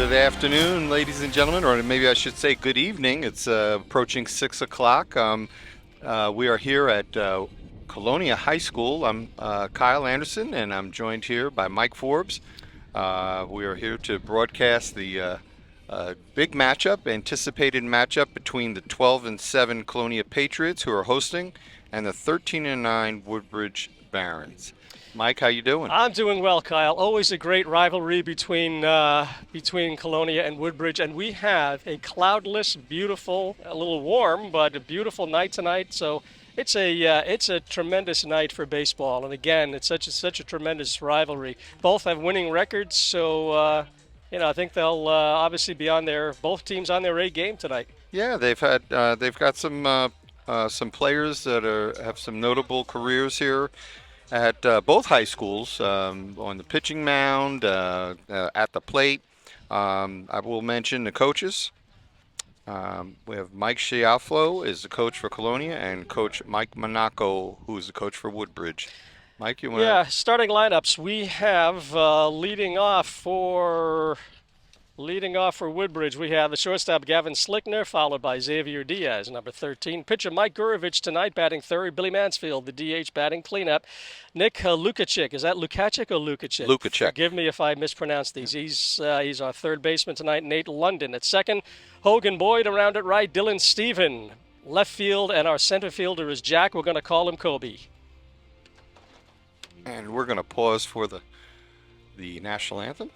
Good afternoon, ladies and gentlemen, or maybe I should say good evening. It's approaching 6 o'clock. We are here at Colonia High School. I'm Kyle Anderson, and I'm joined here by Mike Forbes. We are here to broadcast the big matchup, anticipated matchup between the 12-7 Colonia Patriots, who are hosting, and the 13-9 Woodbridge Barons. Mike, how you doing? I'm doing well, Kyle. Always a great rivalry between Colonia and Woodbridge, and we have a cloudless, beautiful, a little warm, but a beautiful night tonight. So it's a tremendous night for baseball, and again, it's such a tremendous rivalry. Both have winning records, so I think they'll obviously be on their both teams on their A game tonight. Yeah, they've got some players that have some notable careers here at both high schools, on the pitching mound, at the plate. I will mention the coaches. We have Mike Schiafflo is the coach for Colonia, and Coach Mike Monaco, who is the coach for Woodbridge. Mike, you want to? Yeah, starting lineups. We have leading off for Woodbridge, we have the shortstop Gavin Slickner, followed by Xavier Diaz, number 13. Pitcher Mike Gurovich tonight batting third. Billy Mansfield, the DH, batting cleanup. Nick Lukacic, is that Lukacic or Lukacic? Lukacic. Forgive me if I mispronounce these. He's our third baseman tonight. Nate London at second. Hogan Boyd around at right. Dylan Stephen, left field, and our center fielder is Jack. We're going to call him Kobe. And we're going to pause for the national anthem.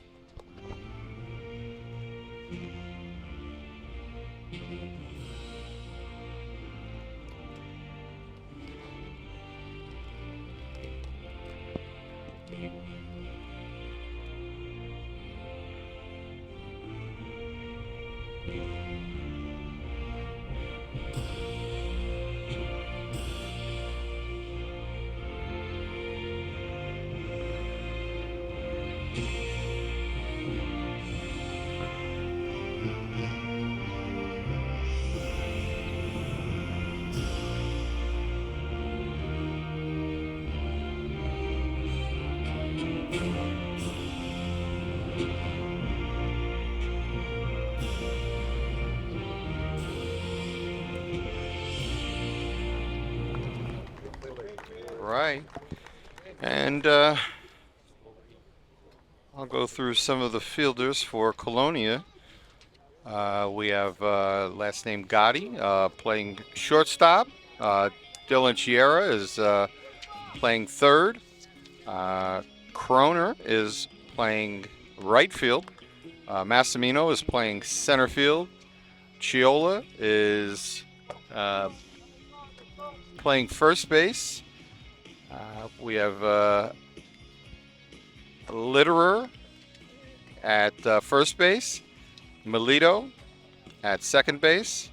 Right. And I'll go through some of the fielders for Colonia. We have last name Gotti playing shortstop. Dylan Chiera is playing third. Kroner is playing right field. Massimino is playing center field. Chiola is playing first base. We have Litterer at first base, Melito at second base,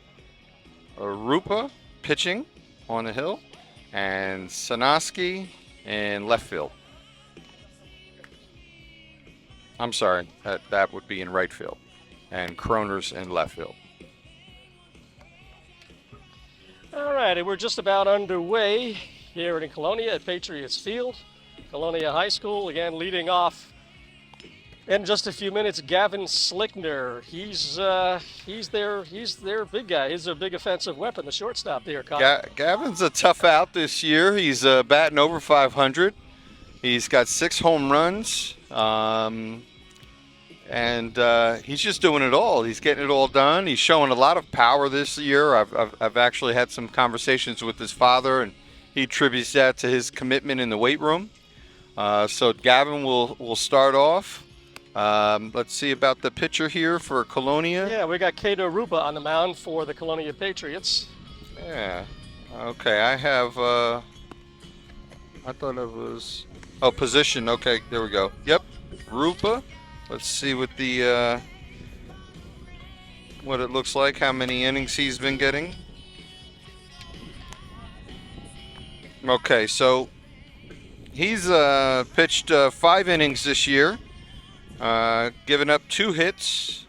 Rupa pitching on the hill, and Sanoski in left field. I'm sorry, that would be in right field, and Kroner's in left field. All righty, we're just about underway here in Colonia at Patriots Field. Colonia High School, again, leading off in just a few minutes. Gavin Slickner, he's their big guy. He's their big offensive weapon, the shortstop there, Kyle. Gavin's a tough out this year. He's batting over 500. He's got 6 home runs, and he's just doing it all. He's getting it all done. He's showing a lot of power this year. I've actually had some conversations with his father, and he attributes that to his commitment in the weight room. So Gavin will start off. Let's see about the pitcher here for Colonia. Yeah, we got Cato Rupa on the mound for the Colonia Patriots. Yeah. Okay, I have, I thought it was, position. Okay, there we go. Yep, Rupa. Let's see what what it looks like, how many innings he's been getting. Okay, so he's pitched 5 innings this year, given up 2 hits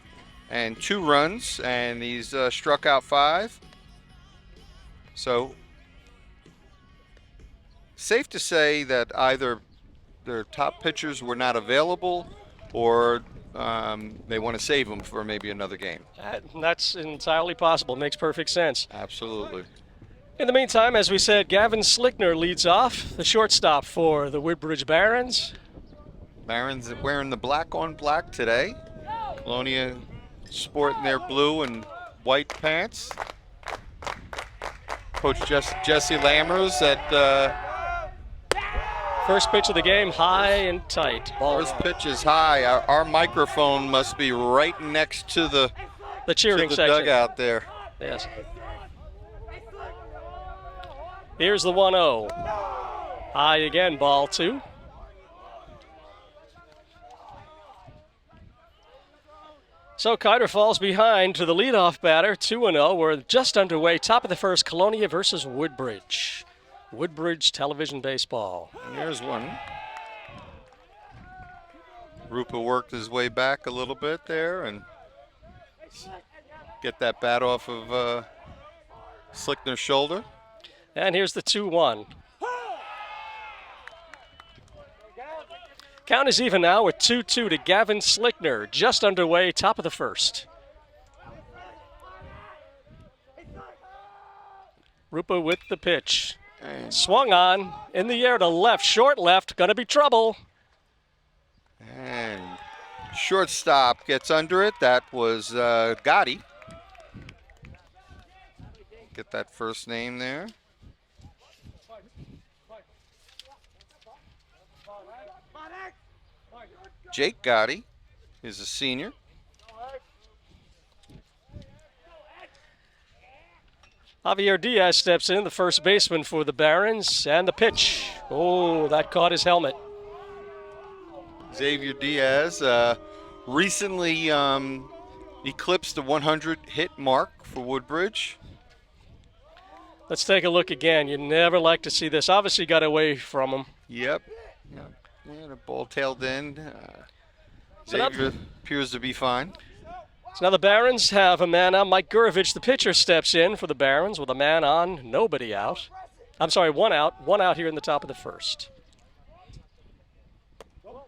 and 2 runs, and he's struck out 5. So safe to say that either their top pitchers were not available or they want to save him for maybe another game. That's entirely possible. Makes perfect sense. Absolutely. In the meantime, as we said, Gavin Slickner leads off, the shortstop for the Woodbridge Barons. Barons wearing the black on black today. Colonia sporting their blue and white pants. Coach Jesse Lammers at First pitch of the game, high and tight. first pitch is high. Our microphone must be right next to the cheering section. dugout there. Yes. Here's the 1-0. High again, ball 2. So Kiter falls behind to the leadoff batter, 2-0. We're just underway, top of the first, Colonia versus Woodbridge. Woodbridge Television Baseball. And here's one. Rupa worked his way back a little bit there and get that bat off of Slickner's shoulder. And here's the 2-1. Count is even now with 2-2 to Gavin Slickner, just underway, top of the first. Rupa with the pitch. And Swung on, in the air to left, short left, gonna be trouble. And shortstop gets under it. That was Gotti. Get that first name there. Jake Gotti is a senior. Javier Diaz steps in, the first baseman for the Barons, and the pitch. Oh, that caught his helmet. Xavier Diaz recently eclipsed the 100 hit mark for Woodbridge. Let's take a look again. You never like to see this. Obviously got away from him. Yep. Yeah, the ball tailed in. So now- Xavier appears to be fine. So now the Barons have a man on. Mike Gurovich, the pitcher, steps in for the Barons with a man on, nobody out. I'm sorry, one out. One out here in the top of the first. All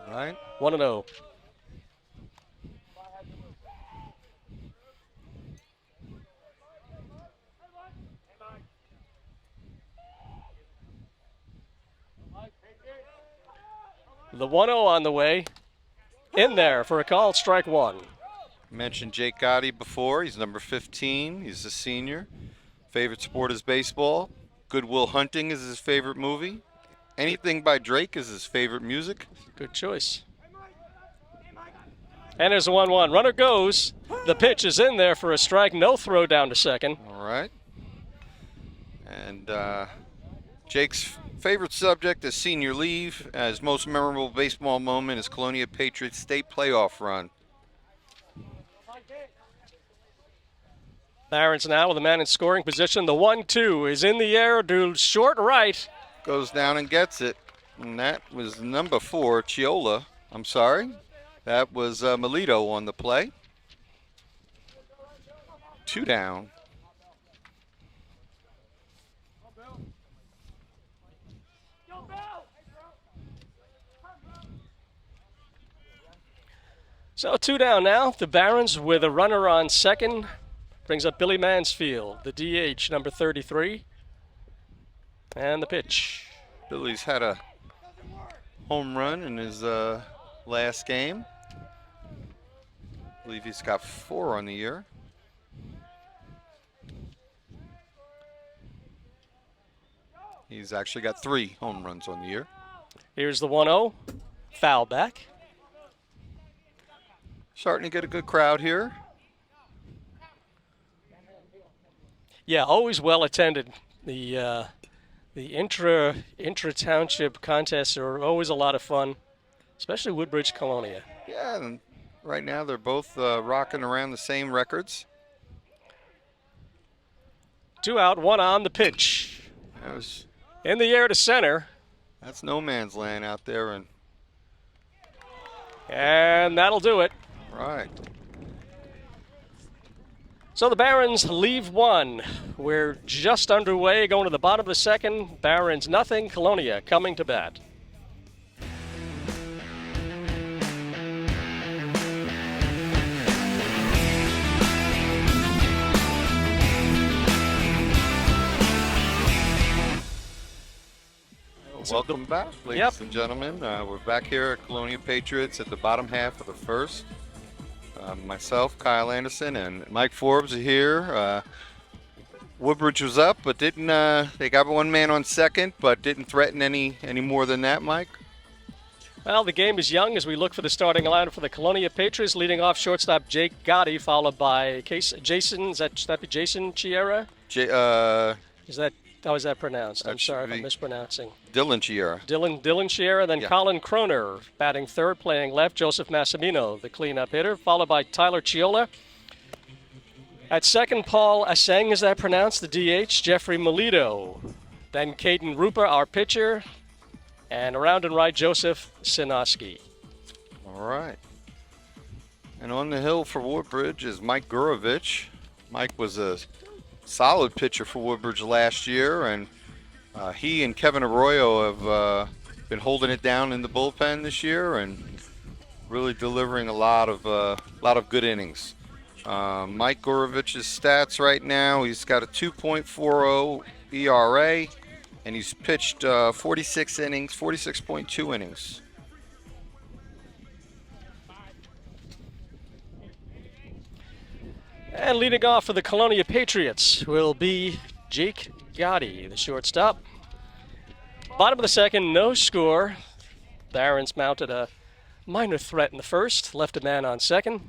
right. 1-0. The 1-0 on the way. In there for a call, strike 1. Mentioned Jake Gotti before. He's number 15. He's a senior. Favorite sport is baseball. Good Will Hunting is his favorite movie. Anything by Drake is his favorite music. Good choice. And there's a 1-1. Runner goes. The pitch is in there for a strike. No throw down to second. All right. And Jake's favorite subject is senior leave. His most memorable baseball moment is Colonia Patriots state playoff run. Barons now with a man in scoring position. The 1-2 is in the air to short right. Goes down and gets it. And that was number 4, Chiola. I'm sorry. That was Melito on the play. 2 down. So 2 down now. The Barons with a runner on second. Brings up Billy Mansfield, the DH, number 33. And the pitch. Billy's had a home run in his last game. I believe he's got 4 on the year. He's actually got 3 home runs on the year. Here's the 1-0. Foul back. Starting to get a good crowd here. Yeah, always well attended. The intra township contests are always a lot of fun, especially Woodbridge Colonia. Yeah, and right now they're both rocking around the same records. 2 out, 1 on the pitch. In the air to center. That's no man's land out there, And that'll do it. right. So the Barons leave 1. We're just underway, going to the bottom of the second. Barons nothing, Colonia coming to bat. Welcome back, Yep. ladies and gentlemen. We're back here at Colonia Patriots at the bottom half of the first. Myself, Kyle Anderson, and Mike Forbes are here. Woodbridge was up, but didn't. They got one man on second, but didn't threaten any more than that, Mike. Well, the game is young as we look for the starting lineup for the Colonia Patriots. Leading off shortstop Jake Gotti, followed by Jason. Should that be Jason Chiera? Is that how is that pronounced? I'm sorry if I'm mispronouncing. Dylan Chiera. Dylan Chiera, then Colin Croner batting third, playing left. Joseph Massimino, the cleanup hitter, followed by Tyler Chiola. At second, Paul Aseng, is that pronounced? The DH, Jeffrey Melito. Then Caden Ruper, our pitcher. And around and right, Joseph Sinoski. All right. And on the hill for Woodbridge is Mike Gurovich. Mike was a solid pitcher for Woodbridge last year, and he and Kevin Arroyo have been holding it down in the bullpen this year and really delivering a lot of good innings. Mike Gorovich's stats right now: he's got a 2.40 ERA, and he's pitched 46 innings, 46.2 innings. And leading off for the Colonia Patriots will be Jake Gotti, the shortstop. Bottom of the second, no score. Barons mounted a minor threat in the first, left a man on second.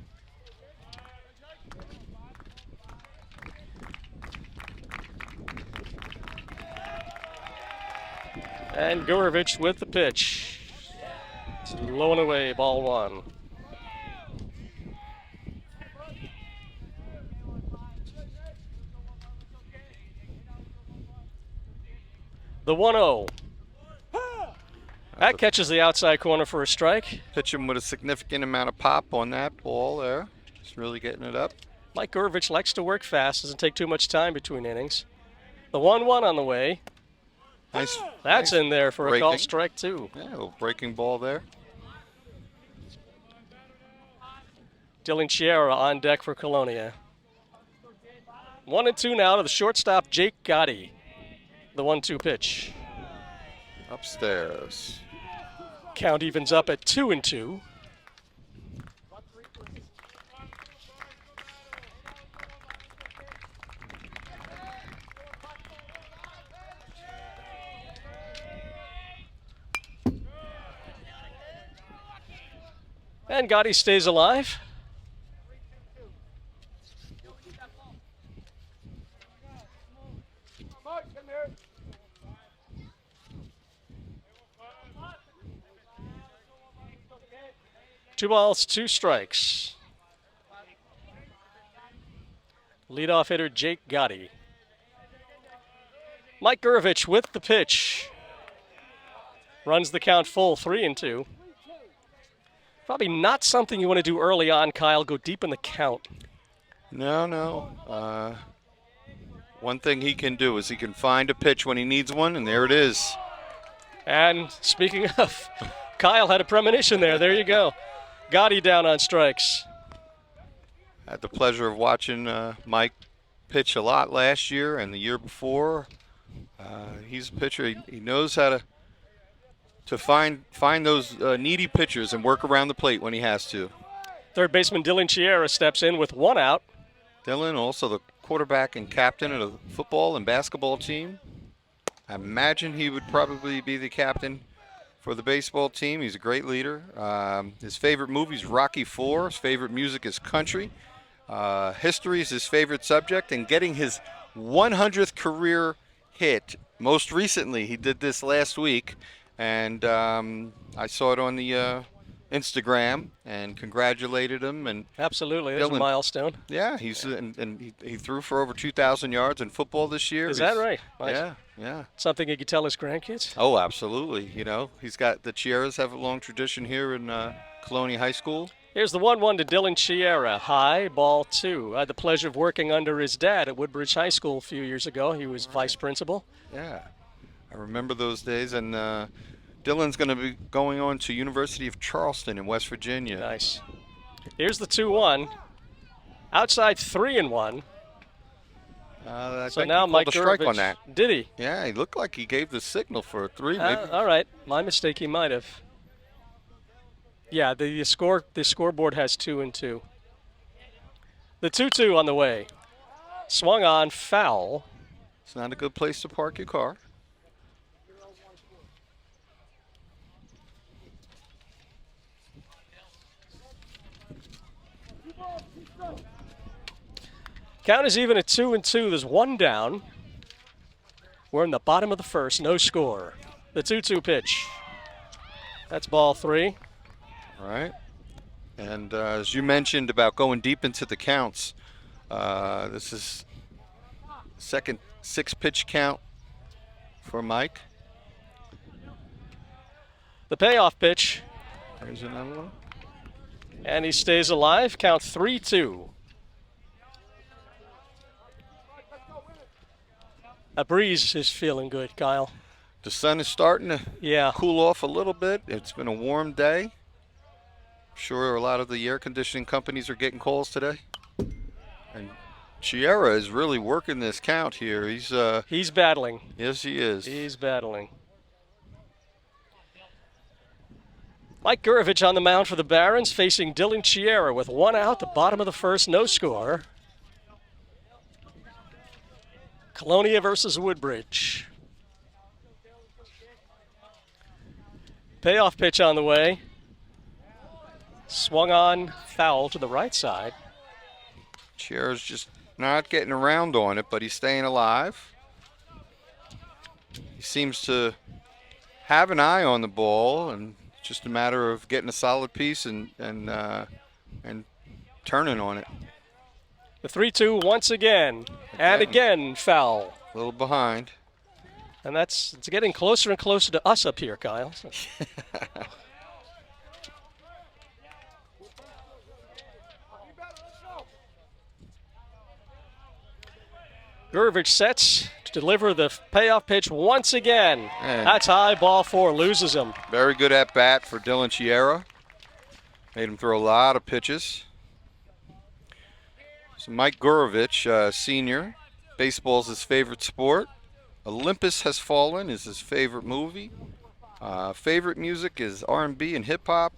And Gurovich with the pitch. It's low and away, ball one. The 1-0. That catches the outside corner for a strike. Pitching with a significant amount of pop on that ball there. Just really getting it up. Mike Gurovich likes to work fast, doesn't take too much time between innings. The 1-1 on the way. Nice. That's nice in there for breaking. a called strike, too. Yeah, a little breaking ball there. Dylan Chiera on deck for Colonia. 1-2 now to the shortstop, Jake Gotti. The 1-2 pitch. Upstairs. Count evens up at 2-2. And Gotti stays alive. Two balls, two strikes. Leadoff hitter Jake Gotti. Mike Gurovich with the pitch. Runs the count full, 3-2. Probably not something you want to do early on, Kyle. Go deep in the count. No. One thing he can do is he can find a pitch when he needs one, and there it is. And speaking of, Kyle had a premonition there. There you go. Gotti down on strikes. I had the pleasure of watching Mike pitch a lot last year and the year before. He's a pitcher. He knows how to find those needy pitchers and work around the plate when he has to. Third baseman Dylan Chiera steps in with one out. Dylan, also the quarterback and captain of the football and basketball team. I imagine he would probably be the captain for the baseball team. He's a great leader. His favorite movie is Rocky IV. His favorite music is country. History is his favorite subject, and getting his 100th career hit. Most recently, he did this last week, and I saw it on the Instagram and congratulated him. And absolutely, that's a milestone. Yeah, he threw for over 2,000 yards in football this year. Is that right? Nice. Yeah. Something he could tell his grandkids? Oh, absolutely. You know, he's got the Chieras have a long tradition here in Colonia High School. Here's the 1-1 to Dylan Chiera. High, ball two. I had the pleasure of working under his dad at Woodbridge High School a few years ago. He was vice principal. Yeah, I remember those days. And Dylan's going to be going on to University of Charleston in West Virginia. Nice. Here's the 2-1. Outside 3-1. I So think he now called Mike a strike on Gurovich, that. did he? Yeah, he looked like he gave the signal for a three, maybe. All right, my mistake. He might have. Yeah, the scoreboard has 2 and 2. The 2-2 on the way. Swung on, foul. It's not a good place to park your car. Count is even at 2 and 2. There's one down. We're in the bottom of the first, no score. The 2-2 pitch. That's ball 3. All right. And as you mentioned about going deep into the counts, this is second 6-pitch count for Mike. The payoff pitch, There's another one. and he stays alive. Count 3-2. A breeze is feeling good, Kyle. The sun is starting to Yeah. cool off a little bit. It's been a warm day. I'm sure a lot of the air conditioning companies are getting calls today. And Chiera is really working this count here. He's battling. Yes, he is. He's battling. Mike Gurovich on the mound for the Barons, facing Dylan Chiera with 1 out, the bottom of the first, no score. Colonia versus Woodbridge. Payoff pitch on the way. Swung on, foul to the right side. Chiera's just not getting around on it, but he's staying alive. He seems to have an eye on the ball, and it's just a matter of getting a solid piece and turning on it. The 3-2 once again, and again foul. A little behind. And it's getting closer and closer to us up here, Kyle. Gurovich sets to deliver the payoff pitch once again. And that's high, ball 4, loses him. very good at bat for Dylan Chiera. Made him throw a lot of pitches. So Mike Gurovich, senior, baseball's his favorite sport. Olympus Has Fallen is his favorite movie. Favorite music is R&B and hip hop.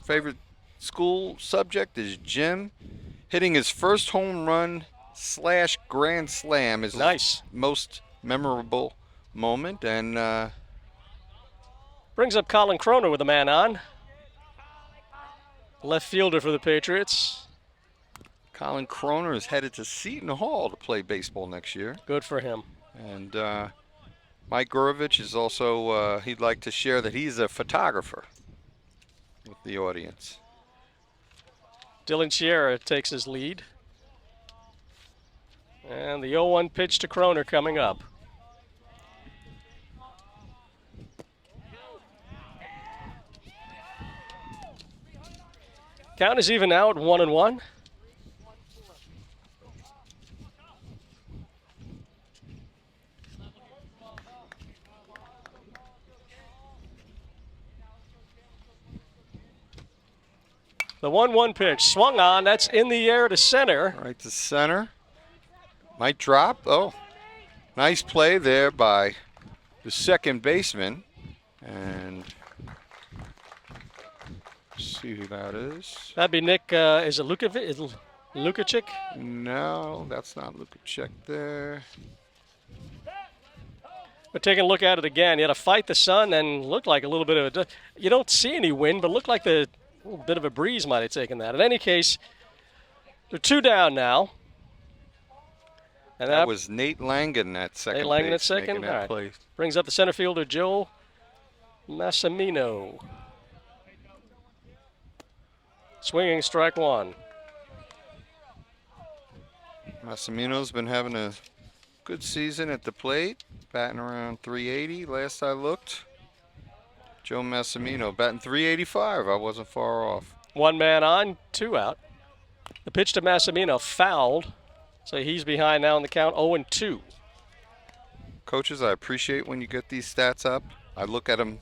Favorite school subject is gym. Hitting his first home run / grand slam is nice. His most memorable moment. And brings up Colin Croner with a man on. Left fielder for the Patriots. Colin Croner is headed to Seton Hall to play baseball next year. Good for him. And Mike Gurovich is also, he'd like to share that he's a photographer with the audience. Dylan Chiera takes his lead. And the 0-1 pitch to Croner coming up. Count is even now at 1-1. The 1-1 pitch swung on. That's in the air to center. Right to center. Might drop. Oh, nice play there by the second baseman. And let's see who that is. That'd be Nick. Is it Lukacic? No, that's not Lukacic there. But taking a look at it again, you had to fight the sun and looked like a little bit of a. You don't see any wind, but it looked like a little bit of a breeze might have taken that. In any case, they're 2 down now. And that was Nate Langen at second. Nate Langen base, at second. making that play. Brings up the center fielder Joe Massimino. Swinging strike 1. Massimino's been having a good season at the plate, batting around 380 last I looked. Joe Massimino batting 385. I wasn't far off. 1 man on, 2 out. The pitch to Massimino fouled, so he's behind now in the count, 0-2. Coaches, I appreciate when you get these stats up. I look at them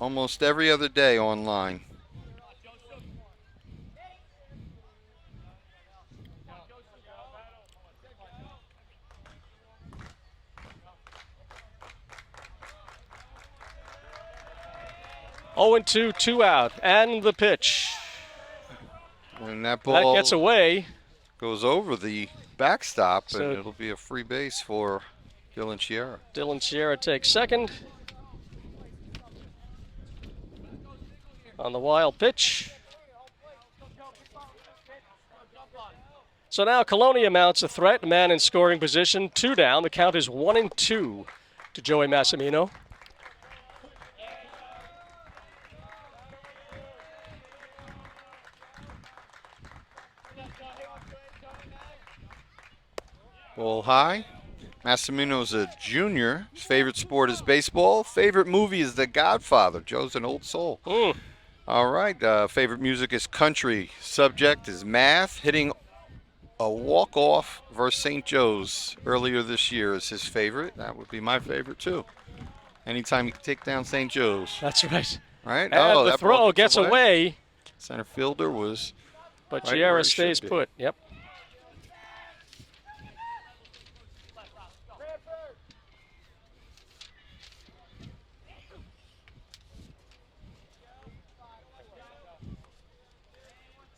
almost every other day online. 0-2, 2 out, and the pitch. And that That ball gets away. goes over the backstop, So and it'll be a free base for Dylan Sierra. Dylan Sierra takes second. On the wild pitch. So now Colonia mounts a threat, man in scoring position, 2 down. The count is 1-2 to Joey Massimino. Ball high. Massimino's a junior. His favorite sport is baseball. Favorite movie is The Godfather. Joe's an old soul. All right. Favorite music is country. Subject is math. Hitting a walk-off versus St. Joe's earlier this year is his favorite. That would be my favorite, too. Anytime you can take down St. Joe's. That's right. Right? And the that throw ball gets away. Center fielder was But right where Sierra he stays should be. put. Yep.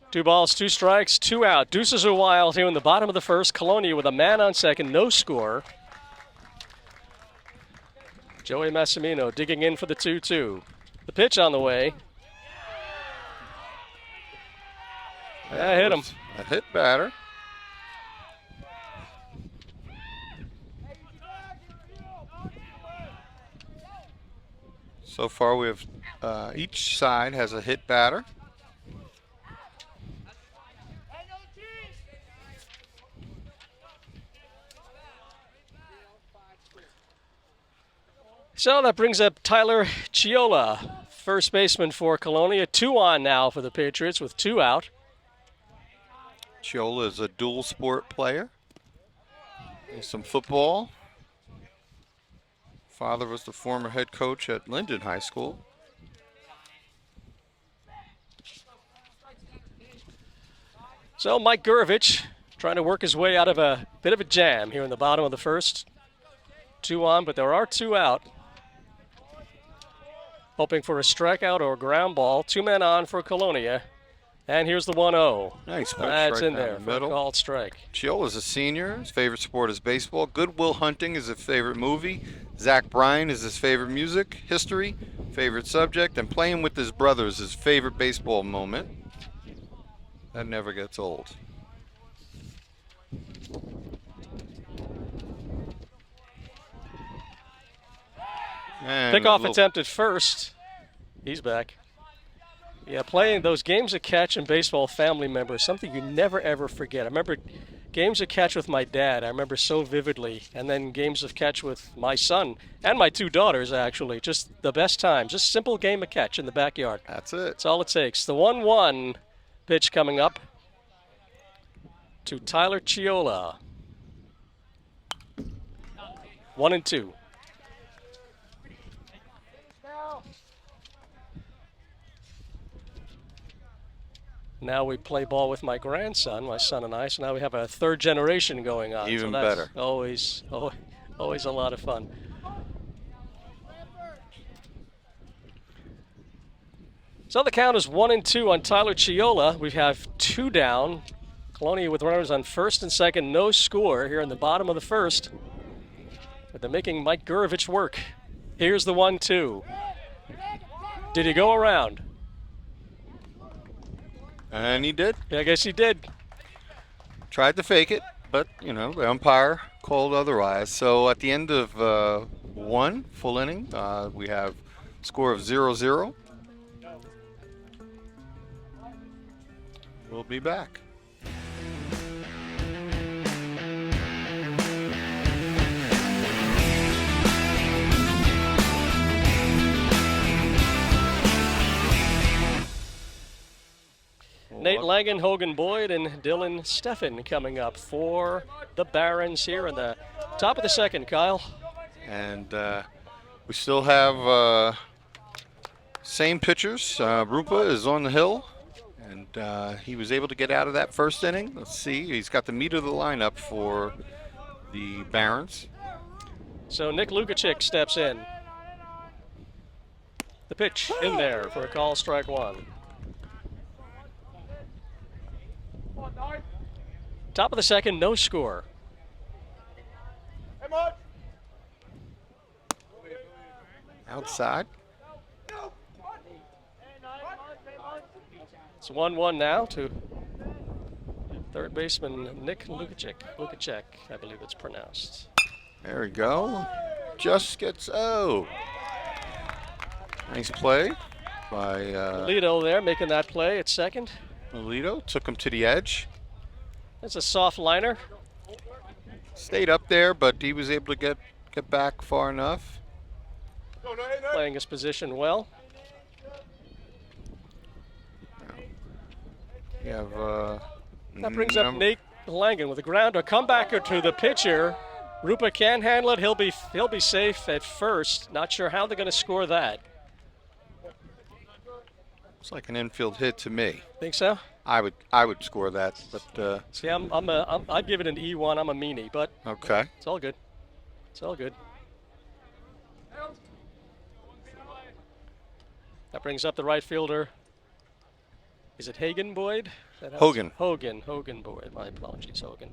Two balls, 2 strikes, 2 out. Deuces are wild here in the bottom of the first. Colonia with a man on second, no score. Joey Massimino digging in for the 2-2. The pitch on the way. That hit him. A hit batter. So far, we have each side has a hit batter. So that brings up Tyler Chiola, first baseman for Colonia. 2 on now for the Patriots with 2 out. Chiola is a dual sport player. There's some football. Father was the former head coach at Linden High School. So Mike Gurevich trying to work his way out of a bit of a jam here in the bottom of the first. 2 on, but there are 2 out. Hoping for a strikeout or a ground ball. 2 men on for Colonia. And here's the 1-0. Nice pitch That's right in down there the for a middle. called strike. Chiola's a senior. His favorite sport is baseball. Good Will Hunting is his favorite movie. Zach Bryan is his favorite music, history, favorite subject, and playing with his brothers is his favorite baseball moment. That never gets old. And a Pickoff little- attempt at first. He's back. Yeah, playing those games of catch and baseball family members, something you never ever forget. I remember games of catch with my dad, I remember so vividly. And then games of catch with my son and my 2 daughters, actually. Just the best time. Just simple game of catch in the backyard. That's it. That's all it takes. The 1-1 pitch coming up to Tyler Chiola. 1-2. Now we play ball with my grandson, my son and I. So now we have a 3rd generation going on. Even so that's better. Always a lot of fun. So the count is 1-2 on Tyler Chiola. We have 2 down. Colonia with runners on first and second, no score here in the bottom of the first. But they're making Mike Gurevich work. Here's the 1-2. Did he go around? And he did. Yeah, I guess he did. Tried to fake it, but, you know, the umpire called otherwise. So at the end of 1 full inning, we have a score of 0-0. We'll be back. Nate Langen, Hogan Boyd, and Dylan Steffen coming up for the Barons here in the top of the second, Kyle. And we still have same pitchers. Rupa is on the hill, and he was able to get out of that first inning. Let's see. He's got the meat of the lineup for the Barons. So Nick Lukacek steps in. The pitch in there for a call, strike one. Top of the second, no score. Outside. It's 1-1 now to third baseman Nick Lukacek. Lukacek, I believe it's pronounced. There we go. Just gets, oh. Nice play by Lito there making that play at second. Melito. Took him to the edge. That's a soft liner. Stayed up there, but he was able to get back far enough. Playing his position well. You have That brings up Nate Langan with a grounder. Comebacker to the pitcher. Rupa can handle it. He'll be safe at first. Not sure how they're going to score that. It's like an infield hit to me. Think so? I would score that, but See, I'd give it an E1. I'm a meanie, but okay. it's all good. It's all good. That brings up the right fielder. Is it Hagen Boyd? Hogan. Hogan Boyd. My apologies, Hogan.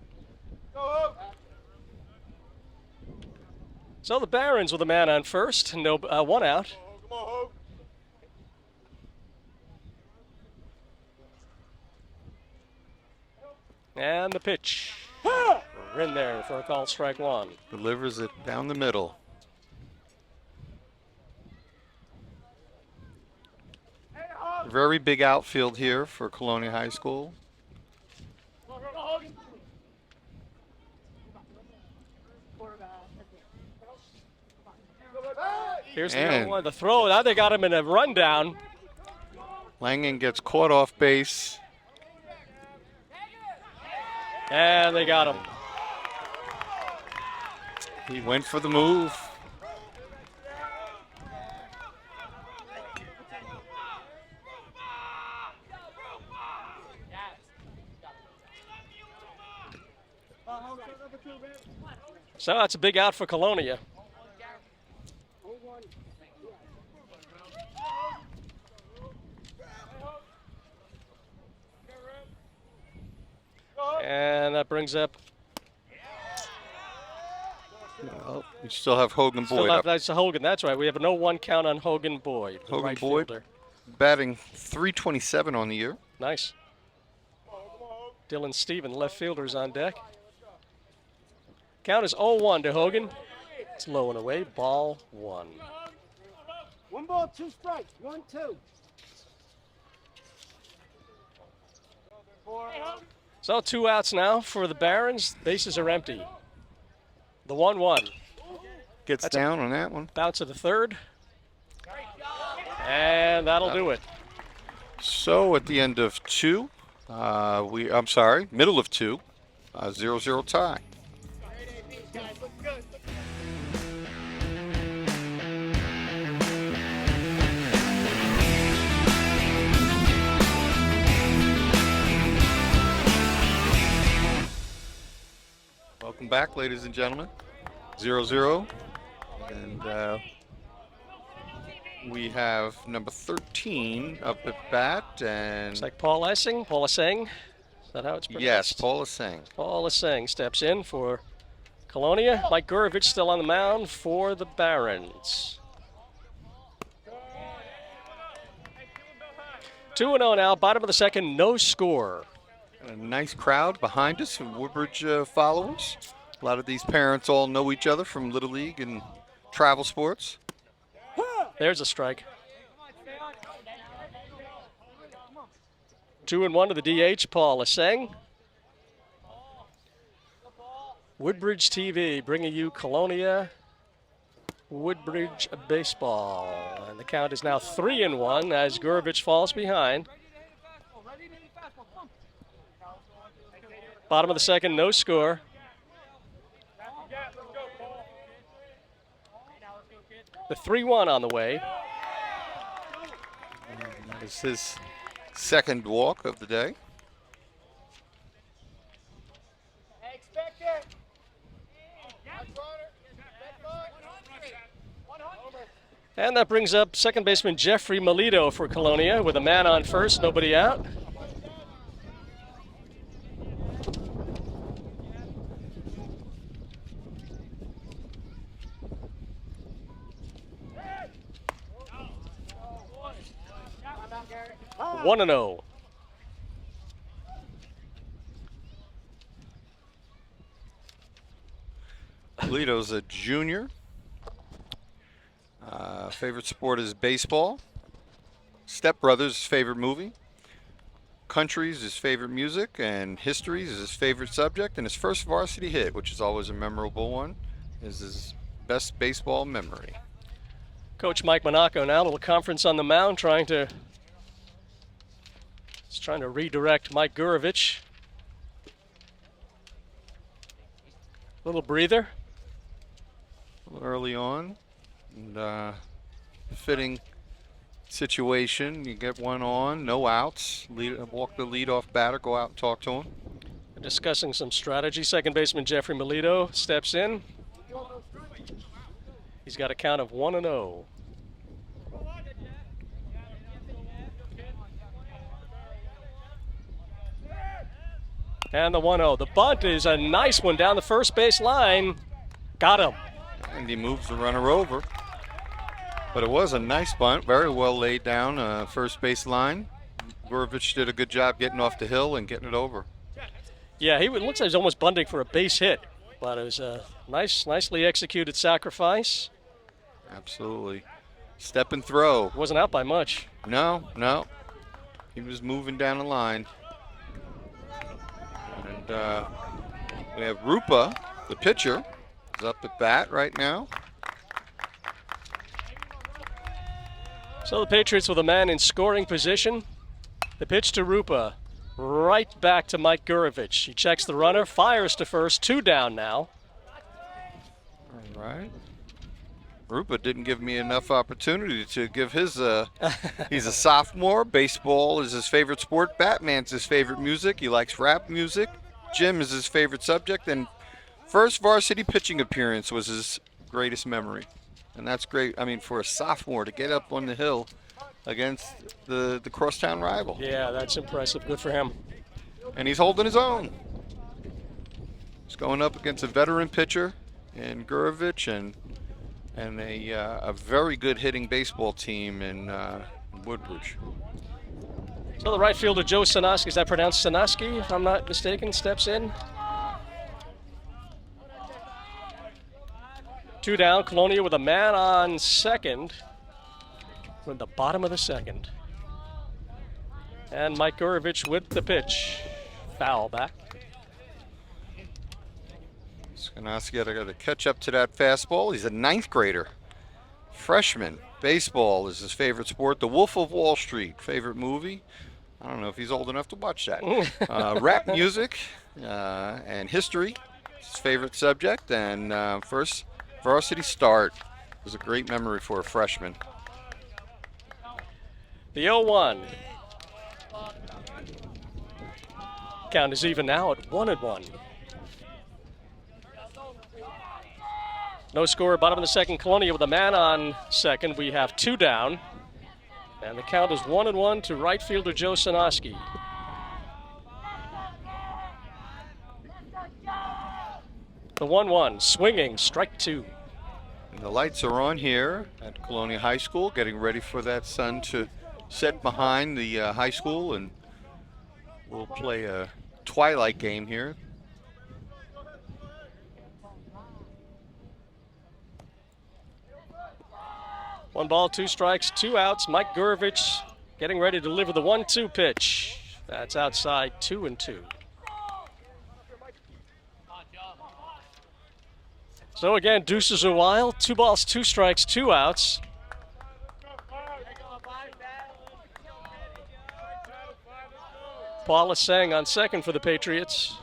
So the Barons with a man on first, no one out. And the pitch. We're in there for a call, strike one. Delivers it down the middle. Very big outfield here for Colonia High School. Here's the 0-1. The throw. Now they got him in a rundown. Langan gets caught off base. And they got him. He went for the move. So that's a big out for Colonia. And that brings up. Well, we still have Hogan Boyd up. That's Hogan. That's right. We have a 0-1 count on Hogan Boyd. Hogan right Boyd fielder. batting .327 on the year. Nice. Dylan Steven, left fielder's on deck. Count is 0-1 to Hogan. It's low and away. Ball one. 1 ball, 2 strikes. 1-2. So 2 outs now for the Barons. Bases are empty. The 1-1. Gets down on that one. Bounce to the third. And that'll do it. So at the end of 2, middle of 2, 0-0 tie. Welcome back, ladies and gentlemen. 0-0. And we have number 13 up at bat. And It's like Paul Essing. Paul Essing. Is that how it's pronounced? yes, Paul is saying. Paul Essing steps in for Colonia. Mike Gurovich still on the mound for the Barons. 2-0 now. Bottom of the second, no score. A nice crowd behind us, some Woodbridge followers. A lot of these parents all know each other from Little League and travel sports. There's a strike. 2-1 to the DH, Paul Essing. Woodbridge TV bringing you Colonia Woodbridge baseball. And the count is now 3-1 as Gurovich falls behind. Bottom of the second, no score. The 3-1 on the way. That is his second walk of the day. And that brings up second baseman Jeffrey Melito for Colonia with a man on first, nobody out. One and 0. Lito's a junior. Favorite sport is baseball. Step Brothers' favorite movie. Country's his favorite music, and history is his favorite subject. And his first varsity hit, which is always a memorable one, is his best baseball memory. Coach Mike Monaco now, a little conference on the mound, trying to redirect Mike Gurovich. Little breather. Early on, and fitting situation. You get one on, no outs. Walk the leadoff batter, go out and talk to him. Discussing some strategy. Second baseman Jeffrey Melito steps in. He's got a count of 1-0. And the 1-0. The bunt is a nice one down the first base line. Got him. And he moves the runner over. But it was a nice bunt, very well laid down first base line. Gurovich did a good job getting off the hill and getting it over. Yeah, it looks like he's almost bunting for a base hit, but it was a nicely executed sacrifice. Absolutely. Step and throw. Wasn't out by much. No. He was moving down the line. And we have Rupa, the pitcher, is up at bat right now. So the Patriots with a man in scoring position. The pitch to Rupa. Right back to Mike Gurovich. He checks the runner, fires to first, 2 down now. All right. Rupa didn't give me enough opportunity to give his, he's a sophomore. Baseball is his favorite sport. Batman's his favorite music. He likes rap music. Gym is his favorite subject. And first varsity pitching appearance was his greatest memory. And that's great. I mean, for a sophomore to get up on the hill against the crosstown rival. Yeah, that's impressive. Good for him. And he's holding his own. He's going up against a veteran pitcher in Gurovich and a very good hitting baseball team in Woodbridge. So the right fielder, Joe Sanaski, is that pronounced Sanaski, if I'm not mistaken, steps in. 2 down, Colonia with a man on second. We're in the bottom of the second. And Mike Gurovich with the pitch. Foul back. Skanowski got to catch up to that fastball. He's a 9th grader. Freshman. Baseball is his favorite sport. The Wolf of Wall Street, favorite movie. I don't know if he's old enough to watch that. Rap music and history, his favorite subject. And first varsity start was a great memory for a freshman. The 0-1. Count is even now at 1-1. No score, bottom of the second. Colonia with a man on second. We have 2 down. And the count is 1-1 to right fielder Joe Sanaski. The 1-1, swinging, strike 2. And the lights are on here at Colonia High School, getting ready for that sun to set behind the high school, and we'll play a twilight game here. One ball, 2 strikes, 2 outs. Mike Gurovich getting ready to deliver the 1-2 pitch. That's outside, 2-2. So again, deuces a while. 2 balls, 2 strikes, 2 outs. Paula Sang on second for the Patriots.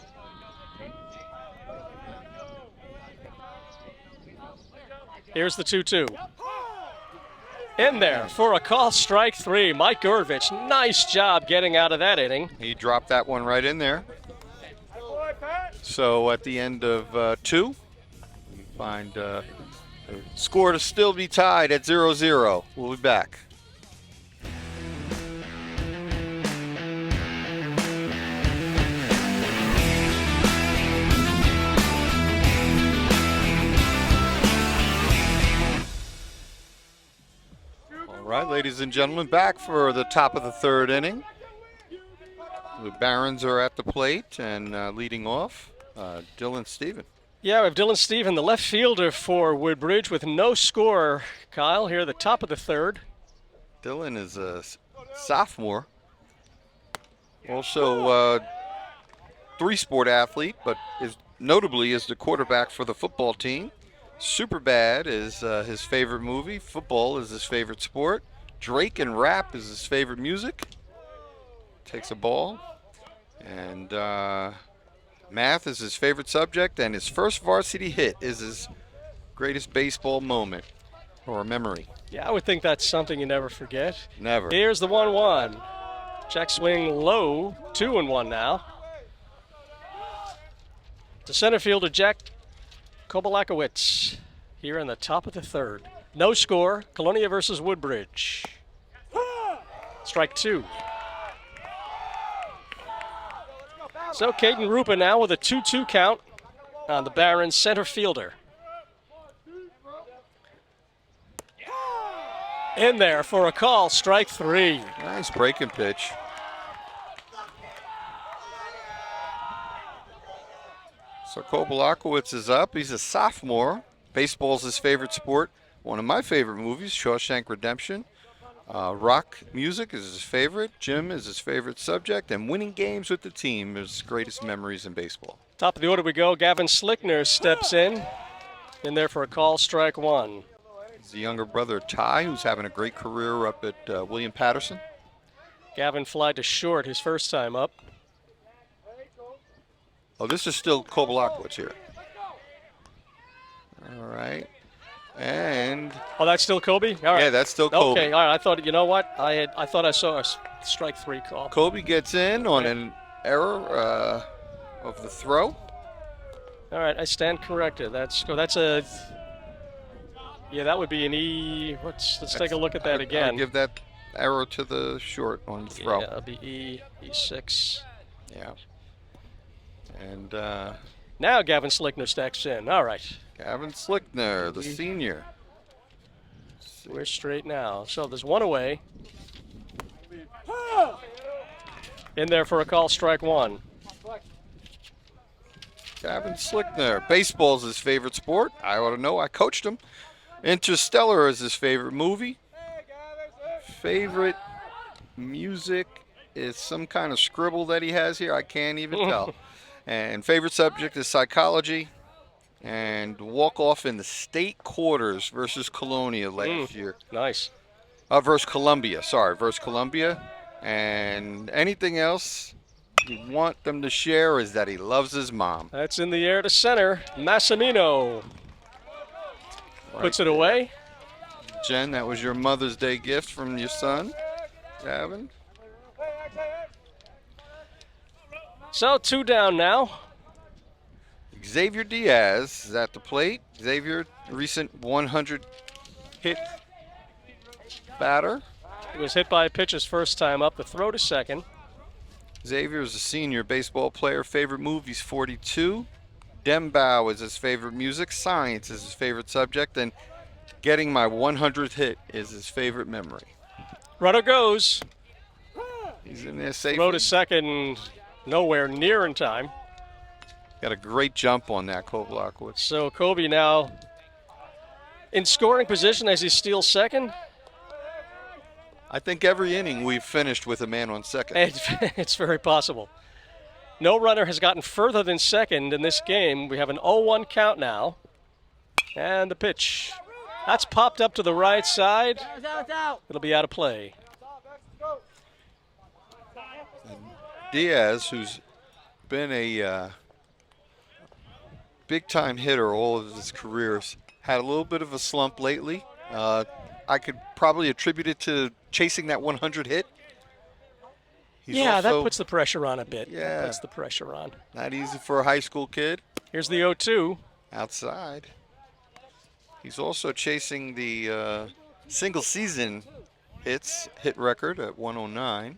Here's the 2-2. In there for a call, strike 3. Mike Gurovich, nice job getting out of that inning. He dropped that one right in there. So at the end of 2, we find a Score to still be tied at 0-0. We'll be back. All right, ladies and gentlemen, back for the top of the third inning. The Barons are at the plate and leading off, Dylan Stephen. Yeah, we have Dylan Stephen, the left fielder for Woodbridge, with no score, Kyle, here at the top of the third. Dylan is a sophomore. Also three-sport athlete, but notably is the quarterback for the football team. Superbad is his favorite movie. Football is his favorite sport. Drake and rap is his favorite music. Takes a ball. And math is his favorite subject. And his first varsity hit is his greatest baseball moment or memory. Yeah, I would think that's something you never forget. Never. Here's the 1-1. Check swing low, 2-1 now. To center fielder Jack Kobalakowicz here in the top of the third. No score, Colonia versus Woodbridge. Strike two. So Caden Rupa now with a 2-2 count on the Barons center fielder. In there for a call, strike three. Nice breaking pitch. So Kobalakowicz is up. He's a sophomore. Baseball's his favorite sport. One of my favorite movies, Shawshank Redemption. Rock music is his favorite. Gym is his favorite subject. And winning games with the team is his greatest memories in baseball. Top of the order we go. Gavin Slickner steps in there for a call, strike one. He's the younger brother of Ty, who's having a great career up at William Patterson. Gavin flied to short his first time up. Oh, this is still Kobalakowicz here. All right. And oh, that's still Kobe? All right. yeah, that's still Kobe. Okay, all right. I thought, you know what? I thought I saw a strike three call. Kobe gets in on an error of the throw. All right, I stand corrected. That's a yeah, that would be an E. Let's take a look at that I'd again. give that arrow to the short on the throw. Yeah, that'll be E6. Yeah. And Now Gavin Slickner stacks in. All right. Gavin Slickner, the senior. We're straight now. So there's one away. In there for a call, strike one. Gavin Slickner. Baseball's his favorite sport. I ought to know. I coached him. Interstellar is his favorite movie. Favorite music is some kind of scribble that he has here. I can't even tell. And favorite subject is psychology. And walk off in the state quarters versus Colonia last year. Nice. Versus Columbia. Versus Columbia. And anything else you want them to share is that he loves his mom. That's in the air to center. Massimino puts it away. Jen, that was your Mother's Day gift from your son, Gavin. So two down now. Xavier Diaz is at the plate. Xavier, recent 100 hit batter. He was hit by a pitch his first time up. The throw to second. Xavier is a senior baseball player. Favorite movie's 42. Dembow is his favorite music. Science is his favorite subject. And getting my 100th hit is his favorite memory. Runner goes. He's in there safely. Throw to second, nowhere near in time. Got a great jump on that, Kobalakowicz. So Kobe now in scoring position as he steals second. I think every inning we've finished with a man on second. It's very possible. No runner has gotten further than second in this game. We have an 0-1 count now. And the pitch. That's popped up to the right side. It'll be out of play. Diaz, who's been a big-time hitter all of his careers, had a little bit of a slump lately. I could probably attribute it to chasing that 100 hit. He's that also puts the pressure on a bit. Yeah. That puts the pressure on. not easy for a high school kid. Here's the 0-2. Outside. He's also chasing the single season hit record at 109.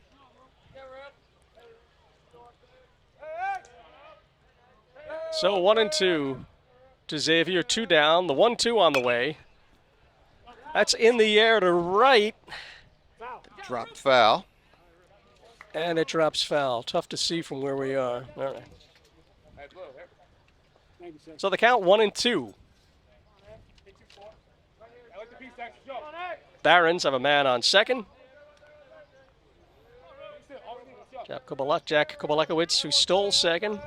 So 1-2 to Xavier, 2 down. The 1-2 on the way. That's in the air to right. Dropped foul. And it drops foul. Tough to see from where we are. All right. So the count 1-2. Barons have a man on second. Jack Kobalakowicz, who stole second.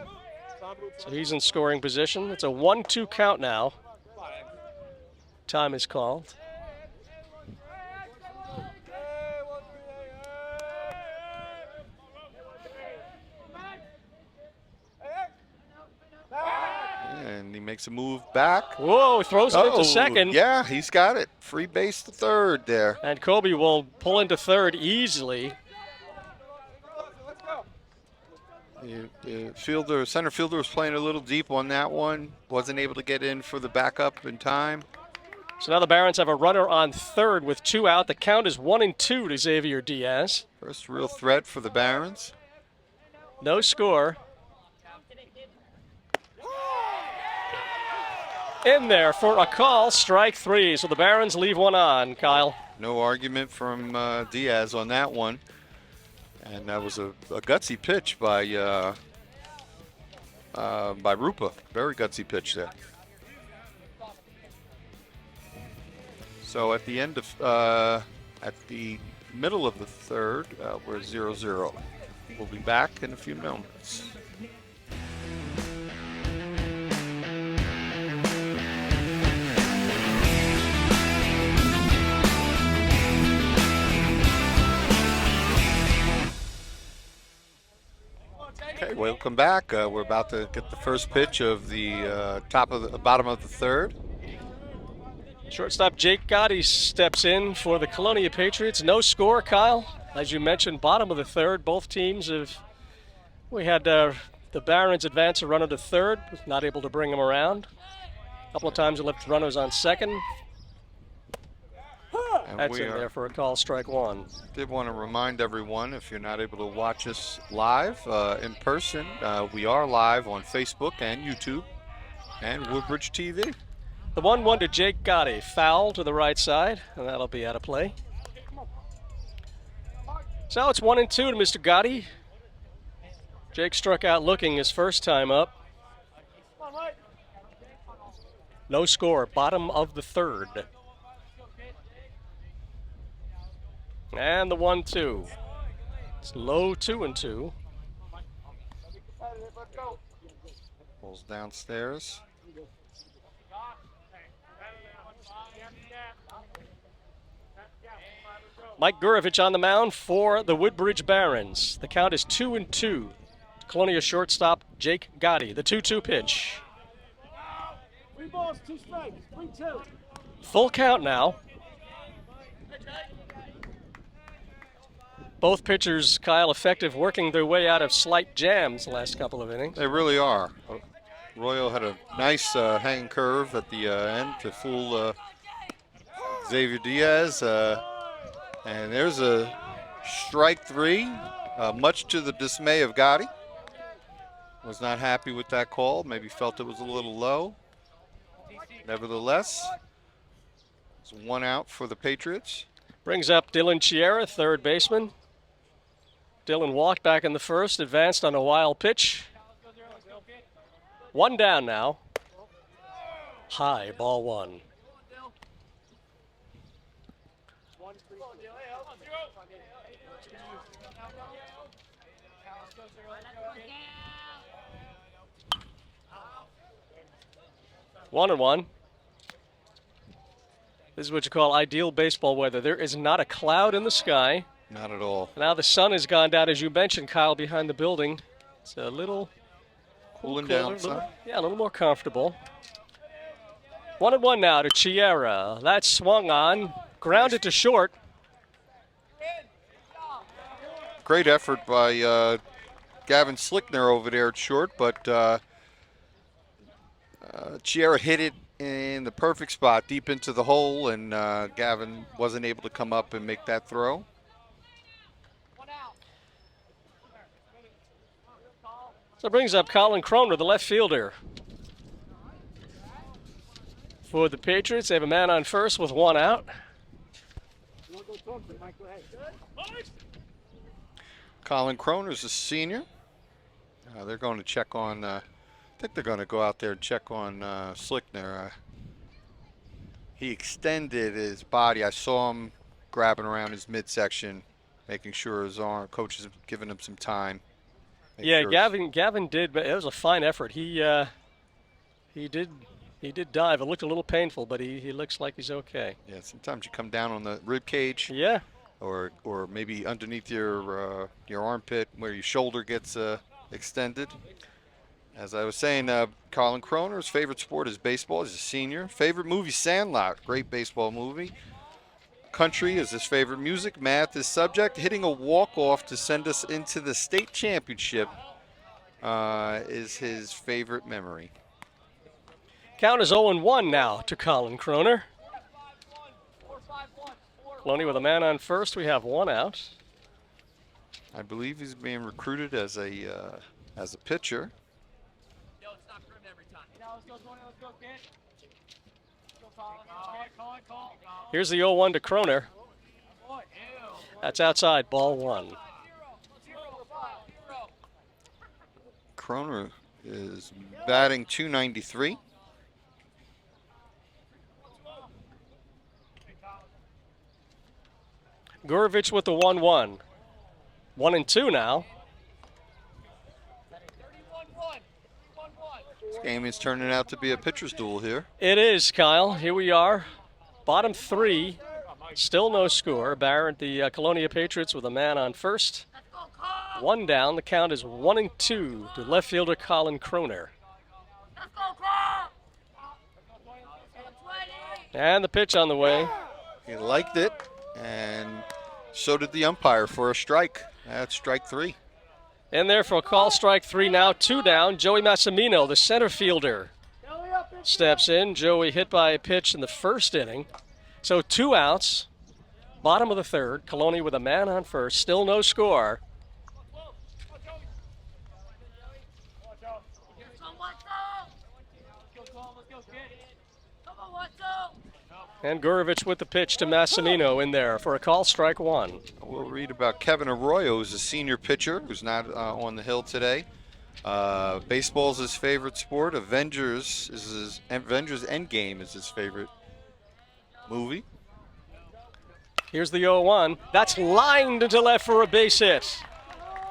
So he's in scoring position. It's a 1-2 count now. Time is called. And he makes a move back. Whoa, throws it into second. Yeah, he's got it. Free base to third there. And Kobe will pull into third easily. The center fielder was playing a little deep on that one. Wasn't able to get in for the backup in time. So now the Barons have a runner on third with 2 out. The count is 1-2 to Xavier Diaz. First real threat for the Barons. No score. In there for a call, strike 3. So the Barons leave one on, Kyle. No argument from Diaz on that one. And that was a gutsy pitch by Rupa. Very gutsy pitch there. So at the end of, at the middle of the third, we're 0-0. We'll be back in a few moments. Okay, welcome back. We're about to get the first pitch of the bottom of the third. Shortstop Jake Gotti steps in for the Colonia Patriots. No score, Kyle. As you mentioned, bottom of the third. Both teams we had the Barons advance a runner to third, not able to bring him around. A couple of times we left runners on second. And That's in there for a call, strike 1. Did want to remind everyone, if you're not able to watch us live in person, we are live on Facebook and YouTube and Woodbridge TV. The 1-1 to Jake Gotti, foul to the right side, and that'll be out of play. So it's 1-2 to Mr. Gotti. Jake struck out looking his first time up. No score, bottom of the third. And the 1-2. It's low 2-2. Pulls downstairs. Mike Gurovich on the mound for the Woodbridge Barons. The count is 2-2. Colonia shortstop Jake Gotti. The 2-2 pitch. 3 balls, 2 strikes, 3-2. Full count now. Both pitchers, Kyle, effective, working their way out of slight jams the last couple of innings. They really are. Royal had a nice hanging curve at the end to fool Xavier Diaz. And there's a strike 3, much to the dismay of Gotti. Was not happy with that call. Maybe felt it was a little low. Nevertheless, it's 1 out for the Patriots. Brings up Dylan Chiera, third baseman. Dylan walked back in the first, advanced on a wild pitch. 1 down now. High, ball 1. One and 1. This is what you call ideal baseball weather. There is not a cloud in the sky. Not at all. Now the sun has gone down, as you mentioned, Kyle, behind the building. It's a little Cooling down some. Yeah, a little more comfortable. 1-1 now to Chiera. That's swung on, grounded to short. Great effort by Gavin Slickner over there at short, but Chiera hit it in the perfect spot, deep into the hole, and Gavin wasn't able to come up and make that throw. So it brings up Colin Croner, the left fielder. For the Patriots, they have a man on first with one out. Colin Croner's a senior. They're going to check on, I think they're going to go out there and check on Slickner. He extended his body. I saw him grabbing around his midsection, making sure his coach is giving him some time. Yeah, Gavin did, but it was a fine effort. He did dive. It looked a little painful, but he looks like he's okay. Yeah, sometimes you come down on the rib cage. Yeah. Or maybe underneath your armpit where your shoulder gets extended. As I was saying, Colin Croner's favorite sport is baseball. He's a senior. Favorite movie, Sandlot. Great baseball movie. Country is his favorite music. Math is subject. Hitting a walk-off to send us into the state championship is his favorite memory. Count is 0-1 now to Colin Croner. Colonia with a man on first. We have one out. I believe he's being recruited as a pitcher. Here's the 0-1 to Croner. That's outside, ball one. Croner is batting .293. Gurovich with the 1-1. 1-2 now. This game is turning out to be a pitcher's duel here. It is, Kyle. Here we are. Bottom three. Still no score. Barrett, the Colonia Patriots with a man on first. One down. The count is 1-2 to left fielder Colin Croner. And the pitch on the way. He liked it, and so did the umpire for a strike. That's strike three. In there for a call, strike three now. Two down. Joey Massimino, the center fielder, steps in. Joey hit by a pitch in the first inning. So 2 outs. Bottom of the third. Colonia with a man on first. Still no score. And Gurovich with the pitch to Massimino in there for a call, strike one. We'll read about Kevin Arroyo, who's a senior pitcher, who's not on the hill today. Baseball's his favorite sport. Avengers Endgame is his favorite movie. Here's the 0-1. That's lined into left for a base hit.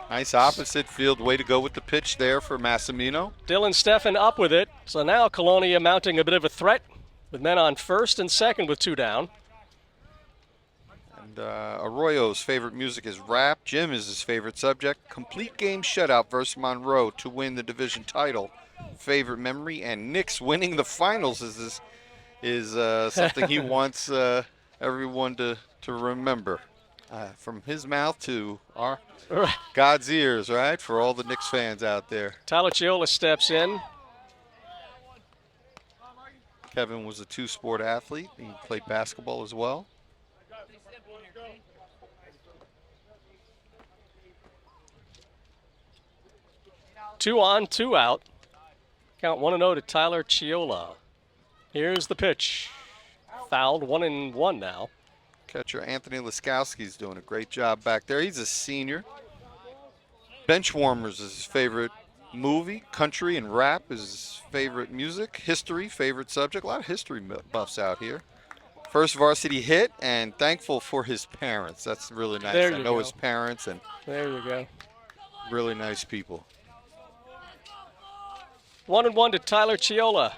Nice opposite field way to go with the pitch there for Massimino. Dylan Steffen up with it. So now Colonia mounting a bit of a threat with men on first and second with 2 down. And Arroyo's favorite music is rap. Jim is his favorite subject. Complete game shutout versus Monroe to win the division title. Favorite memory, and Knicks winning the finals is something he wants everyone to remember. From his mouth to our God's ears, right? For all the Knicks fans out there. Tyler Chiola steps in. Kevin was a 2-sport athlete. He played basketball as well. Two on, 2 out. Count 1-0 to Tyler Chiola. Here's the pitch. Fouled, 1-1 now. Catcher Anthony Laskowski's doing a great job back there. He's a senior. Benchwarmers is his favorite movie. Country and rap is his favorite music. History, favorite subject. A lot of history buffs out here. First varsity hit, and thankful for his parents. That's really nice. There you I know go. his parents, and There you go. really nice people. 1-1 to Tyler Chiola.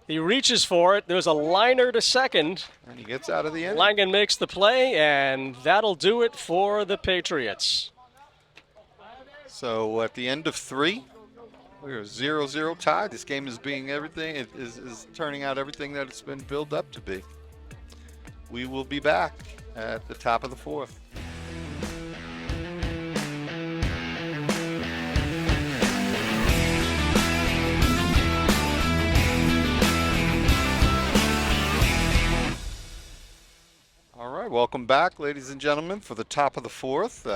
He reaches for it. There's a liner to second. And he gets out of the inning. Langen makes the play, and that'll do it for the Patriots. So at the end of 3, we are 0-0 tied. This game is being everything. It is turning out everything that it's been built up to be. We will be back at the top of the 4th. welcome back, ladies and gentlemen, for the top of the fourth.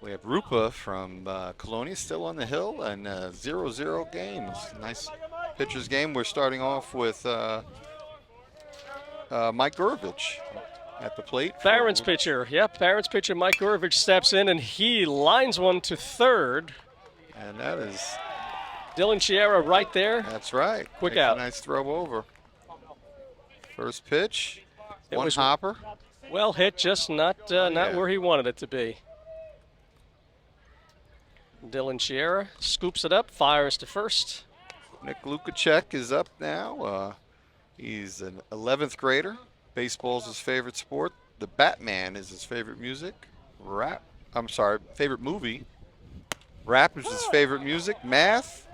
We have Rupa from Colonia still on the hill, and 0-0 games. Nice pitcher's game. We're starting off with Mike Gurovich at the plate. Barron's pitcher. Yep, Barron's pitcher Mike Gurovich steps in, and he lines one to third. And that is... Dylan Sierra right there. That's right. Quick Makes out. a nice throw over. First pitch. It One was hopper. well hit, just not Yeah. where he wanted it to be. Dylan Sierra scoops it up, fires to first. Nick Lukacek is up now. He's an 11th grader. Baseball's his favorite sport. The Batman is his favorite music. Favorite movie. Rap is his favorite music. Math.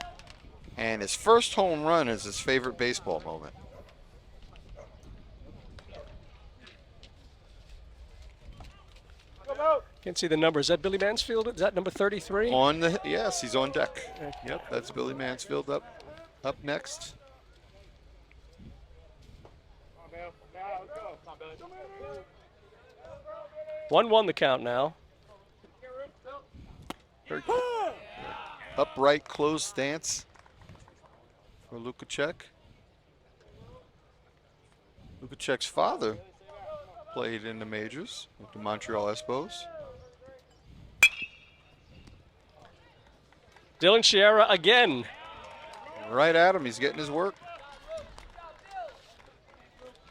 And his first home run is his favorite baseball moment. Can't see the number. Is that Billy Mansfield? Is that number 33? Yes, he's on deck. Yep, that's Billy Mansfield up next. 1-1 the count now. Very upright, closed stance for Lukacek. Lukacek's father played in the majors with the Montreal Expos. Dylan Sierra again. Right at him, he's getting his work.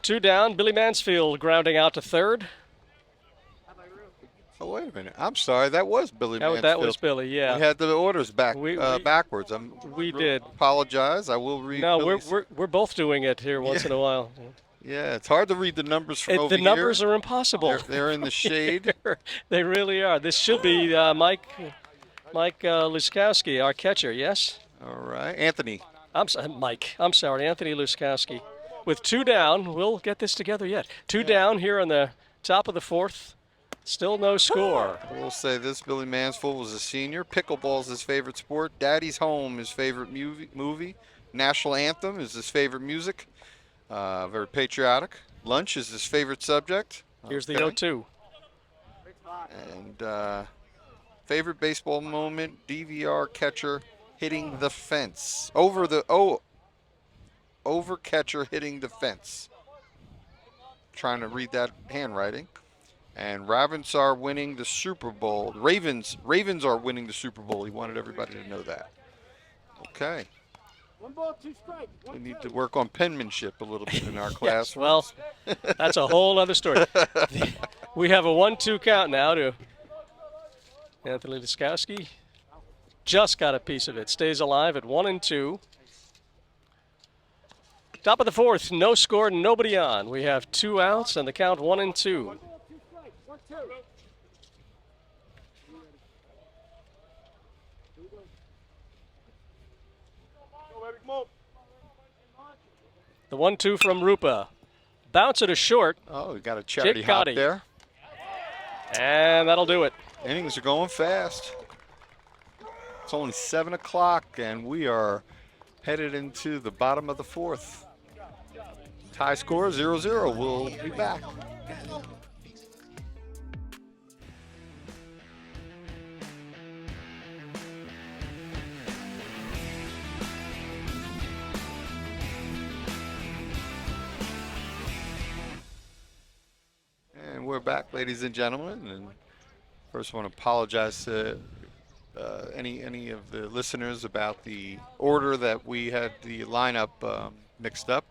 2 down. Billy Mansfield grounding out to third. Oh, wait a minute. I'm sorry, that was Billy Mansfield. That was Billy, yeah. We had the orders backwards. We did. Apologize. I will read. No, Billy's. we're both doing it here once in a while. Yeah, it's hard to read the numbers from over The here. numbers are impossible. They're in the shade. They really are. This should be Mike Luskowski, our catcher, yes? All right. Anthony. Mike. I'm sorry, Anthony Luskowski. With 2 down, we'll get this together yet. 2 down here on the top of the fourth. Still no score. I will say this, Billy Mansfield was a senior. Pickleball's his favorite sport. Daddy's Home, his favorite movie. National Anthem is his favorite music. Very patriotic. Lunch is his favorite subject. Here's the 0-2. And favorite baseball moment, DVR catcher hitting the fence. Over catcher hitting the fence. Trying to read that handwriting. And Ravens are winning the Super Bowl. Ravens are winning the Super Bowl. He wanted everybody to know that. Okay. 1 ball, 2 strikes. We need to work on penmanship a little bit in our class. Yes, well, that's a whole other story. We have a 1-2 count now to Anthony Luskowski. Just got a piece of it. Stays alive at 1-2. Top of the fourth, no score, nobody on. We have 2 outs and the count 1-2. 1-2. The 1-2 from Rupa. Bounce it a short. Oh, we got a charity Jake hop Gotti. there. And that'll do it. Innings are going fast. It's only 7 o'clock, and we are headed into the bottom of the fourth. Tie score 0-0. We'll be back. And we're back, ladies and gentlemen. And first, I want to apologize to any of the listeners about the order that we had the lineup mixed up.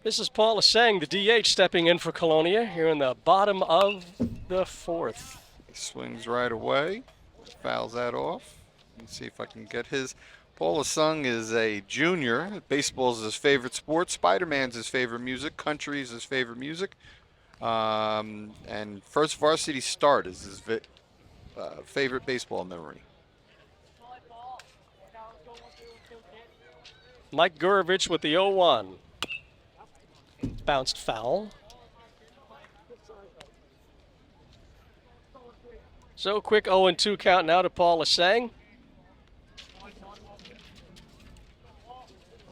This is Paul Aseng, the DH, stepping in for Colonia here in the bottom of the fourth. He swings right away, fouls that off. Let's see if I can get his. Paul Aseng is a junior. Baseball is his favorite sport. Spider-Man's his favorite music. Country is his favorite music. And first varsity start is his favorite baseball memory. Mike Gurovich with the 0-1. Bounced foul. So quick 0-2 count now to Paul Aseng.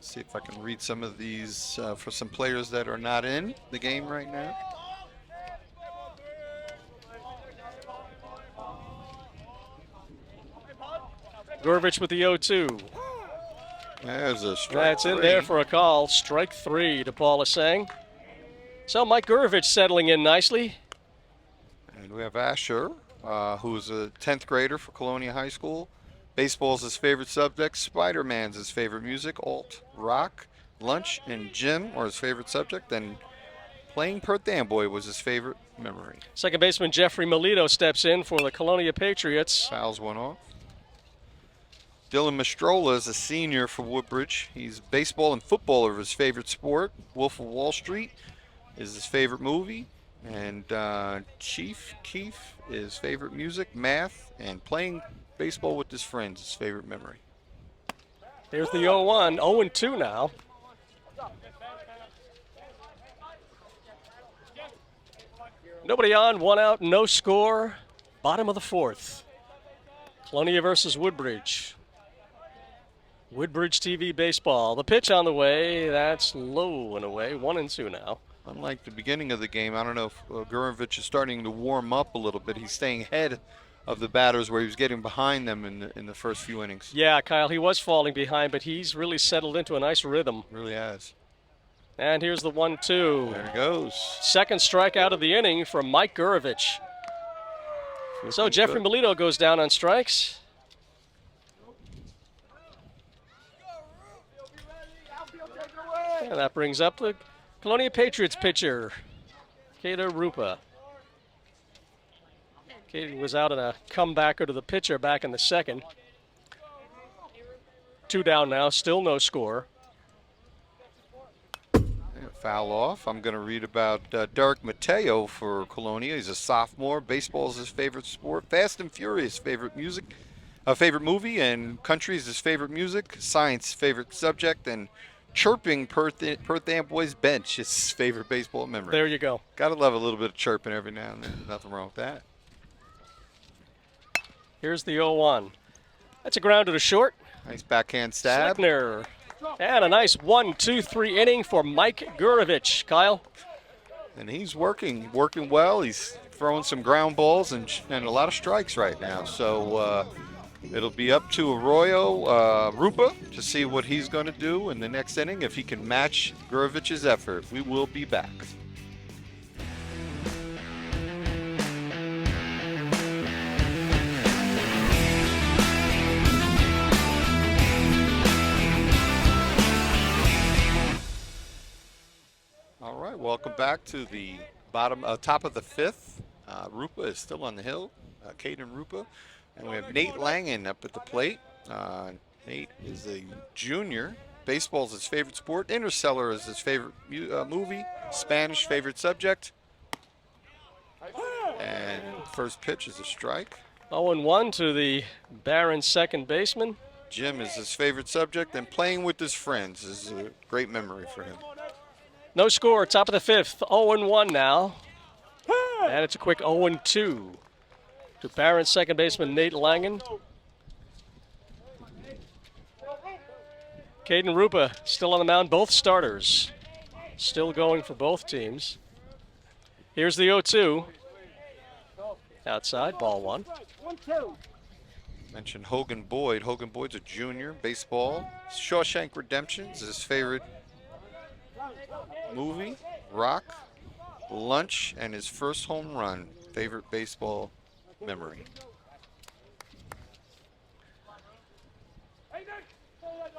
See if I can read some of these for some players that are not in the game right now. Gurvich with the 0-2. There's a strike. That's in there for a call. Strike 3 to Paula Sang. So Mike Gurvich settling in nicely. And we have Asher, who's a 10th grader for Colonia High School. Baseball's his favorite subject. Spider-Man's his favorite music. Alt, rock, lunch, and gym are his favorite subject. And playing Perth Amboy was his favorite memory. Second baseman Jeffrey Melito steps in for the Colonia Patriots. Fouls one off. Dylan Mastrola is a senior for Woodbridge. He's baseball and football are his favorite sport. Wolf of Wall Street is his favorite movie. And Chief Keef is favorite music, math, and playing baseball with his friends, his favorite memory. Here's the 0-1, 0-2 now. Nobody on, 1 out, no score. Bottom of the 4th. Colonia versus Woodbridge. Woodbridge TV baseball. The pitch on the way, that's low and away, 1-2 now. Unlike the beginning of the game, I don't know if Gurevich is starting to warm up a little bit. He's staying ahead of the batters where he was getting behind them in the first few innings. Yeah, Kyle, he was falling behind, but he's really settled into a nice rhythm. Really has. And here's the 1-2. There he goes. Second strikeout of the inning from Mike Gurevich. So Jeffrey Melito goes down on strikes. And that brings up the Colonia Patriots pitcher, Kader Rupa. Katie was out in a comebacker to the pitcher back in the second. 2 down now, still no score. Foul off. I'm going to read about Derek Mateo for Colonia. He's a sophomore. Baseball is his favorite sport. Fast and Furious, favorite music, favorite movie, and country is his favorite music. Science, favorite subject, and chirping Perth Amboy's bench is his favorite baseball memory. There you go. Gotta love a little bit of chirping every now and then. Nothing wrong with that. Here's the 0-1. That's a grounder to short. Nice backhand stab. Slickner. And a nice 1-2-3 inning for Mike Gurevich. Kyle? And he's working well. He's throwing some ground balls and a lot of strikes right now. So it'll be up to Arroyo Rupa to see what he's going to do in the next inning. If he can match Gurevich's effort, we will be back. All right, welcome back to the top of the 5th. Rupa is still on the hill, Caden Rupa. And we have Nate Langen up at the plate. Nate is a junior. Baseball is his favorite sport. Interstellar is his favorite movie. Spanish favorite subject. And first pitch is a strike. 0-1 to the Barons second baseman. Gym is his favorite subject, and playing with his friends is a great memory for him. No score, top of the 5th, 0-1 now. And it's a quick 0-2 to Barons second baseman Nate Langen. Caden Rupa still on the mound, both starters. Still going for both teams. Here's the 0-2. Outside, ball 1. Mentioned Hogan Boyd. Hogan Boyd's a junior, baseball. Shawshank Redemption is his favorite movie. Rock, lunch, and his first home run. Favorite baseball memory.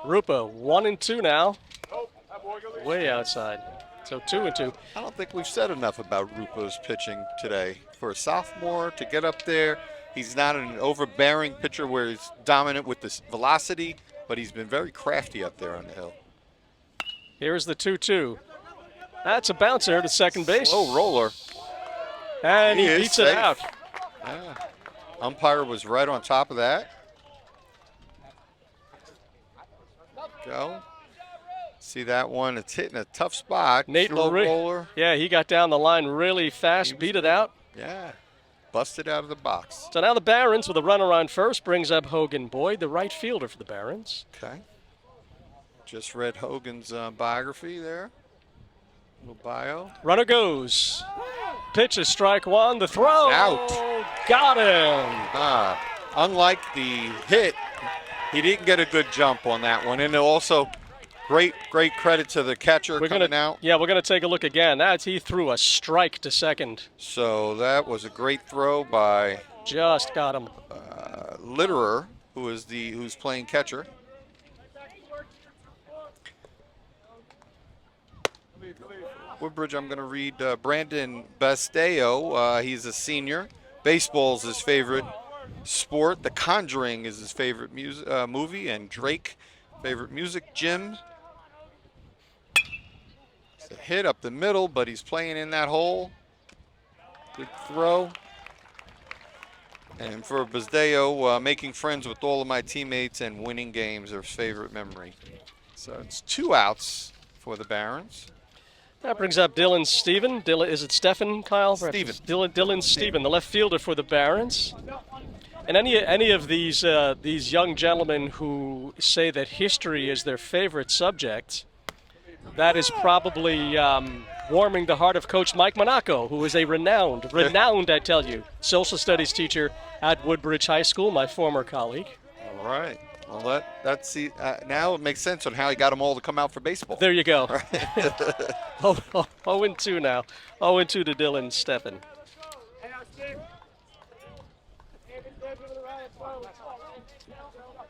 Rupa 1-2 now. Way outside. So 2-2. I don't think we've said enough about Rupa's pitching today. For a sophomore to get up there, he's not an overbearing pitcher where he's dominant with this velocity, but he's been very crafty up there on the hill. Here's the 2-2. That's a bouncer to second base. Slow roller. And he beats it out. Yeah. Umpire was right on top of that. Go. See that one? It's hitting a tough spot. Nate Slow roller. Yeah, he got down the line really fast, beat it out. Yeah. Busted out of the box. So now the Barons with a runner on first brings up Hogan Boyd, the right fielder for the Barons. Okay. Just read Hogan's biography there. Little bio. Runner goes. Pitch is strike 1. The throw. Out. Got him. Unlike the hit, He didn't get a good jump on that one. And also, great credit to the catcher coming out. Yeah, we're gonna take a look again. He threw a strike to second. So that was a great throw by Just got him. Litterer, who's playing catcher. Woodbridge, I'm going to read Brandon Basteo. He's a senior. Baseball's his favorite sport. The Conjuring is his favorite movie, and Drake, favorite music. Jim, it's a hit up the middle, but he's playing in that hole. Good throw. And for Basteo, making friends with all of my teammates and winning games are his favorite memory. So it's 2 outs for the Barons. That brings up Dylan Steven. Is it Stephen, Kyle? Steven. Dylan Steven, the left fielder for the Barons. And any of these young gentlemen who say that history is their favorite subject, that is probably warming the heart of Coach Mike Monaco, who is a renowned, I tell you, social studies teacher at Woodbridge High School, my former colleague. All right. Well, now it makes sense on how he got them all to come out for baseball. There you go. 0-2 now. 0-2 to Dylan Steffen.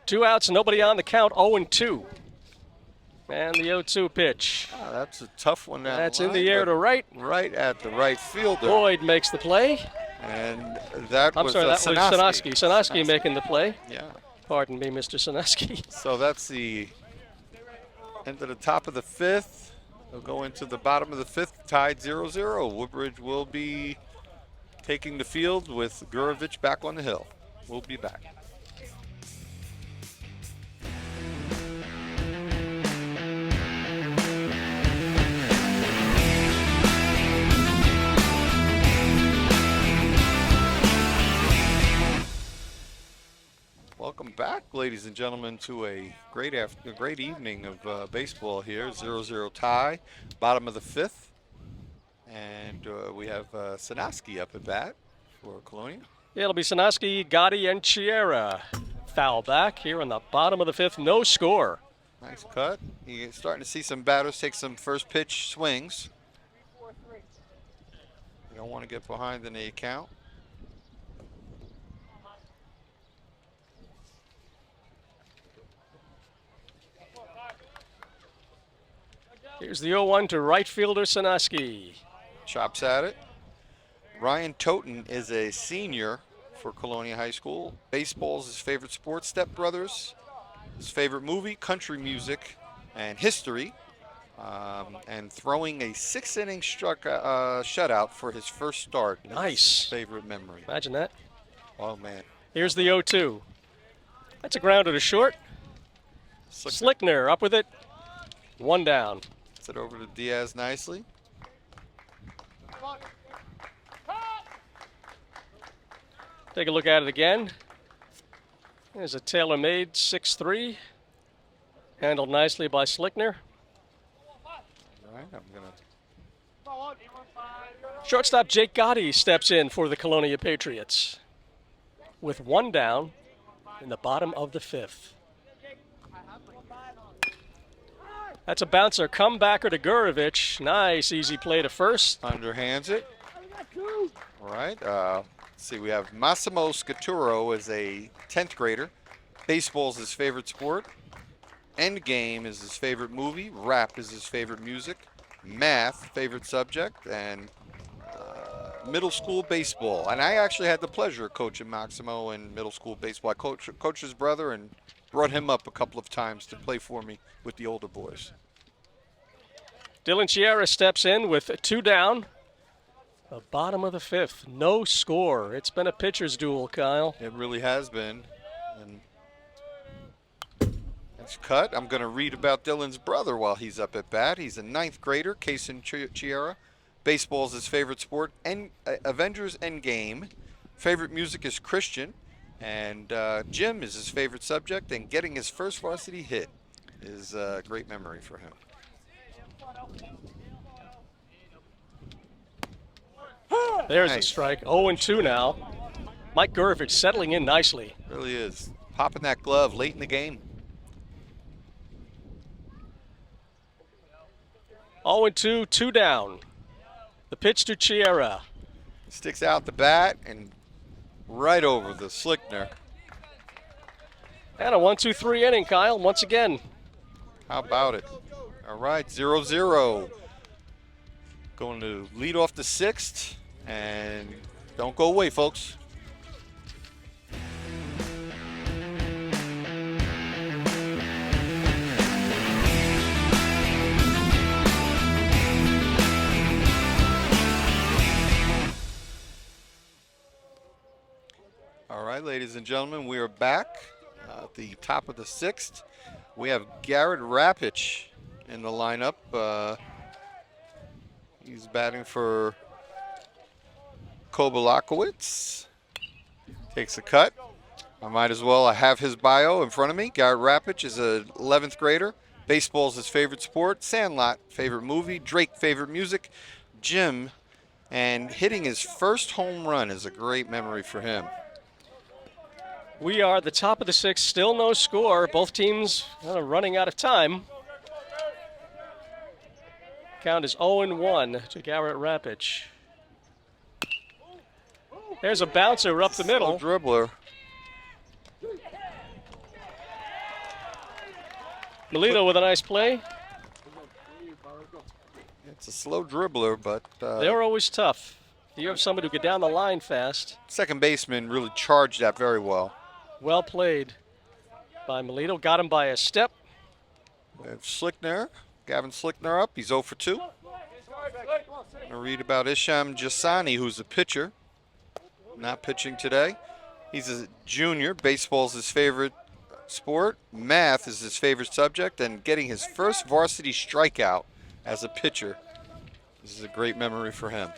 2 outs, nobody on the count, 0-2. And the 0-2 pitch. Oh, that's a tough one. That's in the air to right. Right at the right fielder. Boyd makes the play. And that was Sanoski. Sanoski making the play. Yeah. Pardon me, Mr. Sanoski. So that's the end of the top of the 5th. They'll go into the bottom of the 5th, tied 0-0. Woodbridge will be taking the field with Gurovich back on the hill. We'll be back. Welcome back, ladies and gentlemen, to a great evening of baseball here. 0-0 tie, bottom of the 5th. And we have Sanoski up at bat for Colonia. Yeah, it'll be Sanoski, Gotti, and Chiera. Foul back here in the bottom of the 5th. No score. Nice cut. You're starting to see some batters take some first pitch swings. You don't want to get behind in the account. Here's the 0-1 to right fielder Sanoski. Chops at it. Ryan Toten is a senior for Colonia High School. Baseball's his favorite sport. Step Brothers, his favorite movie, country music, and history. And throwing a 6-inning shutout for his first start. Nice. His favorite memory. Imagine that. Oh, man. Here's the 0-2. That's a grounder to short. Slickner up with it. 1 down. It over to Diaz nicely. Take a look at it again. There's a tailor-made 6-3. Handled nicely by Slickner. All right, I'm gonna. Shortstop Jake Gotti steps in for the Colonia Patriots with 1 down in the bottom of the 5th. That's a bouncer, comebacker to Gurovich. Nice, easy play to first. Underhands it. All right. Let's see, we have Massimo Scaturo as a 10th grader. Baseball's his favorite sport. Endgame is his favorite movie. Rap is his favorite music. Math, favorite subject. And middle school baseball. And I actually had the pleasure of coaching Maximo in middle school baseball. I coached his brother and brought him up a couple of times to play for me with the older boys. Dylan Chiera steps in with 2 down. The bottom of the 5th, no score. It's been a pitcher's duel, Kyle. It really has been. And that's cut. I'm going to read about Dylan's brother while he's up at bat. He's a 9th grader, Kason Chiera. Baseball's his favorite sport. Avengers Endgame. Favorite music is Christian. And gym is his favorite subject, and getting his first varsity hit is a great memory for him. There's nice. a strike. 0-2 now. Mike Gurovich settling in nicely. Really is. popping that glove late in the game. 0-2, 2 down. The pitch to Chiera. Sticks out the bat and right over the Slickner. And a 1-2-3 inning, Kyle, once again. How about it? All right, 0-0. Going to lead off the sixth, and don't go away, folks. All right, ladies and gentlemen, we are back at the top of the sixth. We have Garrett Rapich in the lineup. He's batting for Kobalakowicz. Takes a cut. I have his bio in front of me. Garrett Rapich is an 11th grader. Baseball's his favorite sport. Sandlot, favorite movie. Drake, favorite music. Gym, and hitting his first home run is a great memory for him. We are at the top of the sixth, still no score. Both teams running out of time. Count is 0-1 to Garrett Rapich. There's a bouncer up the middle. Dribbler. Melito with a nice play. It's a slow dribbler, but They're always tough. You have somebody who get down the line fast. second baseman really charged that very well. Well played by Melito. Got him by a step. We have Slickner, Gavin Slickner up. He's 0 for 2. I'm going to read about Isham Jasani, who's a pitcher. Not pitching today. He's a junior. Baseball's his favorite sport. Math is his favorite subject. And getting his first varsity strikeout as a pitcher. This is a great memory for him.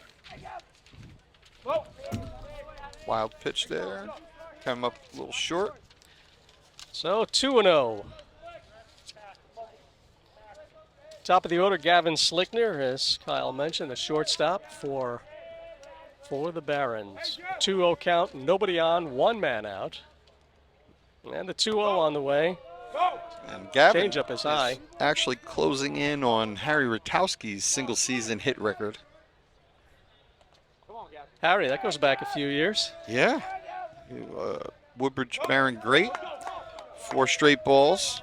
Wild pitch there. Come up a little short. So 2-0. Top of the order, Gavin Slickner, as Kyle mentioned, the shortstop for the Barons. 2-0 count, nobody on, one man out. And the 2-0 on the way. And Gavin Changeup is high. Actually closing in on Harry Ratowski's single season hit record. Harry, that goes back a few years. Yeah. Woodbridge Baron great. 4 straight balls.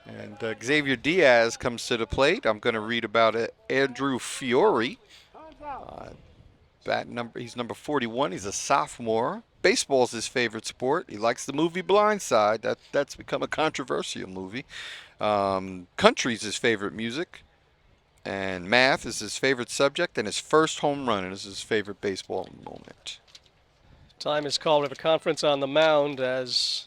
And Xavier Diaz comes to the plate. I'm going to read about it. Andrew Fiore. He's number 41. He's a sophomore. Baseball's his favorite sport. He likes the movie Blindside. That's become a controversial movie. Country's his favorite music. And math is his favorite subject. And his first home run is his favorite baseball moment. Time is called. We have a conference on the mound as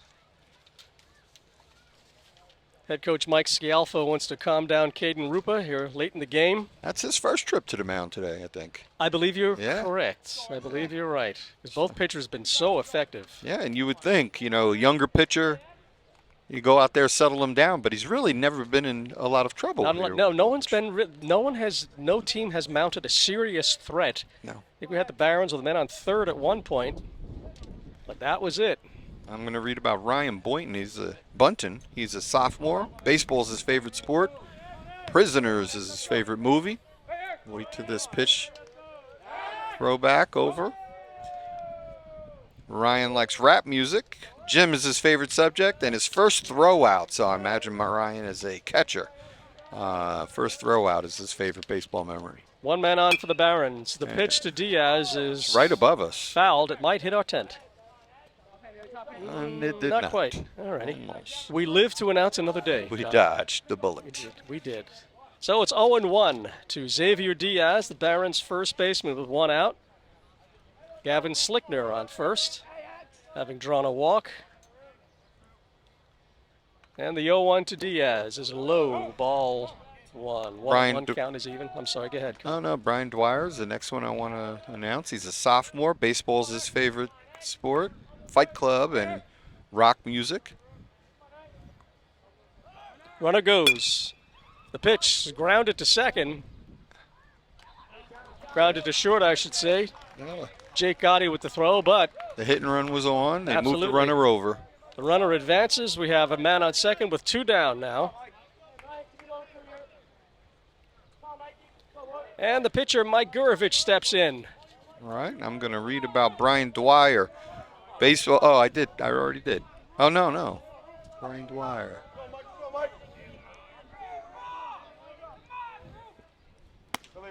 head coach Mike Scialfo wants to calm down Caden Rupa here late in the game. That's his first trip to the mound today, I think. I believe you're correct. I believe you're right. Because both pitchers have been so effective. Yeah, and you would think, younger pitcher, you go out there, settle him down, but he's really never been in a lot of trouble. No team has mounted a serious threat. No. I think we had the Barons with men on third at one point, but that was it. I'm going to read about Ryan Boynton. He's a Bunton. He's a sophomore. Baseball's his favorite sport. Prisoners is his favorite movie. Wait to this pitch. Throw back over. Ryan likes rap music. Gym is his favorite subject, and his first throw out. So I imagine Ryan is a catcher. First throw out is his favorite baseball memory. One man on for the Barons. The pitch to Diaz is right above us. Fouled. It might hit our tent. And it did not quite. All righty. Almost. We live to announce another day. We dodged the bullet. We did. So it's 0-1 to Xavier Diaz, the Barons' first baseman with one out. Gavin Slickner on first, having drawn a walk. And the 0-1 to Diaz is low, ball one. One count is even. I'm sorry, go ahead. Oh, no, Brian Dwyer's the next one I want to announce. He's a sophomore. Baseball's his favorite sport. Fight Club and rock music. Runner goes. The pitch is grounded to second. Grounded to short, I should say. Jake Gotti with the throw, but The hit and run was on. They moved Absolutely. the runner over. the runner advances. We have a man on second with 2 down now. And the pitcher, Mike Gurovich, steps in. All right, I'm going to read about Brian Dwyer. Baseball. Oh, I did. I already did. Oh, no. Brian Dwyer.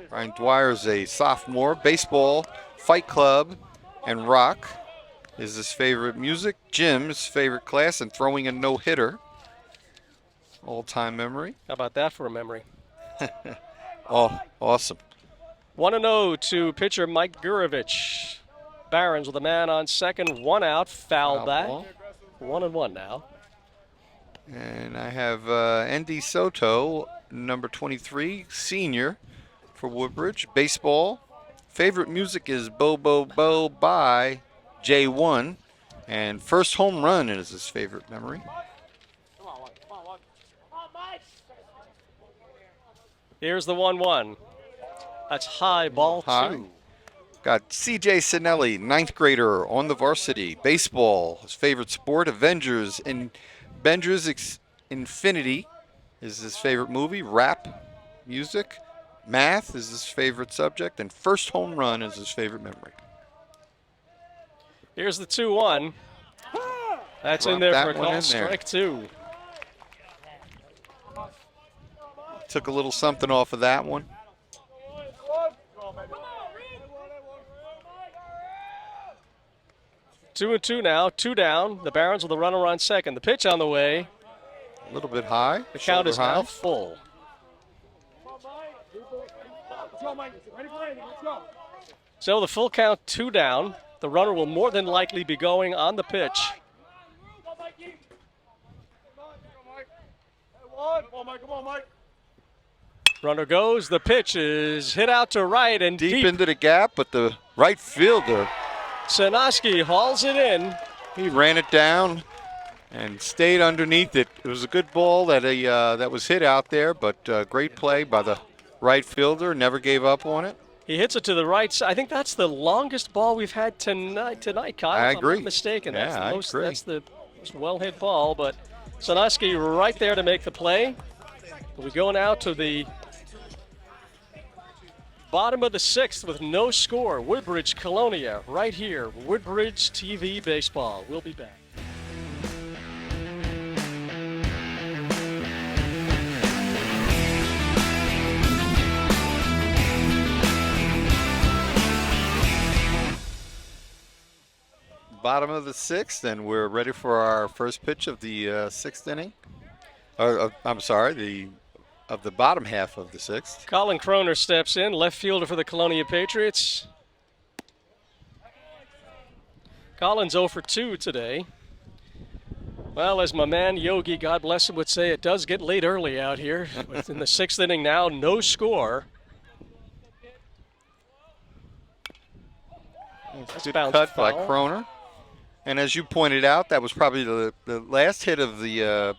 Brian Dwyer is a sophomore. Baseball, Fight Club, and rock is his favorite music. Gym is his favorite class, and throwing a no-hitter. All-time memory. How about that for a memory? Oh, awesome. 1-0 to pitcher Mike Gurovich. Barons with a man on second, 1 out, foul back. ball. 1-1 now. And I have Andy Soto, number 23, senior for Woodbridge. Baseball. Favorite music is Bo Bo Bo by J1. And first home run is his favorite memory. Here's the 1-1. That's high, ball High. 2. Got CJ Sinelli, 9th grader on the varsity. Baseball, his favorite sport. Avengers Infinity is his favorite movie. Rap music. Math is his favorite subject. And first home run is his favorite memory. Here's the 2-1. That's in Drop there that for a one call, in there. strike 2. Took a little something off of that one. Two and 2 now, 2 down. The Barons with a runner on second. The pitch on the way. A little bit high. The count is shoulder now high. full. So the full count, 2 down. The runner will more than likely be going on the pitch. Runner goes. The pitch is hit out to right and Deep deep. into the gap, but the right fielder, Sinoski hauls it in. he ran it down and stayed underneath it. It was a good ball that was hit out there, but great play by the right fielder. Never gave up on it. He hits it to the right side. I think that's the longest ball we've had tonight, Kyle. I if agree. I'm not mistaken. Yeah, That's the I most, agree. That's the most well-hit ball, but Sinoski right there to make the play. We go now to the bottom of the 6th with no score. Woodbridge, Colonia, right here. Woodbridge TV Baseball. We'll be back. Bottom of the 6th, and we're ready for our first pitch of the 6th inning. I'm sorry, of the bottom half of the 6th. Colin Croner steps in, left fielder for the Colonia Patriots. Colin's 0 for 2 today. Well, as my man Yogi, God bless him, would say, it does get late early out here. In the 6th inning now, no score. That's Good bounced cut by foul. Croner. And as you pointed out, that was probably the last hit of the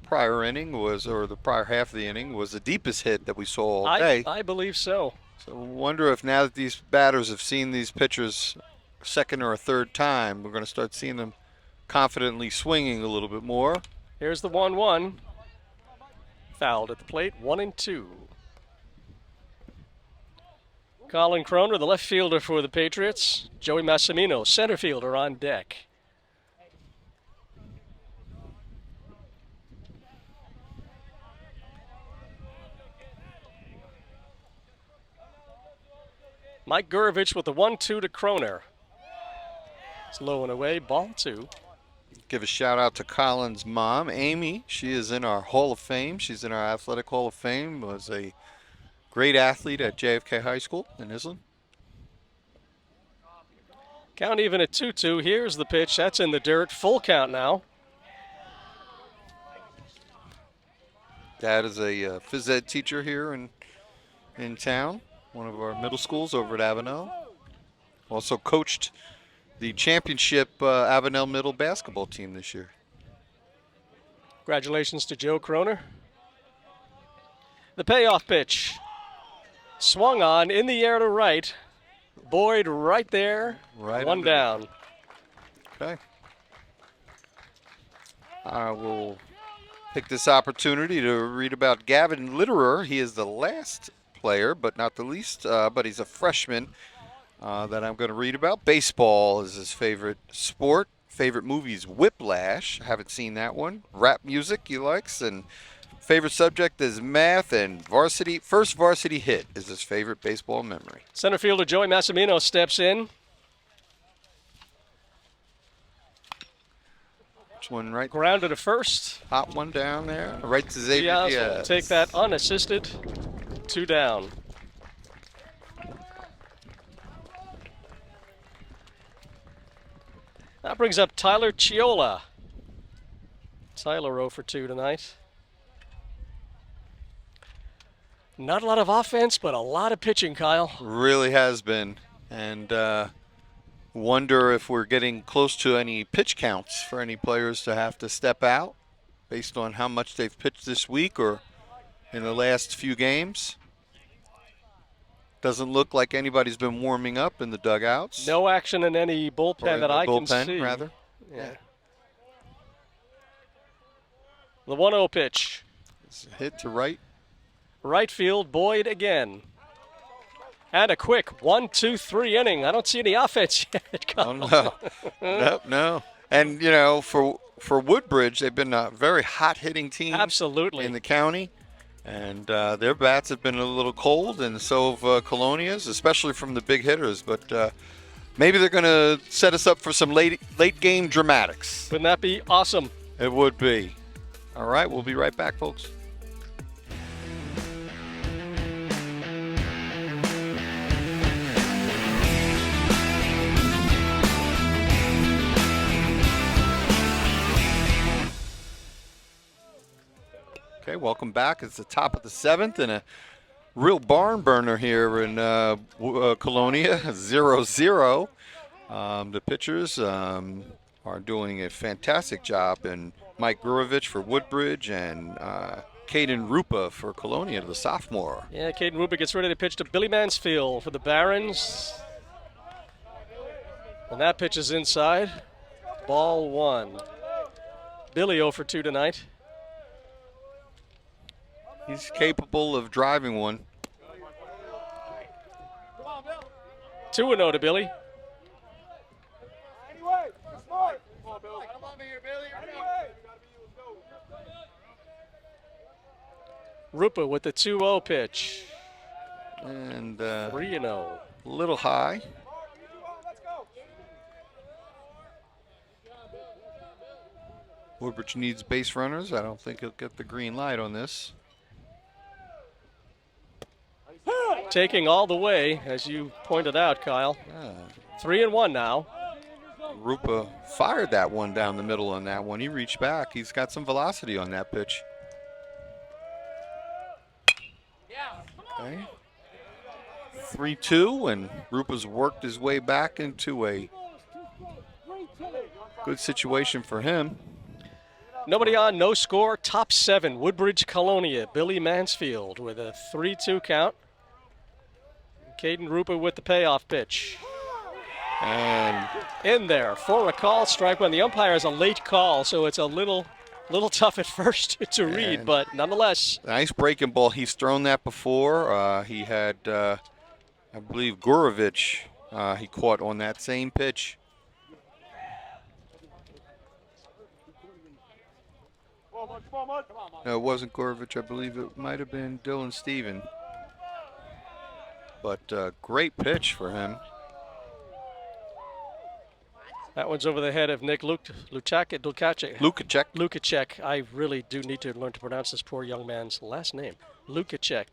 prior inning or the prior half of the inning was the deepest hit that we saw all day. I believe so. So I wonder if now that these batters have seen these pitchers second or a third time, we're going to start seeing them confidently swinging a little bit more. Here's the 1-1. Fouled at the plate, 1-2. Colin Croner, the left fielder for the Patriots. Joey Massimino, center fielder, on deck. Mike Gurovich with the 1-2 to Croner. It's low and away, ball 2. Give a shout out to Colin's mom, Amy. She is in our Hall of Fame. She's in our Athletic Hall of Fame. Was a great athlete at JFK High School in Island. Count even at 2-2. Here's the pitch. That's in the dirt. Full count now. Dad is a phys ed teacher here in town, one of our middle schools over at Avenel. Also coached the championship Avenel middle basketball team this year. Congratulations to Joe Croner. The payoff pitch. Swung on in the air to right. Boyd right there. Right One under. down. Okay. I will pick this opportunity to read about Gavin Litterer. He is the last player, but not the least, but he's a freshman that I'm going to read about. Baseball is his favorite sport. Favorite movies, Whiplash. I haven't seen that one. Rap music he likes, and favorite subject is math, and varsity. First varsity hit is his favorite baseball memory. Center fielder Joey Massimino steps in. Which one right? Grounded to first. Hot one down there. Right to Xavier Diaz will Diaz. take that unassisted. 2 down. That brings up Tyler Chiola. Tyler 0 for 2 tonight. Not a lot of offense, but a lot of pitching, Kyle. Really has been. And wonder if we're getting close to any pitch counts for any players to have to step out based on how much they've pitched this week or in the last few games. Doesn't look like anybody's been warming up in the dugouts. No action in any bullpen Or in that the I can bullpen, see. rather. Yeah. The 1-0 pitch. It's a hit to right. Right field, Boyd again. And a quick 1-2-3 inning. I don't see any offense yet. Oh, no. Nope, no. And, you know, for Woodbridge, they've been a very hot-hitting team. Absolutely. In the county. And their bats have been a little cold, and so have Colonia's, especially from the big hitters. But maybe they're going to set us up for some late game dramatics. Wouldn't that be awesome? It would be. All right, we'll be right back, folks. Okay, welcome back. It's the top of the 7th and a real barn burner here in Colonia, 0-0. The pitchers are doing a fantastic job, and Mike Gurovich for Woodbridge and Caden Rupa for Colonia, the sophomore. Yeah, Caden Rupa gets ready to pitch to Billy Mansfield for the Barons. And that pitch is inside. Ball 1. Billy 0 for 2 tonight. He's capable of driving one. 2-0 to Billy. Rupa with the 2-0 pitch. And 3-0. a little high. Woodbridge needs base runners. I don't think he'll get the green light on this. Taking all the way, as you pointed out, Kyle. 3-1 now. Rupa fired that one down the middle on that one. He reached back. He's got some velocity on that pitch. Okay. 3-2, and Rupa's worked his way back into a good situation for him. Nobody on, no score. Top 7, Woodbridge Colonia. Billy Mansfield with a 3-2 count. Caden Rupa with the payoff pitch. And in there for a call, strike one. The umpire has a late call, so it's a little tough at first to read, but nonetheless. Nice breaking ball. He's thrown that before. He had, I believe, Gurovich he caught on that same pitch. No, it wasn't Gurovich. I believe it might have been Dylan Steven. But great pitch for him. That one's over the head of Nick Lukacek. Lukacek. I really do need to learn to pronounce this poor young man's last name. Lukacek.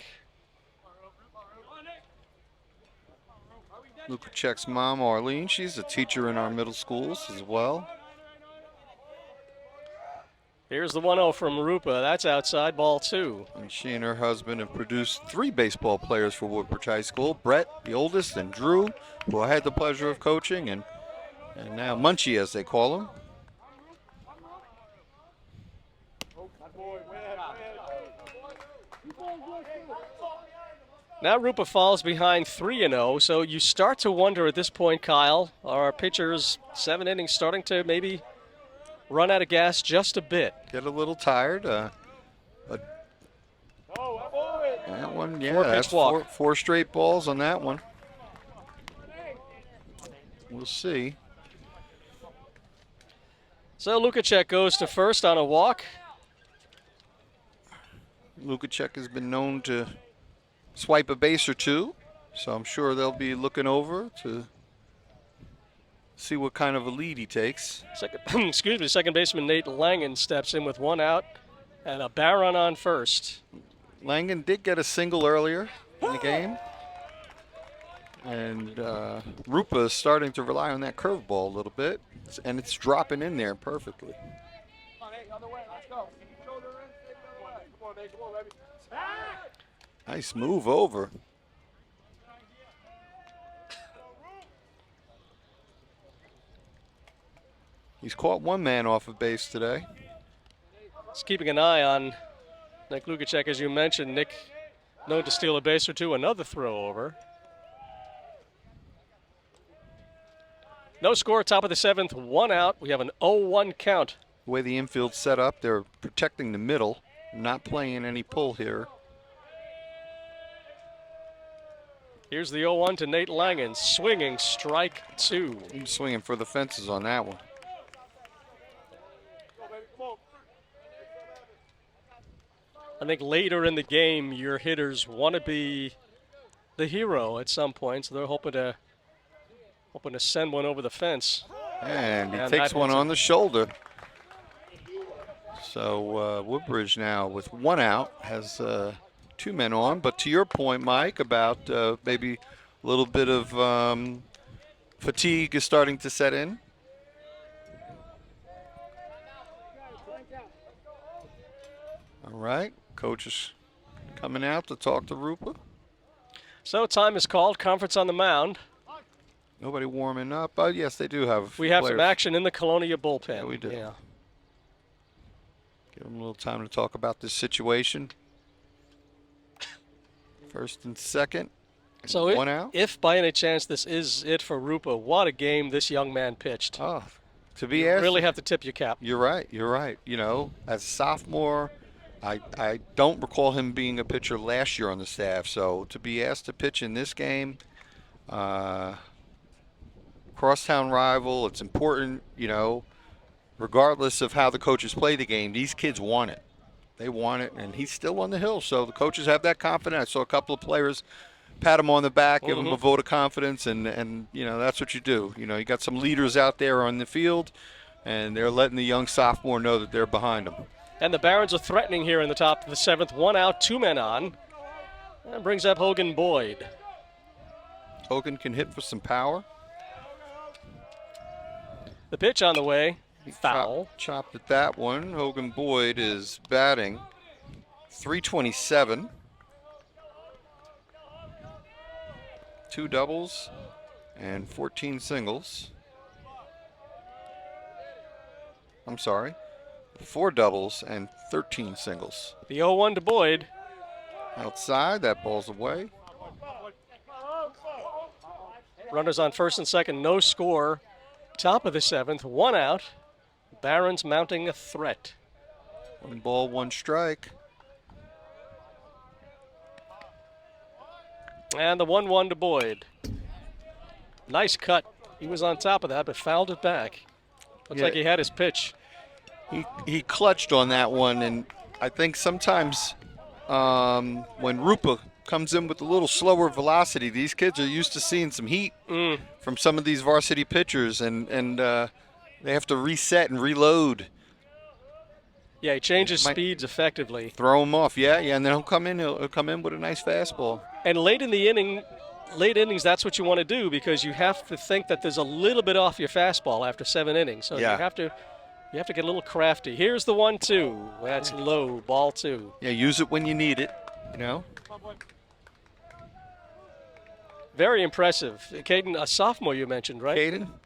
Lukacek's mom, Arlene, she's a teacher in our middle schools as well. Here's the 1-0 from Rupa. That's outside, ball 2. And she and her husband have produced 3 baseball players for Woodbridge High School. Brett, the oldest, and Drew, who I had the pleasure of coaching, and now Munchie, as they call him. Now Rupa falls behind 3-0, so you start to wonder at this point, Kyle, are our pitchers 7 innings starting to maybe run out of gas just a bit? Get a little tired. But that one, yeah, Four-pitch that's walk. four straight balls on that one. We'll see. So Lukacek goes to first on a walk. Lukacek has been known to swipe a base or two, so I'm sure they'll be looking over to see what kind of a lead he takes. Second baseman Nate Langen steps in with 1 out and a Barron on first. Langen did get a single earlier in the game, and Rupa is starting to rely on that curveball a little bit, and it's dropping in there perfectly. Nice move over. He's caught one man off of base today. He's keeping an eye on Nick Lukacek, as you mentioned. Nick known to steal a base or two, another throw over. No score, top of the 7th, 1 out. We have an 0-1 count. The way the infield's set up, they're protecting the middle, not playing any pull here. Here's the 0-1 to Nate Langen, swinging strike 2. He's swinging for the fences on that one. I think later in the game, your hitters want to be the hero at some point, so they're hoping to send one over the fence. And he And takes that one hits on it. the shoulder. So Woodbridge now with 1 out has 2 men on. But to your point, Mike, about maybe a little bit of fatigue is starting to set in. All right, coach is coming out to talk to Rupa. So time is called, conference on the mound. Nobody warming up. Oh, yes, they do have. We have players. some action in the Colonia bullpen. Yeah, we do. Yeah. Give them a little time to talk about this situation. First and second. So 1 out. if by any chance this is it for Rupa, what a game this young man pitched. Oh, to be You asked. really have to tip your cap. You're right. You're right. You know, as a sophomore, I don't recall him being a pitcher last year on the staff. So to be asked to pitch in this game, crosstown rival, it's important, you know, regardless of how the coaches play the game, these kids want it. They want it, and he's still on the hill. So the coaches have that confidence. So a couple of players pat him on the back, give him a vote of confidence, and you know, that's what you do. You know, you got some leaders out there on the field, and they're letting the young sophomore know that they're behind him. And the Barons are threatening here in the top of the 7th. 1 out, 2 men on. That brings up Hogan Boyd. Hogan can hit for some power. The pitch on the way. Foul. Chopped at that one. Hogan Boyd is batting .327. 2 doubles and 14 singles. I'm sorry. 4 doubles and 13 singles. The 0-1 to Boyd. Outside, that ball's away. Runners on first and second, no score. Top of the 7th, 1 out. Barons mounting a threat. 1 ball, 1 strike. And the 1-1 to Boyd. Nice cut. He was on top of that, but fouled it back. Looks Yeah. like he had his pitch. He clutched on that one, and I think sometimes when Rupa comes in with a little slower velocity, these kids are used to seeing some heat from some of these varsity pitchers, and they have to reset and reload. Yeah, he changes Might- speeds effectively. Throw him off, yeah, and then he'll come in with a nice fastball. And late innings, that's what you want to do, because you have to think that there's a little bit off your fastball after 7 innings. So Yeah. you have to get a little crafty. Here's the 1-2. That's low, ball 2. Yeah, use it when you need it, you know. Very impressive. Caden, a sophomore you mentioned, right?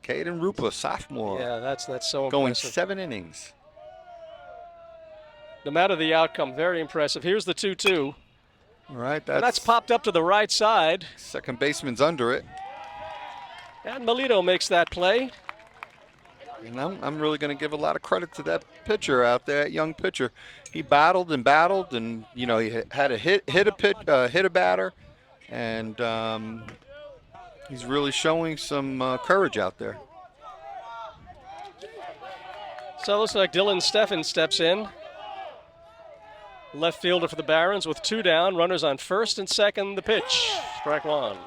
Caden Rupa, sophomore, Yeah, that's so going impressive. 7 innings. No matter the outcome, very impressive. Here's the 2-2. All right, And that's popped up to the right side. second baseman's under it. And Melito makes that play. And I'm really going to give a lot of credit to that pitcher out there, that young pitcher. He battled, and you know, he had a hit a batter, and he's really showing some courage out there. So it looks like Dylan Steffen steps in. Left fielder for the Barons with 2 down. Runners on first and second. The pitch. Strike 1.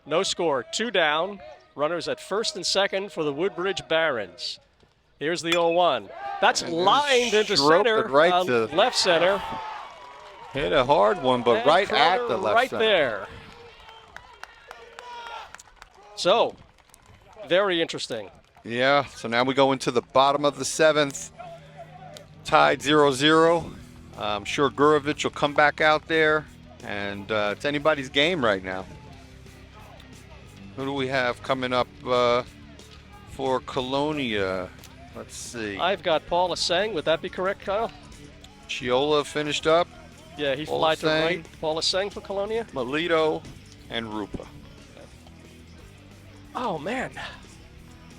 No score. 2 down. Runners at first and second for the Woodbridge Barons. Here's the 0-1. That's lined into center. Right to left center. Hit a hard one, but And right at the left right center. there. So, very interesting. Yeah, so now we go into the bottom of the 7th, tied 0-0. I'm sure Gurovich will come back out there, and it's anybody's game right now. Who do we have coming up for Colonia? Let's see. I've got Paul Aseng. Would that be correct, Kyle? Chiola finished up, Yeah, he Paul flied to Aseng. right. Paul Aseng for Colonia. Melito, and Rupa. Oh, man.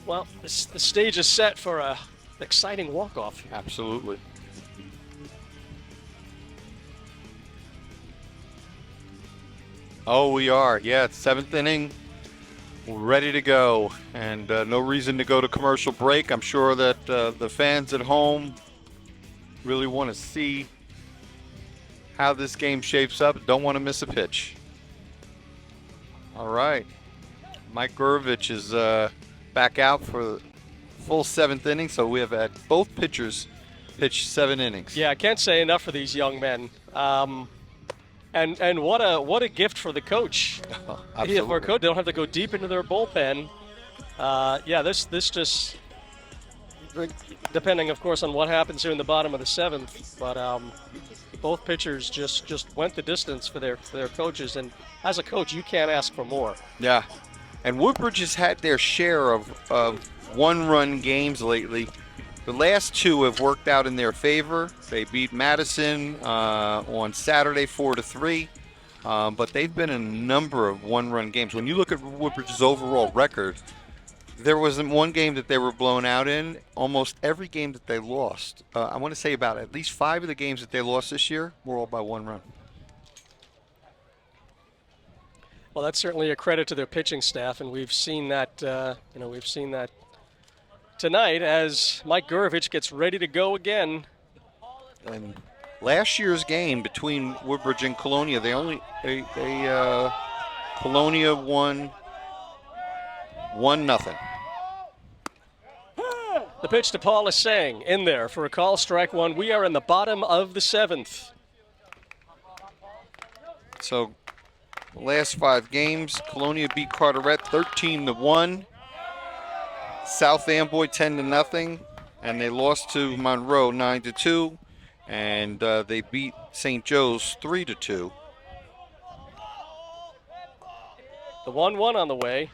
Well, the stage is set for an exciting walk-off. Absolutely. Oh, we are. Yeah, it's 7th inning. We're ready to go, and no reason to go to commercial break. I'm sure that the fans at home really want to see how this game shapes up. Don't want to miss a pitch. All right. Mike Gurovich is back out for the full 7th inning, so we have had both pitchers pitch 7 innings. Yeah, I can't say enough for these young men. And what a gift for the coach. Absolutely. For a coach, they don't have to go deep into their bullpen. Yeah, this just, depending, of course, on what happens here in the bottom of the 7th, but both pitchers just went the distance for their coaches, and as a coach, you can't ask for more. Yeah, and Woodbridge has had their share of one-run games lately. The last 2 have worked out in their favor. They beat Madison on Saturday 4-3, but they've been in a number of one-run games. When you look at Woodbridge's overall record, there wasn't one game that they were blown out in. Almost every game that they lost, I want to say about at least 5 of the games that they lost this year were all by 1 run. Well, that's certainly a credit to their pitching staff, and we've seen that. We've seen that tonight as Mike Gurovich gets ready to go again. And last year's game between Woodbridge and Colonia, Colonia won 1-0. The pitch to Paul Aseng in there for a call, strike 1. We are in the bottom of the 7th. So, the last 5 games, Colonia beat Carteret 13-1, South Amboy 10-0, and they lost to Monroe 9-2, and they beat St. Joe's 3-2. The 1-1 on the way.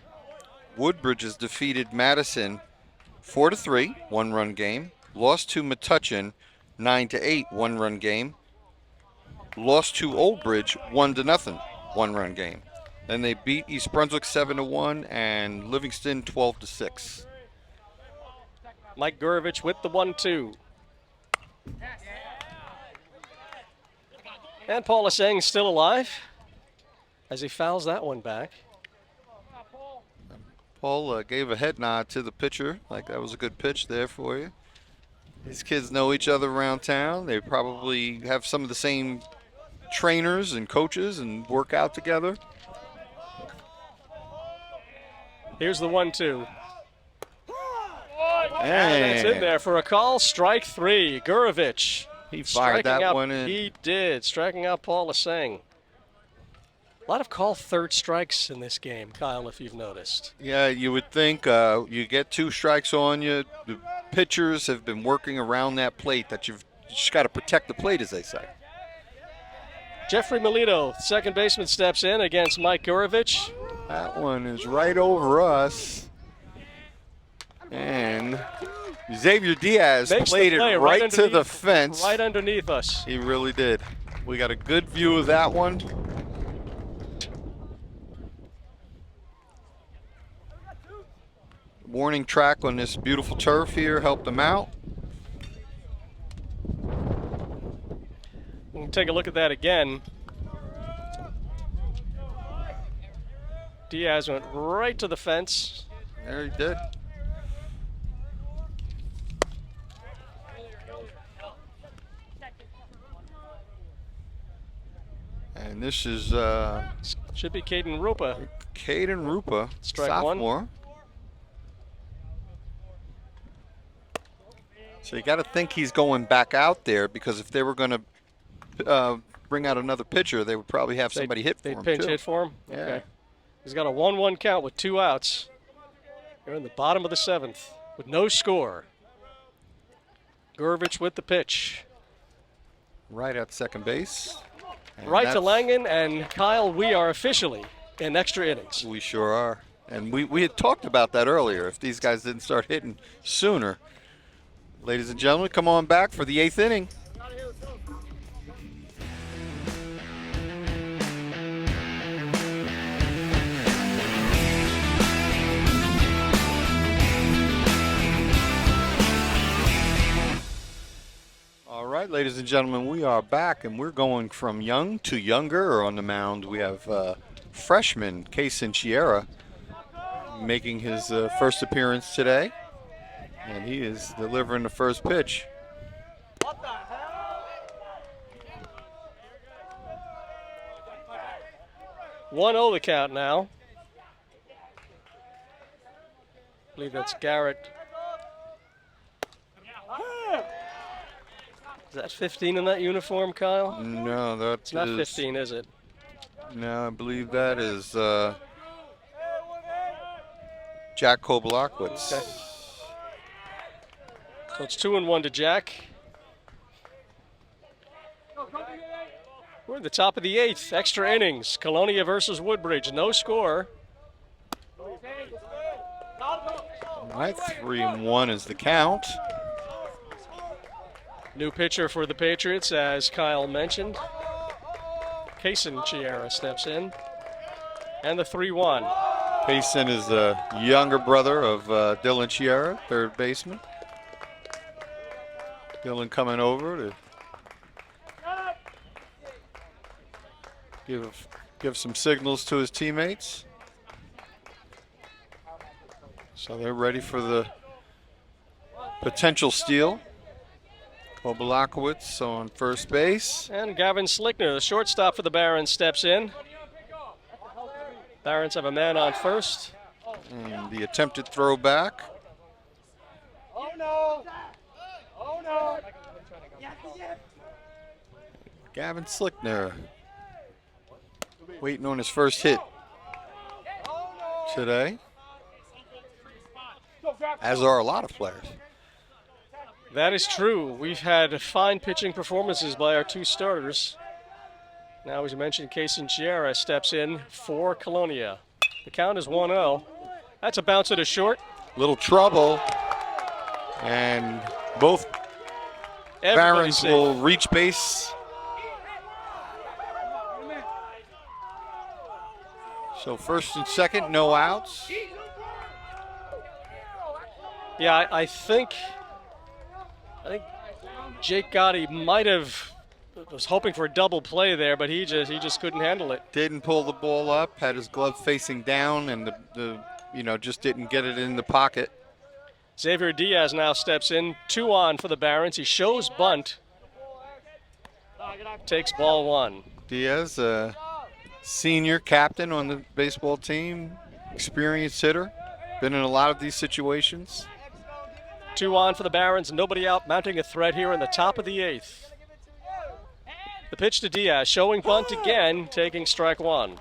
Woodbridge has defeated Madison 4-3, 1-run game. Lost to Metuchen 9-8, 1-run game. Lost to Old Bridge 1-0, 1-run game. Then they beat East Brunswick 7-1 and Livingston 12-6. Mike Gurovich with the 1-2. And Paul Aseng still alive as he fouls that one back. Paul gave a head nod to the pitcher, like that was a good pitch there for you. These kids know each other around town. They probably have some of the same trainers and coaches and work out together. Here's the 1-2. And That's in there for a call, strike 3. Gurovich. He fired that out, one in. He did, striking out Paul Aseng. A lot of call third strikes in this game, Kyle, if you've noticed. Yeah, you would think you get 2 strikes on you. The pitchers have been working around that plate that you've just got to protect the plate, as they say. Jeffrey Melito, second baseman, steps in against Mike Gurovich. That one is right over us. And Xavier Diaz Makes the played it play right to the underneath- fence. Right underneath us. He really did. We got a good view of that one. Warning track on this beautiful turf here helped them out. We'll take a look at that again. Diaz went right to the fence. There he did. And this is Should be Caden Rupa. Caden Rupa, Strike sophomore. one. So you got to think he's going back out there, because if they were going to bring out another pitcher, they would probably have somebody hit for They him pinch too. hit for him? Yeah. Okay. He's got a 1-1 count with 2 outs. Here in the bottom of the 7th with no score. Gurvich with the pitch. Right at second base. And Right to that's- Langen, and Kyle, we are officially in extra innings. We sure are. And we had talked about that earlier, if these guys didn't start hitting sooner. Ladies and gentlemen, come on back for the 8th inning. All right, ladies and gentlemen, we are back, and we're going from young to younger. On the mound, we have freshman Kaysen Chiera making his first appearance today, and he is delivering the first pitch. 1-0 the count now. I believe that's Garrett. Is that 15 in that uniform, Kyle? No, that's It's not 15, is it? No, I believe that is Jack Kobolakowicz. Okay. So it's 2-1 to Jack. We're at the top of the 8th. Extra innings. Colonia versus Woodbridge. No score. All right, 3-1 is the count. New pitcher for the Patriots, as Kyle mentioned. Kaysen Chiera steps in. And the 3-1. Payson is the younger brother of Dylan Chiera, third baseman. Dylan coming over to give some signals to his teammates. So they're ready for the potential steal. Kobolakowicz on first base. And Gavin Slickner, the shortstop for the Barons, steps in. Barons have a man on first. And the attempted throw back. Oh no! Oh no! Gavin Slickner waiting on his first hit today, as are a lot of players. That is true. We've had fine pitching performances by our 2 starters. Now, as you mentioned, Kaysen Chiera steps in for Colonia. The count is 1-0. That's a bounce at a short. Little trouble, and both Everybody's Barons safe. will reach base. So first and second, no outs. Yeah, I think Jake Gotti might have was hoping for a double play there, but he just couldn't handle it. Didn't pull the ball up, had his glove facing down, and just didn't get it in the pocket. Xavier Diaz now steps in, 2 on for the Barons. He shows bunt, takes ball 1. Diaz, senior captain on the baseball team, experienced hitter, been in a lot of these situations. 2 on for the Barons, nobody out, mounting a threat here in the top of the 8th. The pitch to Diaz, showing bunt again, taking strike 1.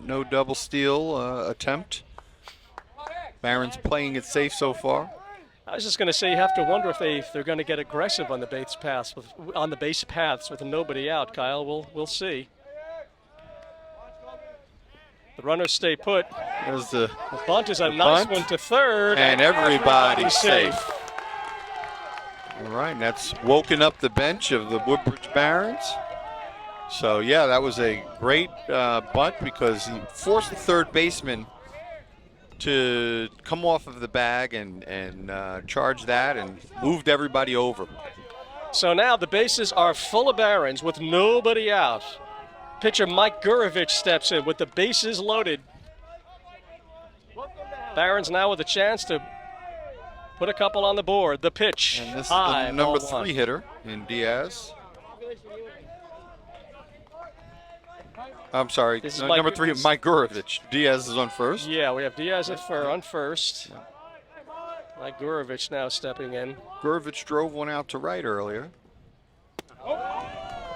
No double steal attempt. Barons playing it safe so far. I was just going to say, you have to wonder if they're going to get aggressive on the base paths with nobody out. Kyle, we'll see. The runners stay put. There's the The bunt is a nice bunt. one to third. And everybody's safe. safe. All right, and that's woken up the bench of the Woodbridge Barons. So, yeah, that was a great bunt because he forced the third baseman to come off of the bag and charge that and moved everybody over. So now the bases are full of Barons with nobody out. Pitcher Mike Gurovich steps in with the bases loaded. Barons now with a chance to put a couple on the board. The pitch. And this high, is the number ball 3 one. hitter in Diaz. I'm sorry, This is number Mike- 3, Mike Gurovich. Diaz is on first. Yeah, we have Diaz on first. Mike Gurovich now stepping in. Gurovich drove one out to right earlier.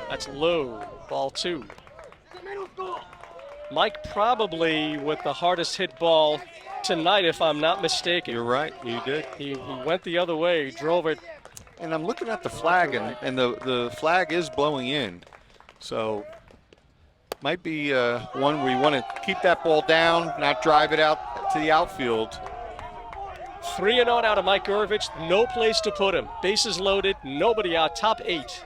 That's low. Ball 2. Mike probably with the hardest hit ball tonight, if I'm not mistaken. You're right, you did. He went the other way, drove it. And I'm looking at the flag, and the flag is blowing in. So might be one where you want to keep that ball down, not drive it out to the outfield. 3-0 now to Mike Gurovich. No place to put him. Bases loaded, nobody out. Top 8.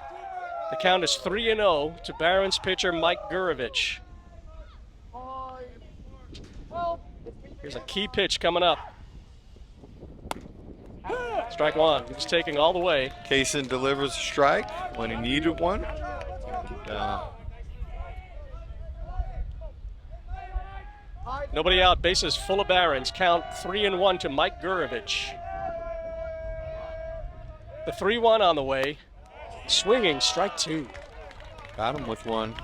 The count is 3-0 to Barons pitcher Mike Gurovich. Here's a key pitch coming up. Strike one. He was taking all the way. Kaysen delivers a strike when he needed one. Nobody out. Bases full of Barons. Count 3-1 to Mike Gurovich. The 3-1 on the way. Swinging, strike 2. Got him with one.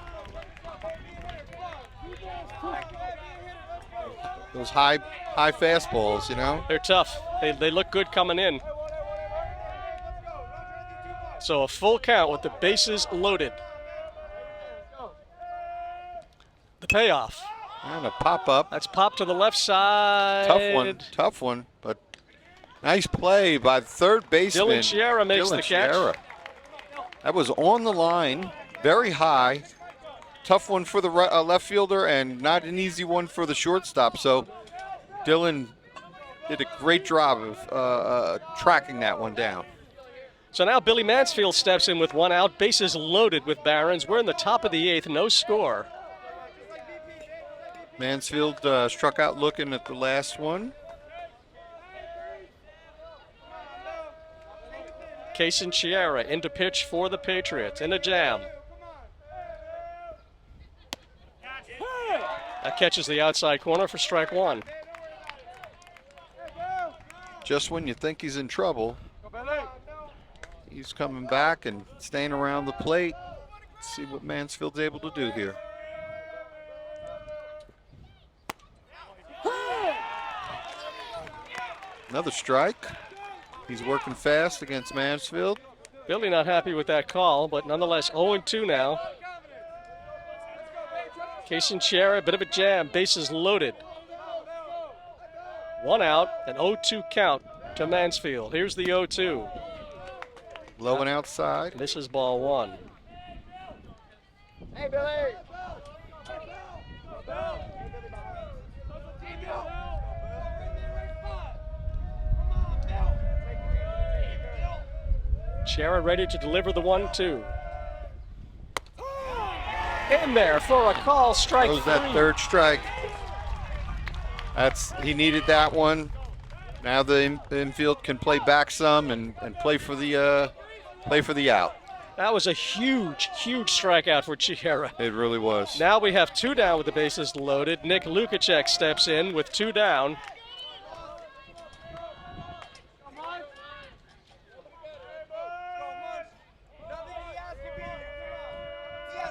Those high fastballs, you know. They're tough. They look good coming in. So a full count with the bases loaded. The payoff. And a pop up. That's popped to the left side. Tough one, but nice play by the third baseman. Dylan Sierra makes the catch. Sierra. That was on the line, very high. Tough one for the left fielder and not an easy one for the shortstop. So Dylan did a great job of tracking that one down. So now Billy Mansfield steps in with one out. Bases loaded with Barons. We're in the top of the 8th, no score. Mansfield struck out looking at the last one. Kaysen Sierra into pitch for the Patriots in a jam. That catches the outside corner for strike 1. Just when you think he's in trouble, he's coming back and staying around the plate. Let's see what Mansfield's able to do here. Another strike. He's working fast against Mansfield. Billy not happy with that call, but nonetheless 0-2 now. Kaysen Sierra, a bit of a jam, bases loaded. One out, an 0-2 count to Mansfield. Here's the 0-2. Low and outside. This is ball 1. Hey, Billy! Sierra ready to deliver the 1-2. In there for a call, strike Throws 3. that third strike. He needed that one. Now the infield can play back some and play for the out. That was a huge strikeout for Sierra. It really was. Now we have 2 down with the bases loaded. Nick Lukacek steps in with 2 down.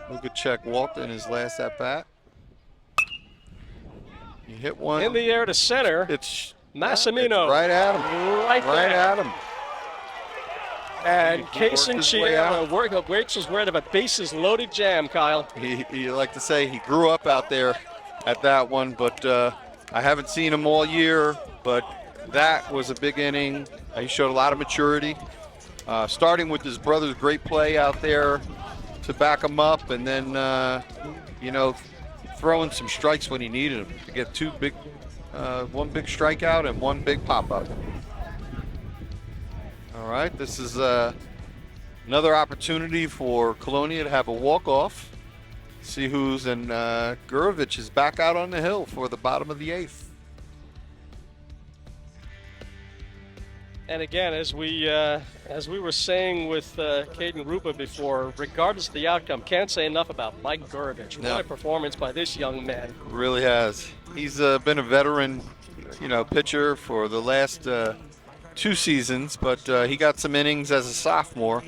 Lukacek walked in his last at bat. You hit one. In the air to center. It's Massimino. right at him. Right Right there. at him. And He worked Kaysen his way Sierra out. waits his word of a bases loaded jam, Kyle. He like to say he grew up out there at that one, but I haven't seen him all year. But that was a big inning. He showed a lot of maturity, starting with his brother's great play out there to back him up, and then throwing some strikes when he needed them to get one big strikeout and one big pop-up. All right, this is another opportunity for Colonia to have a walk-off. See who's in. Gurovich is back out on the hill for the bottom of the 8th. And again, as we were saying with Caden Rupa before, regardless of the outcome, can't say enough about Mike Gurovich. No. What a performance by this young man. Really has. He's been a veteran, pitcher for the last 2 seasons, but he got some innings as a sophomore.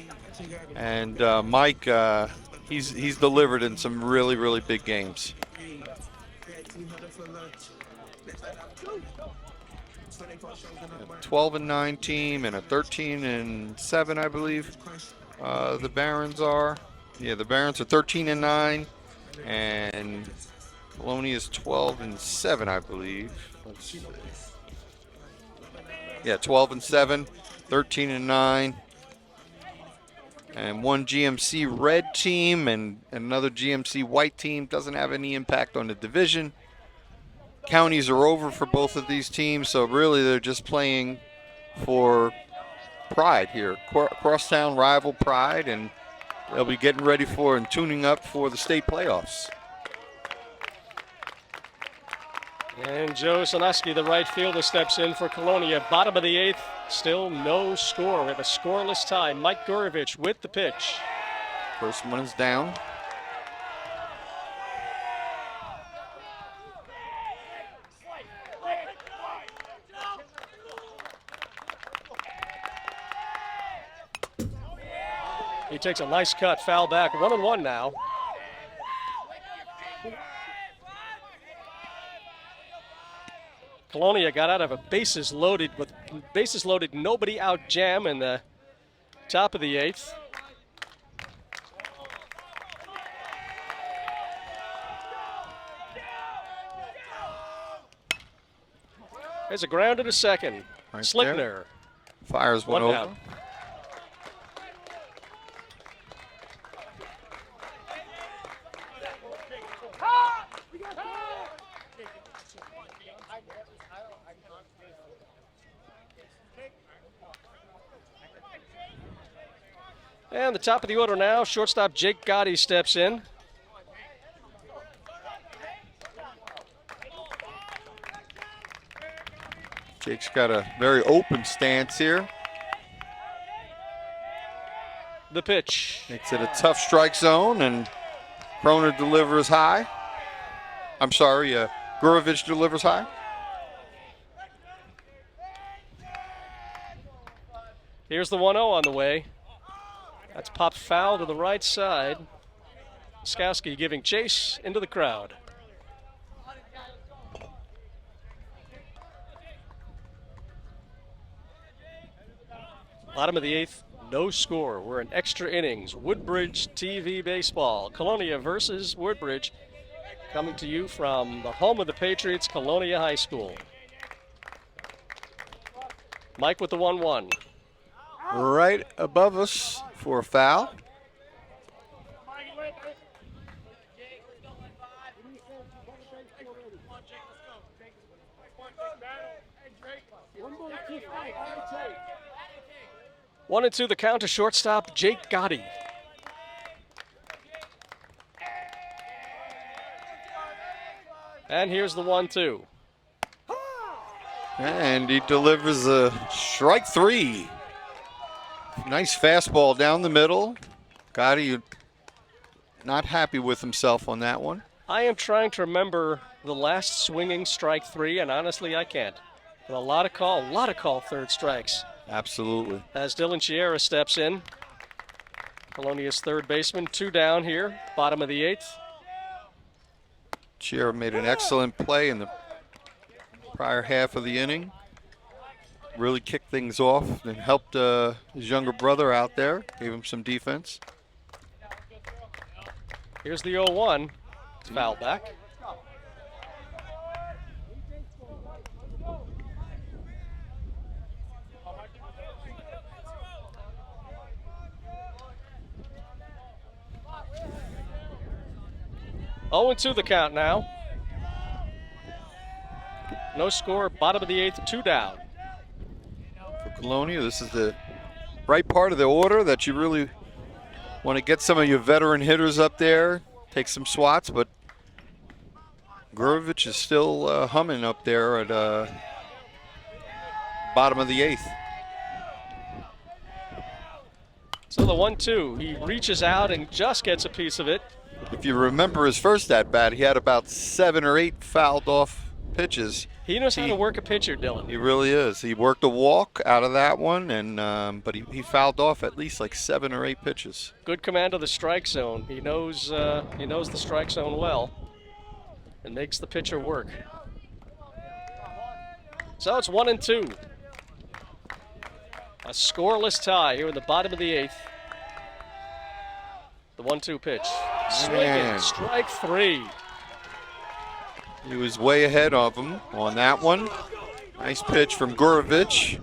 And Mike, he's delivered in some really, really big games. A 12-9 team and a 13-7, I believe. The Barons are. Yeah, the Barons are 13-9, and Colonia is 12-7, I believe. Let's see. Yeah, 12-7, 13-9. And one GMC red team and another GMC white team. Doesn't have any impact on the division. Counties are over for both of these teams, so really they're just playing for pride here. Crosstown rival pride, and they'll be getting ready for and tuning up for the state playoffs. And Joe Sanaski, the right fielder, steps in for Colonia. Bottom of the 8th, still no score. We have a scoreless tie. Mike Gurovich with the pitch. First one is down. He takes a nice cut, foul back, 1-1 now. Colonia got out of a bases loaded, nobody out jam in the top of the 8th. There's a ground to second. Right Slickner. there. Fires one One over. out. And the top of the order now, shortstop Jake Gotti steps in. Jake's got a very open stance here. The pitch. Makes it a tough strike zone, and Croner delivers high. I'm sorry, Gurovich delivers high. Here's the 1-0 on the way. That's popped foul to the right side. Skowski giving chase into the crowd. Bottom of the 8th, no score. We're in extra innings. Woodbridge TV baseball. Colonia versus Woodbridge. Coming to you from the home of the Patriots, Colonia High School. Mike with the 1-1. Right above us for a foul. One and two, the count to shortstop Jake Gotti. And here's the 1-2. And he delivers a strike 3. Nice fastball down the middle. Gotti not happy with himself on that one. I am trying to remember the last swinging strike 3, and honestly, I can't. But a lot of call third strikes. Absolutely. As Dylan Chiera steps in. Colonia's third baseman, 2 down here, bottom of the 8th. Chiera made an excellent play in the prior half of the inning. Really kicked things off and helped his younger brother out there. Gave him some defense. Here's the 0-1. It's foul back. 0-2 the count now. No score, bottom of the 8th, 2 down. For Colonia, this is the right part of the order that you really want to get some of your veteran hitters up there, take some swats, but Gurovich is still humming up there at bottom of the 8th. So the 1-2, he reaches out and just gets a piece of it. If you remember his first at-bat, he had about 7 or 8 fouled off pitches. He knows how to work a pitcher, Dylan. He really is. He worked a walk out of that one, and but he fouled off at least like 7 or 8 pitches. Good command of the strike zone. He knows the strike zone well and makes the pitcher work. So it's 1-2. A scoreless tie here in the bottom of the 8th. The 1-2 pitch. Swinging, strike 3. He was way ahead of him on that one. Nice pitch from Gurovich.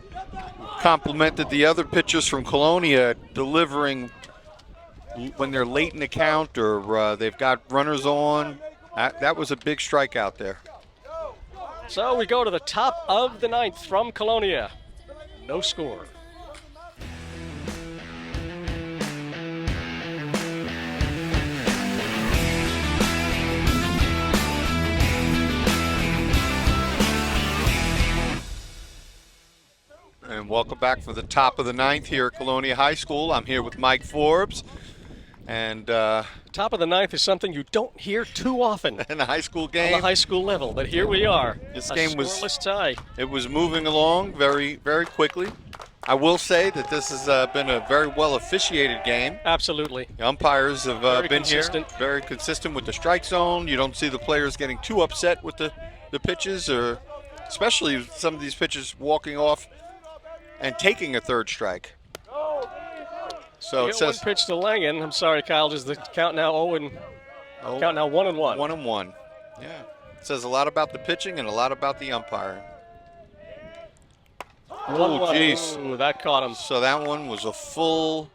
Complimented the other pitchers from Colonia, delivering when they're late in the count or they've got runners on. That was a big strikeout there. So we go to the top of the 9th from Colonia. No score. And welcome back for the top of the 9th here at Colonia High School. I'm here with Mike Forbes. And top of the 9th is something you don't hear too often in a high school game. On the high school level, but here we are. This a game scoreless tie. It was moving along very, very quickly. I will say that this has been a very well officiated game. Absolutely. The umpires have been consistent. here, very consistent with the strike zone. You don't see the players getting too upset with the pitches, or especially some of these pitches walking off and taking a third strike. So it says 1 pitch to Langen. I'm sorry, Kyle. Does the count now 0 and count now 1-1? 1-1. Yeah. It says a lot about the pitching and a lot about the umpiring. Oh, jeez. Ooh, that caught him. So that one was a full.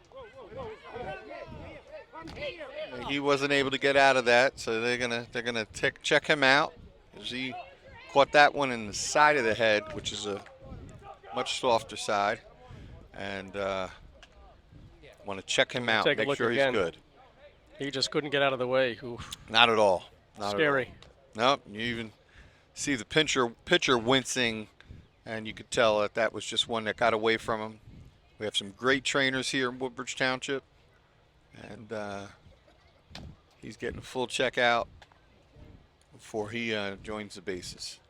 He wasn't able to get out of that, so they're gonna check him out, as he caught that one in the side of the head, which is a much softer side, and want to check him out, make sure he's good. He just couldn't get out of the way. Oof. Not at all. Not scary. At all. Nope. You even see the pitcher wincing, and you could tell that was just one that got away from him. We have some great trainers here in Woodbridge Township, and he's getting a full check out before he joins the bases.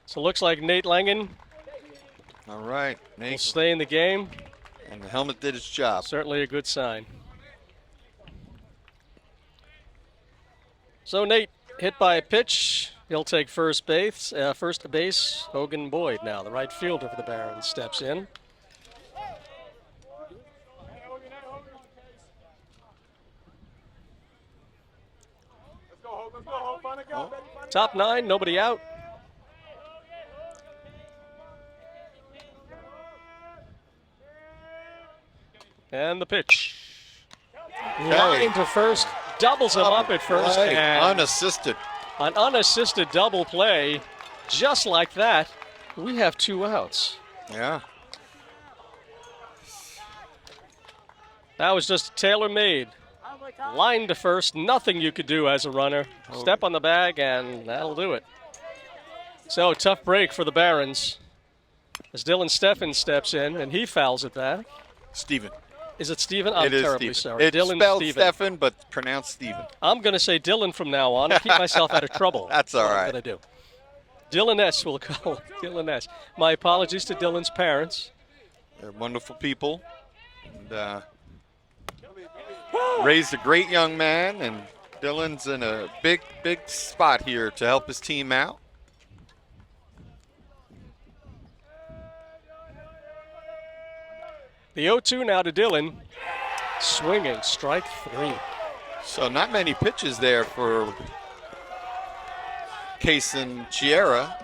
So it looks like Nate Langen All right, will Nate. stay in the game. And the helmet did its job. Certainly a good sign. So Nate hit by a pitch. He'll take first base. Hogan Boyd now, the right fielder for the Barons, steps in. Top 9, nobody out. And the pitch. Line to first, doubles him up at first. Play, And unassisted. an unassisted double play. Just like that, we have 2 outs. Yeah. That was just tailor-made. Line to first, nothing you could do as a runner. Step on the bag, and that'll do it. So, tough break for the Barons. As Dylan Steffen steps in, and he fouls it back. Steven. Is it Steven? I'm It is terribly Steven. sorry. It's Dylan spelled Steven. Steffen, but pronounced Steven. I'm going to say Dylan from now on to keep myself out of trouble. That's all right. I'm going to do. Dylan S. will call. Dylan S. My apologies to Dylan's parents. They're wonderful people. And, raised a great young man, and Dylan's in a big spot here to help his team out. The 0-2 now to Dylan. Swinging, strike 3. So not many pitches there for Case and Chiera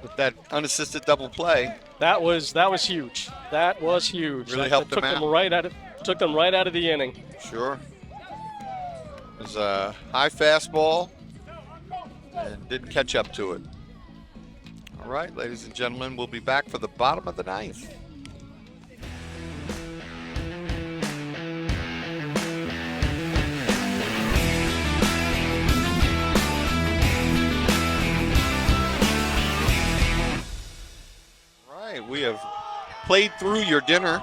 with that unassisted double play. That was huge. That was huge. Really That helped took them out. took them right out of the inning. Sure. It was a high fastball and didn't catch up to it. All right, ladies and gentlemen, we'll be back for the bottom of the ninth. All right, we have played through your dinner,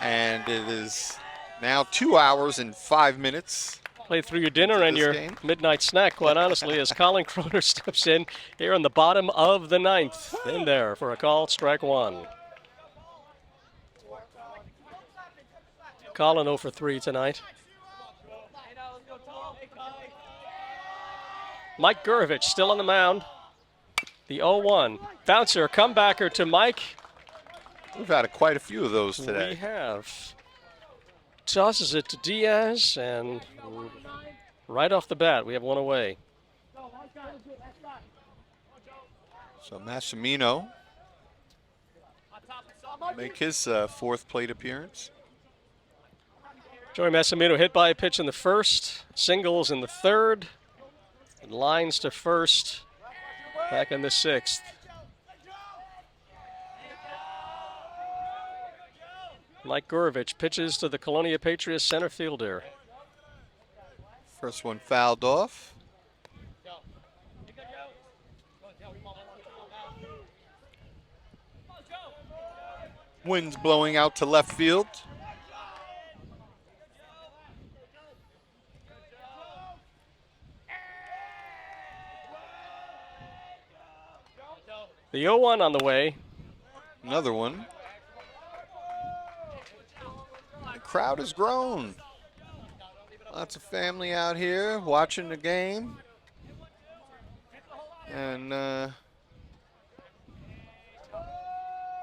and it is now 2 hours and 5 minutes. Play through your dinner and this your game. midnight snack, quite honestly, as Colin Croner steps in here in the bottom of the ninth. In there for a call, strike one. Colin 0 for 3 tonight. Mike Gurovich still on the mound. The 0-1. Bouncer, comebacker to Mike. We've had quite a few of those today. We have. Tosses it to Diaz, and right off the bat, we have one away. So Massimino make his fourth plate appearance. Joey Massimino hit by a pitch in the first, singles in the third, and lines to first back in the sixth. Mike Gurovich pitches to the Colonia Patriots center fielder. First one fouled off. Wind's blowing out to left field. The 0-1 on the way. Another one. The crowd has grown. Lots of family out here watching the game. And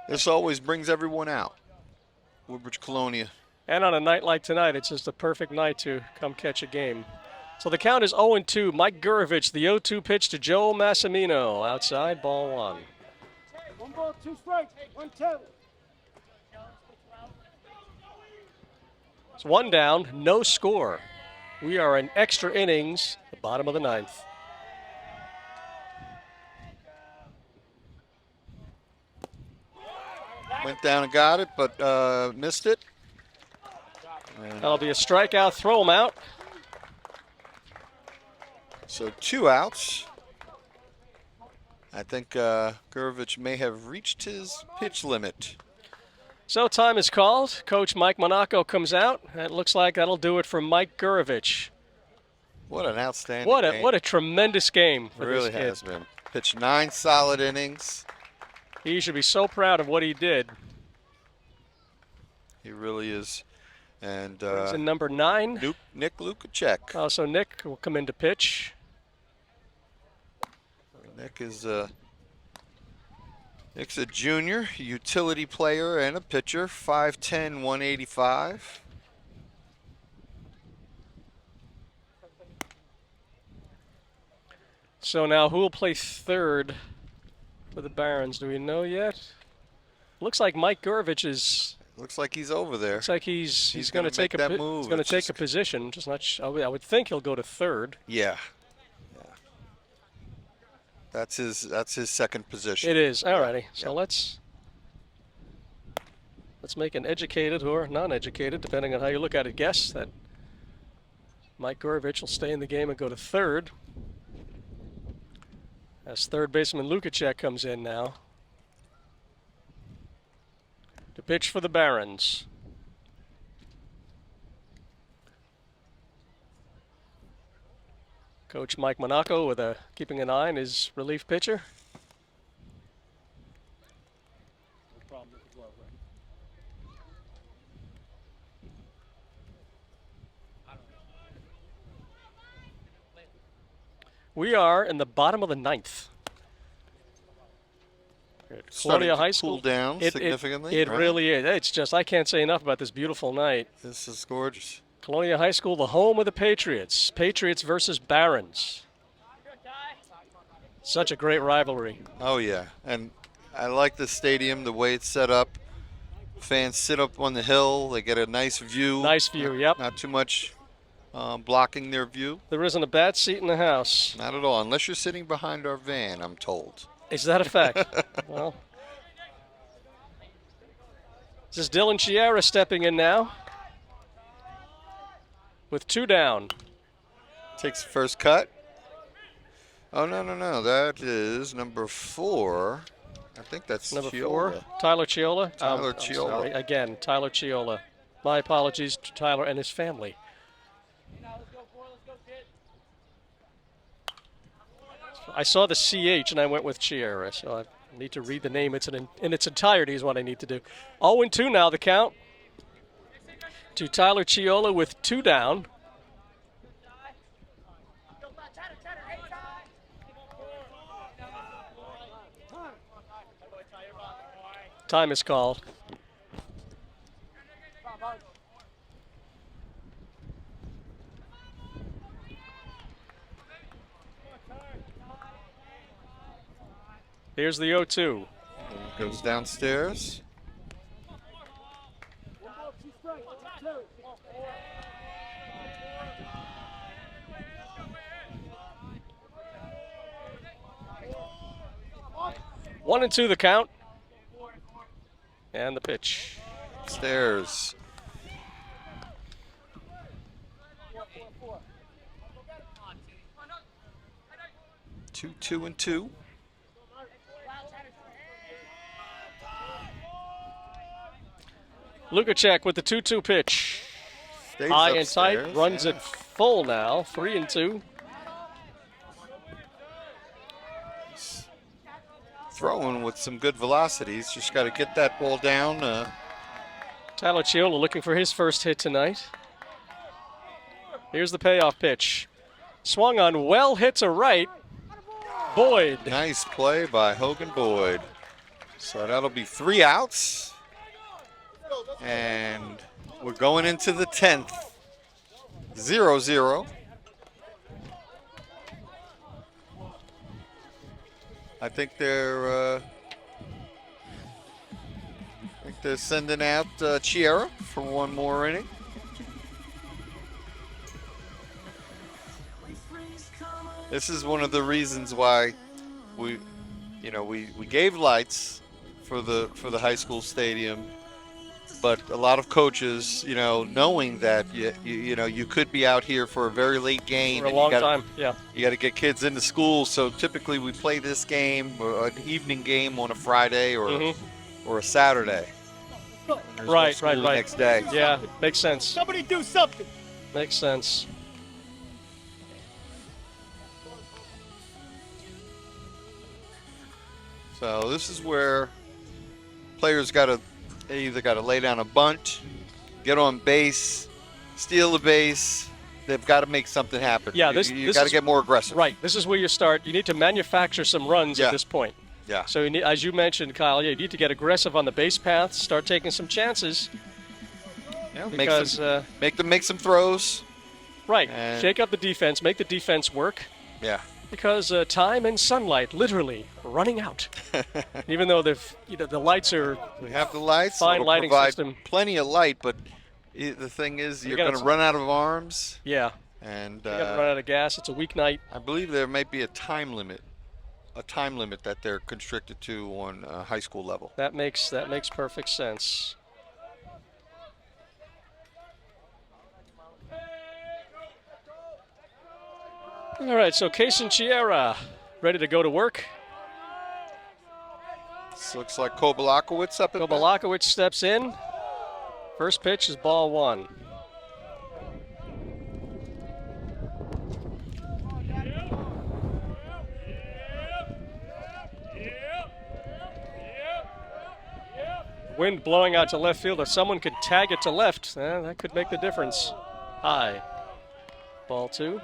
this always brings everyone out. Woodbridge Colonia. And on a night like tonight, it's just a perfect night to come catch a game. So the count is 0-2. Mike Gurovich, the 0-2 pitch to Joe Massimino. Outside, ball one. 1 ball, 2 strikes. 1-2. It's one down, no score. We are in extra innings, the bottom of the ninth. Went down and got it, but missed it. That'll be a strikeout, throw him out. So 2 outs. I think Gurovich may have reached his pitch limit. So time is called. Coach Mike Monaco comes out. It looks like that'll do it for Mike Gurovich. What an outstanding game. What a tremendous game for It really this kid. has been. Pitched 9 solid innings. He should be so proud of what he did. He really is. And He's in number 9. Nick Lukacek. So Nick will come in to pitch. Nick is Nick's a junior, utility player and a pitcher, 5'10", 185. So now who will play third for the Barons? Do we know yet? Looks like Mike Gurovich is. Looks like he's over there. Looks like he's going gonna to take make that move. He's going to It's take just- a position. Just not. I would think he'll go to third. Yeah. That's his second position. It is. Alrighty. So Yeah. let's make an educated or non-educated, depending on how you look at it, guess that Mike Gurovich will stay in the game and go to third. As third baseman Lukacek comes in now to pitch for the Barons. Coach Mike Monaco with keeping an eye on his relief pitcher. We are in the bottom of the ninth. Starting Colonia to High School. cool down significantly. It right? really is. It's just, I can't say enough about this beautiful night. This is gorgeous. Colonia High School, the home of the Patriots. Patriots versus Barons. Such a great rivalry. Oh yeah, and I like the stadium, the way it's set up. Fans sit up on the hill. They get a nice view. Nice view, yep. Not too much blocking their view. There isn't a bad seat in the house. Not at all, unless you're sitting behind our van, I'm told. Is that a fact? Well, this is Dylan Chiara stepping in now with 2 down. Takes the first cut. Oh, no. That is number 4. I think that's Number Chiola. 4, Tyler Chiola. Tyler I'm Chiola. sorry. Again, Tyler Chiola. My apologies to Tyler and his family. I saw the CH and I went with Chiara, so I need to read the name in its entirety is what I need to do. 0-2 now the count to Tyler Chiola with 2 down. Time is called. Here's the 0-2. Goes downstairs. One and 2 the count. And the pitch. Stairs. Two and two. Lukacek with the 2-2 pitch. Stays High and upstairs, tight, runs yeah. it full now, 3 and 2. Throwing with some good velocities. Just got to get that ball down. Tyler Chiola looking for his first hit tonight. Here's the payoff pitch. Swung on, well hit to right. Boyd. Nice play by Hogan Boyd. So that'll be 3 outs. And we're going into the 10th. 0-0. I think they're sending out Chiara for one more inning. This is one of the reasons why we gave lights for the high school stadium, but a lot of coaches, knowing that you could be out here for a very late game For a long time, yeah. You got to get kids into school, so typically we play this game or an evening game on a Friday or a Saturday. There's no Right. school the next day. Yeah, makes sense. Somebody do something. Makes sense. So this is where players either got to lay down a bunt, get on base, steal the base. They've got to make something happen. Yeah, you got to get more aggressive. Right, this is where you start. You need to manufacture some runs Yeah. at this point. Yeah. So you need, as you mentioned, Kyle, you need to get aggressive on the base path, start taking some chances. Yeah, Because, make them make some throws. Right, And- shake up the defense, make the defense work. Yeah. Because time and sunlight literally running out. Even though the lights are We have the lights. Fine It'll lighting provide system. plenty of light, but the thing is, you're gotta- going to run out of arms, yeah. and You got to run out of gas. It's a weeknight. I believe there might be a time limit that they're constricted to on high school level. That makes perfect sense. All right, so Case and Chiara ready to go to work. This looks like Kobalakowicz up at bat. Kobalakowicz steps in. First pitch is ball 1. Wind blowing out to left field. If someone could tag it to left, that could make the difference. High. Ball 2.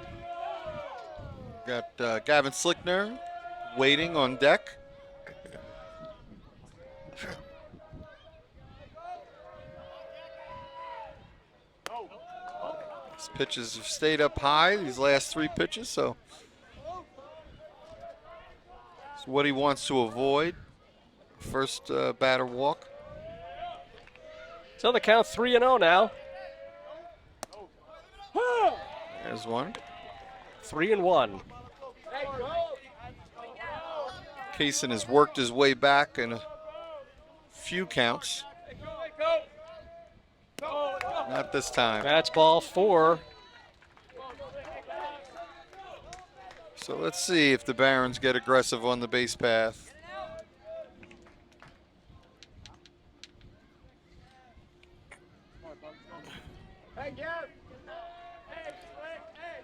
Got Gavin Slickner waiting on deck. His pitches have stayed up high these last 3 pitches, so it's what he wants to avoid. first batter walk. So the count 3-0 now. There's one. 3-1. Kaysen has worked his way back in a few counts. Not this time. That's ball 4. So let's see if the Barons get aggressive on the base path.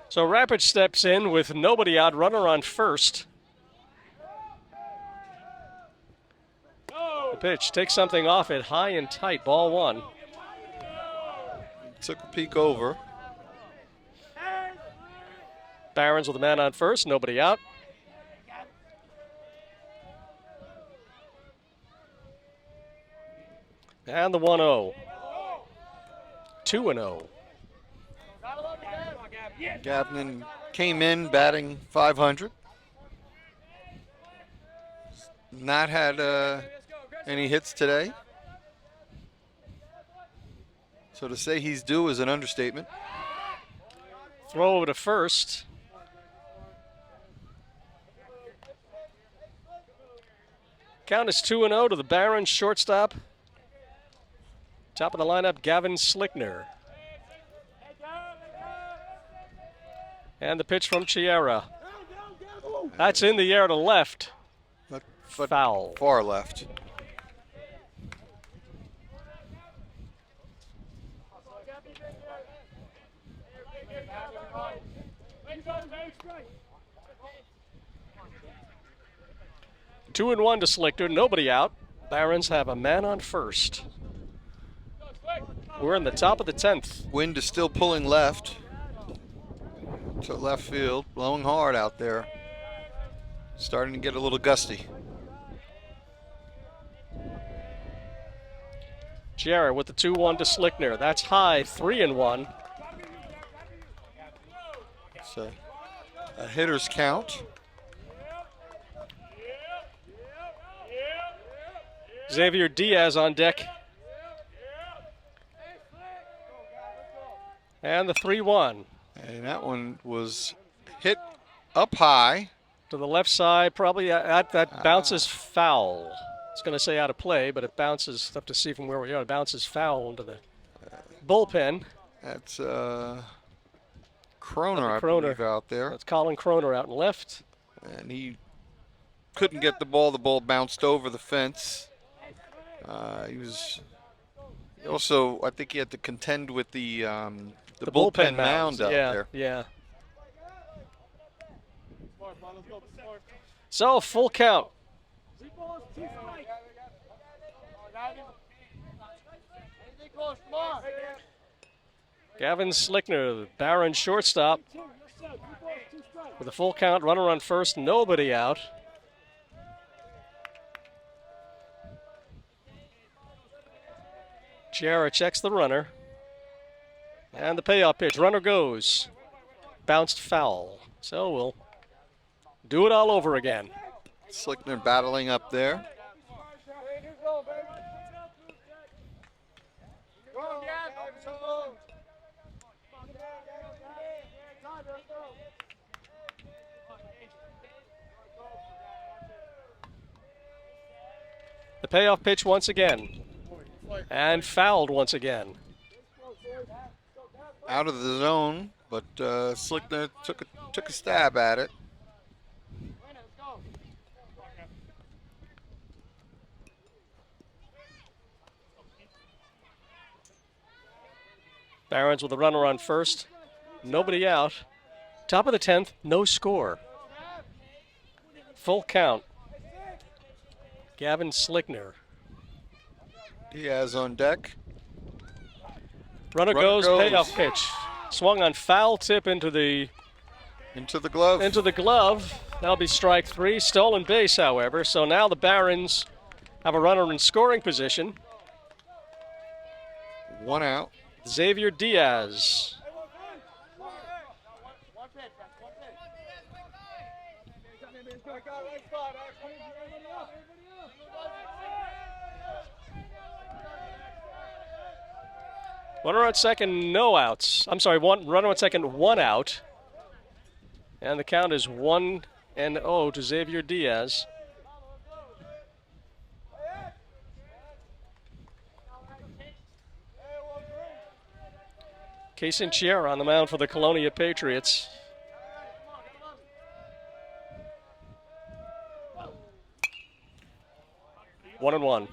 So Rapid steps in with nobody out, runner on first. The pitch takes something off it, high and tight, ball 1. Took a peek over. Barons with a man on first, nobody out. And the 1-0. 2-0. Gavin came in batting .500. Not had any hits today. So to say he's due is an understatement. Throw over to first. Count is 2-0 to the Barons shortstop. Top of the lineup, Gavin Slickner. And the pitch from Chiara. That's in the air to left. But Foul. Far left. Two and one to Slickner, nobody out. Barons have a man on first. We're in the top of the 10th. Wind is still pulling left to left field, blowing hard out there. Starting to get a little gusty. Jarrett with the 2-1 to Slickner. That's high, 3-1. So a hitter's count. Xavier Diaz on deck. And the 3-1. And that one was hit up high. To the left side, probably that bounces foul. It's going to say out of play, but it bounces, tough to see from where we are, it bounces foul into the bullpen. That's Kroner, I Kroner. believe, out there. That's Colin Kroner out and left. And he couldn't get the ball. The ball bounced over the fence. He was also, I think he had to contend with the bullpen mound out there. Yeah. So, full count. Gavin Slickner, the Baron shortstop, with a full count, runner on first, nobody out. Chiara checks the runner. And the payoff pitch, runner goes. Bounced foul. So we'll do it all over again. Slickner battling up there. The payoff pitch once again. And fouled once again. Out of the zone, but Slickner took a stab at it. Barons with a runner on first. Nobody out. Top of the 10th, no score. Full count. Gavin Slickner. Diaz on deck. Runner goes, payoff pitch. Swung on foul tip into the glove. That'll be strike 3. Stolen base, however. So now the Barons have a runner in scoring position. One out. Xavier Diaz. Runner on second, no outs. I'm sorry, runner on second, 1 out. And the count is 1-0 to Xavier Diaz. Kaysen Chiera on the mound for the Colonia Patriots. One and one.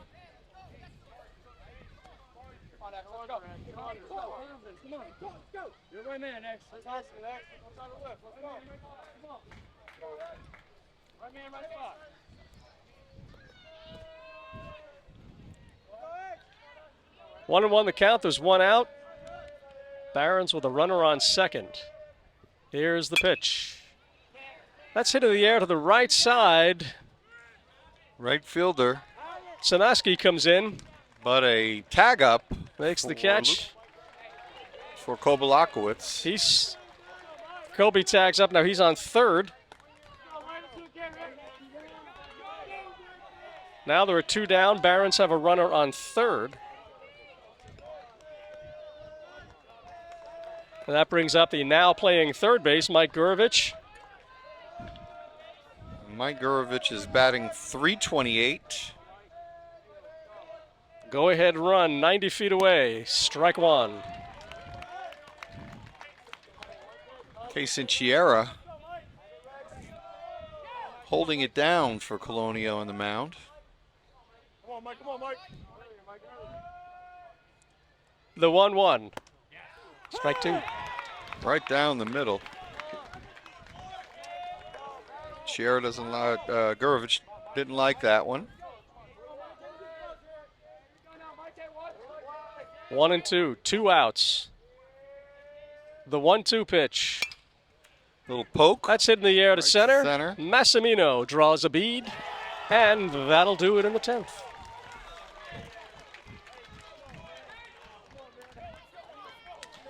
You're right, man. Next. Let's hustle, next. Let's on the left. Let's go. Come on. Right man, right spot. 1-1 the count. There's 1 out. Barons with a runner on second. Here's the pitch. That's hit in the air to the right side. Right fielder. Sanaski comes in, But a tag up makes the catch. for Kobalakowicz. Kobe tags up. Now he's on third. Now there are 2 down. Barons have a runner on third. And that brings up the now playing third base, Mike Gurovich. Mike Gurovich is batting .328. Go ahead run, 90 feet away. Strike 1. Kaysen Chiera holding it down for Colonia on the mound. Come on, Mike. Come on, Mike. The 1-1. Strike 2. Right down the middle. Chiera doesn't like, Gurovich didn't like that one. 1-2, 2 outs. The 1-2 pitch. Little poke. That's hit in the air to Right to center. center. Massimino draws a bead, and that'll do it in the 10th.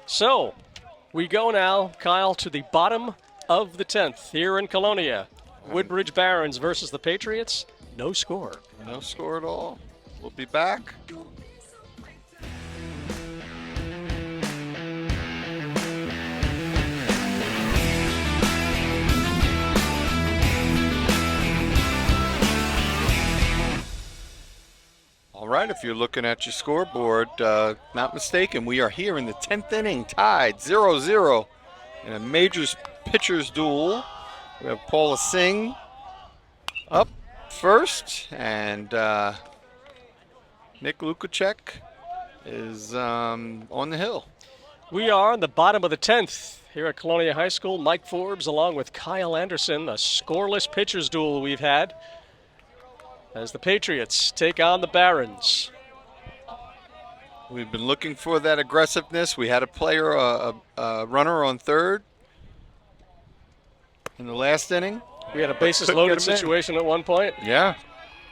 So, we go now, Kyle, to the bottom of the 10th here in Colonia. Woodbridge Barons versus the Patriots. No score. No score at all. We'll be back. All right, if you're looking at your scoreboard, not mistaken, we are here in the 10th inning, tied 0-0 in a majors pitchers duel. We have Paula Singh up first, and Nick Lukacek is on the hill. We are in the bottom of the 10th here at Colonia High School. Mike Forbes along with Kyle Anderson, a scoreless pitchers duel we've had as the Patriots take on the Barons. We've been looking for that aggressiveness. We had a player, a runner on third in the last inning. We had a bases Couldn't loaded get him in. situation at one point. Yeah,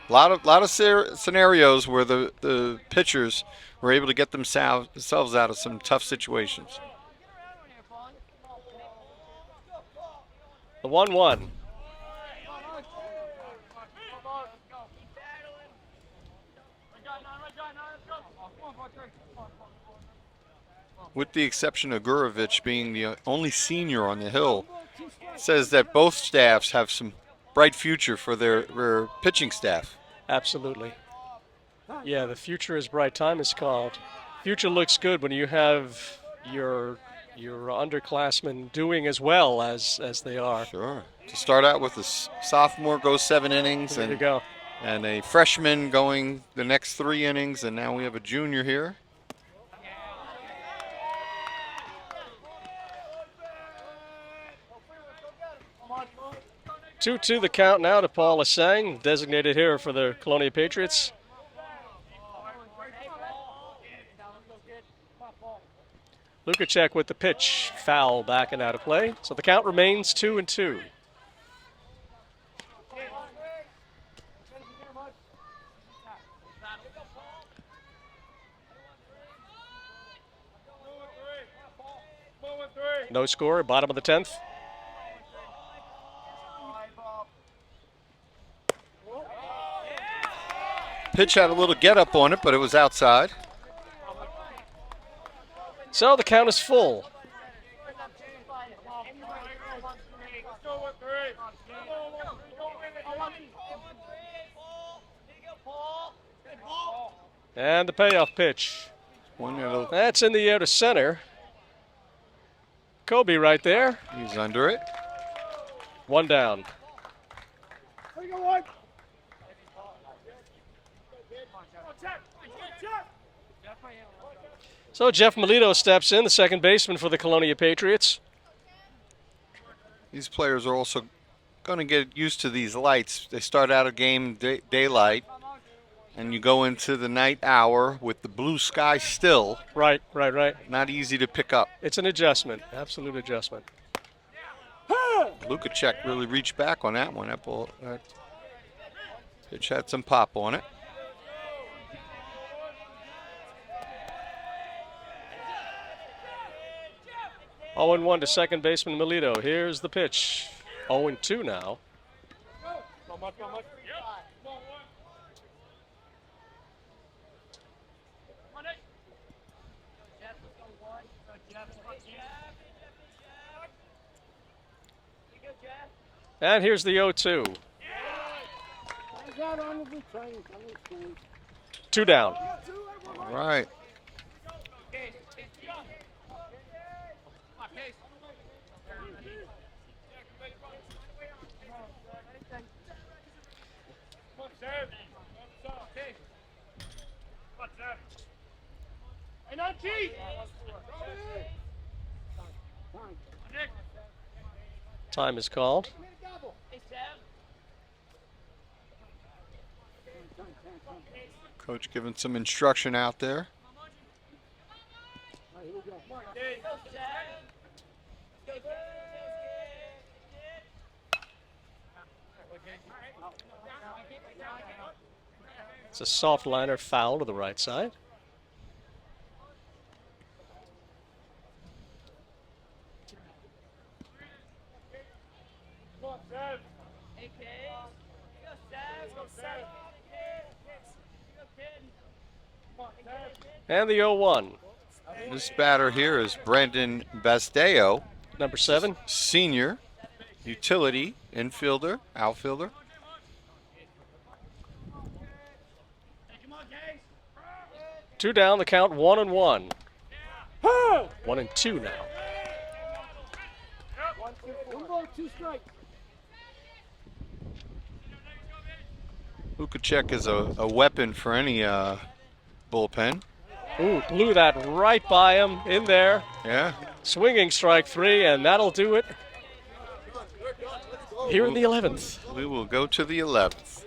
a lot of scenarios where the pitchers were able to get themselves out of some tough situations. The 1-1. With the exception of Gurovich being the only senior on the hill, says that both staffs have some bright future for their pitching staff. Absolutely. Yeah, the future is bright. Time is called. Future looks good when you have your underclassmen doing as well as they are. Sure. To start out with a sophomore goes 7 innings, There you go. and a freshman going the next 3 innings, and now we have a junior here. Two to the count now to Paul Asang, designated here for the Colonia Patriots. Lukacek with the pitch, foul back and out of play. So the count remains 2-2. No score, bottom of the 10th. Pitch had a little get up on it, but it was outside. So the count is full. And the payoff pitch. That's in the air to center. Kobe right there. He's under it. One down. So Jeff Melito steps in, the second baseman for the Colonia Patriots. These players are also going to get used to these lights. They start out a game daylight, and you go into the night hour with the blue sky still. Right. Not easy to pick up. It's an adjustment, absolute adjustment. Lukacek really reached back on that one. That pitch had some pop on it. Oh and 1 to second baseman Melito. Here's the pitch. 0-2 now. And here's the 0-2. 2 down. All right. Time is called. Coach giving some instruction out there. It's a soft liner foul to the right side. And the 0-1. This batter here is Brandon Basteo, Number 7. senior, utility, infielder, outfielder. Two down, the count 1-1. 1-2 now. 2 strikes. Lukacek is a weapon for any bullpen. Ooh, blew that right by him in there. Yeah. Swinging strike 3, and that'll do it here in the 11th. We will go to the 11th.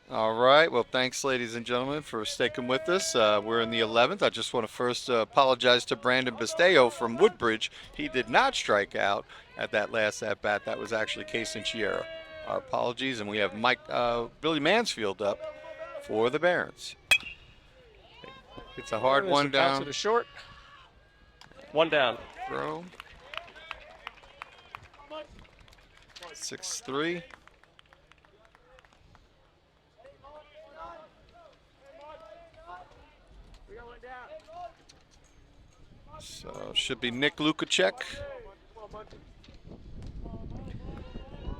All right. Well, thanks, ladies and gentlemen, for sticking with us. We're in the 11th. I just want to first apologize to Brandon Basteo from Woodbridge. He did not strike out at that last at-bat. That was actually Case and Chiera. Our apologies. And we have Billy Mansfield up for the Barons. It's a hard one down. To the short. 1 down. Throw. 6-3. So should be Nick Lukacek.